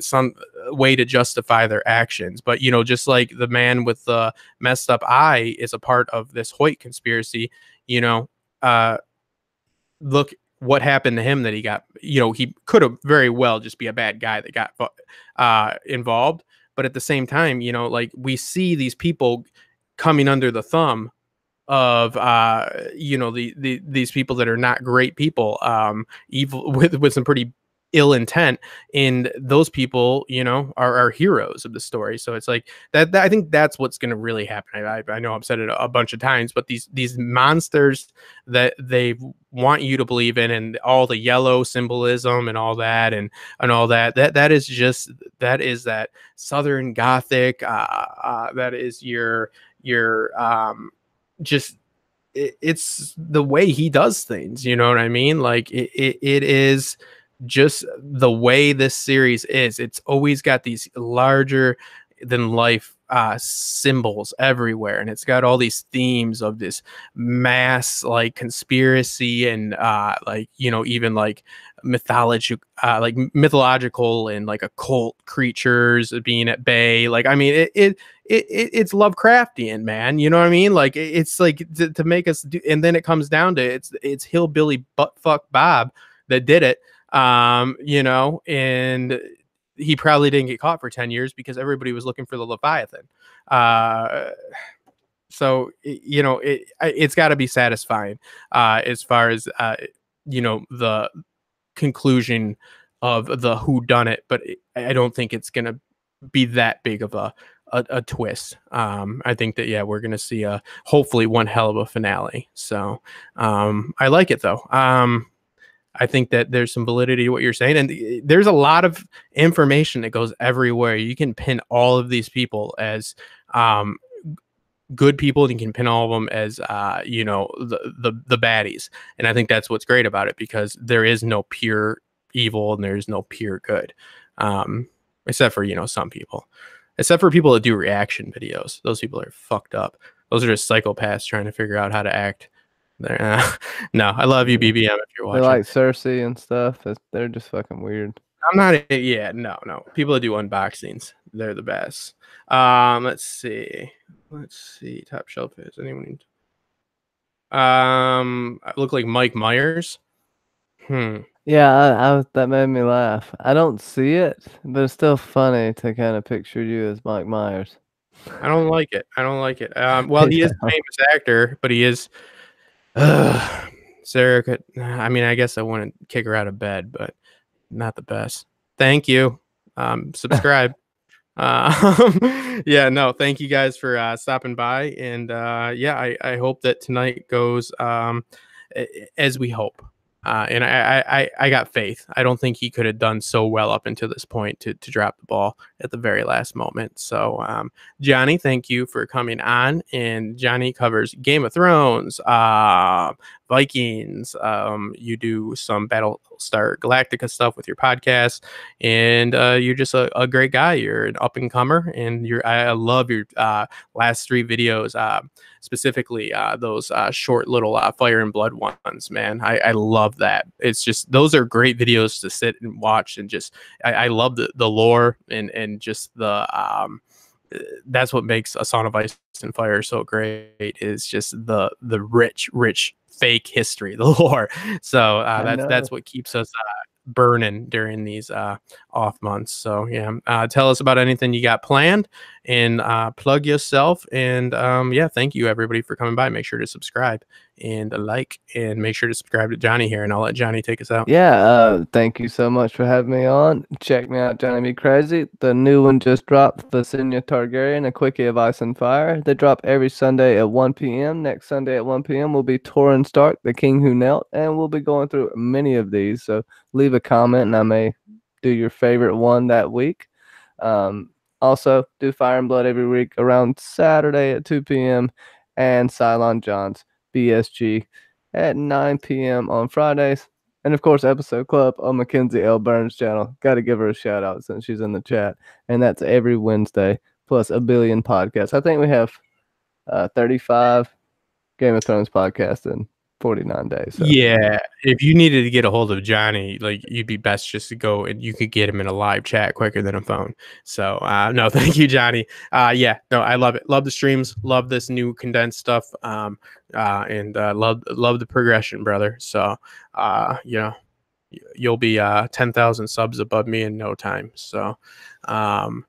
some way to justify their actions. But just like the man with the messed up eye is a part of this Hoyt conspiracy, look what happened to him, that he got, he could have very well just be a bad guy that got involved. But at the same time, like we see these people coming under the thumb of these people that are not great people, evil with some pretty ill intent, and those people are heroes of the story. So it's like that I think that's what's going to really happen. I know I've said it a bunch of times, but these monsters that they want you to believe in, and all the yellow symbolism and all that and all that is that Southern Gothic, that is your just it's the way he does things, you know what I mean? Like it is just the way this series is. It's always got these larger than life symbols everywhere, and it's got all these themes of this mass like conspiracy and even like mythology, like mythological and like occult creatures being at bay. Like, I mean, it's Lovecraftian, man. You know what I mean? Like, it's like to make us do, and then it comes down to it's hillbilly buttfuck Bob that did it. And he probably didn't get caught for 10 years because everybody was looking for the Leviathan. So it's got to be satisfying as far as the conclusion of the whodunit, but I don't think it's gonna be that big of a twist. I think that we're gonna see hopefully one hell of a finale. So I like it though. I think that there's some validity to what you're saying, and there's a lot of information that goes everywhere. You can pin all of these people as good people, and you can pin all of them as the baddies. And I think that's what's great about it, because there is no pure evil and there's no pure good, except for some people, except for people that do reaction videos. Those people are fucked up. Those are just psychopaths trying to figure out how to act. No, I love you, BBM, if you're watching. They like Cersei and stuff. They're just fucking weird. I'm not. Yeah, no. People that do unboxings, they're the best. Let's see. Top shelf is anyone? Look like Mike Myers. Yeah, that made me laugh. I don't see it, but it's still funny to kind of picture you as Mike Myers. I don't like it. Well, he is a famous actor, but he is. Sarah could. I mean, I guess I wouldn't kick her out of bed, but not the best. Thank you. Subscribe. Thank you guys for stopping by, and I hope that tonight goes as we hope. And I got faith. I don't think he could have done so well up until this point to drop the ball at the very last moment. So, Johnny, thank you for coming on. And Johnny covers Game of Thrones, Vikings. You do some Battlestar Galactica stuff with your podcast, and you're just a great guy. You're an up and comer, and I love your last 3 videos, specifically those short little Fire and Blood ones, man. I love that. It's just, those are great videos to sit and watch, and just I love the lore and just the that's what makes A Song of Ice and Fire so great, is just the rich fake history, the lore. So that's what keeps us burning during these off months. So tell us about anything you got planned, and plug yourself. And yeah, thank you everybody for coming by. Make sure to subscribe and like, and make sure to subscribe to Johnny here, and I'll let Johnny take us out. Yeah, thank you so much for having me on. Check me out, Johnny Be Crazy. The new one just dropped, Visenya Targaryen, A Quickie of Ice and Fire. They drop every Sunday at 1 p.m. Next Sunday at 1 p.m. will be Torrhen Stark, The King Who Knelt, and we'll be going through many of these. So leave a comment, and I may do your favorite one that week. Also, do Fire and Blood every week around Saturday at 2 p.m. and Cylon John's BSG at 9 p.m. on Fridays. And of course, Episode Club on Mackenzie L. Burns' channel. Got to give her a shout out since she's in the chat. And that's every Wednesday, plus a billion podcasts. I think we have 35 Game of Thrones podcasts in 49 days. So. Yeah, if you needed to get a hold of Johnny, like, you'd be best just to go and you could get him in a live chat quicker than a phone. So no, thank you, Johnny. Yeah, no, I love it. Love the streams. Love this new condensed stuff. And love the progression, brother. So you know, you'll be 10,000 subs above me in no time. So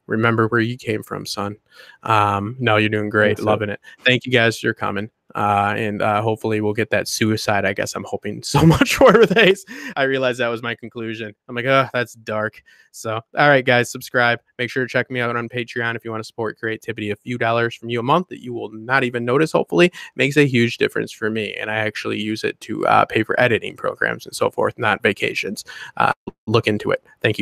remember where you came from, son. No, you're doing great. Loving it. Thank you guys for coming. And hopefully we'll get that suicide. I guess I'm hoping so much for with Ace. I realized that was my conclusion. I'm like, oh, that's dark. So, all right, guys, subscribe. Make sure to check me out on Patreon if you want to support creativity. A few dollars from you a month that you will not even notice, hopefully, makes a huge difference for me. And I actually use it to pay for editing programs and so forth, not vacations. Look into it. Thank you, guys.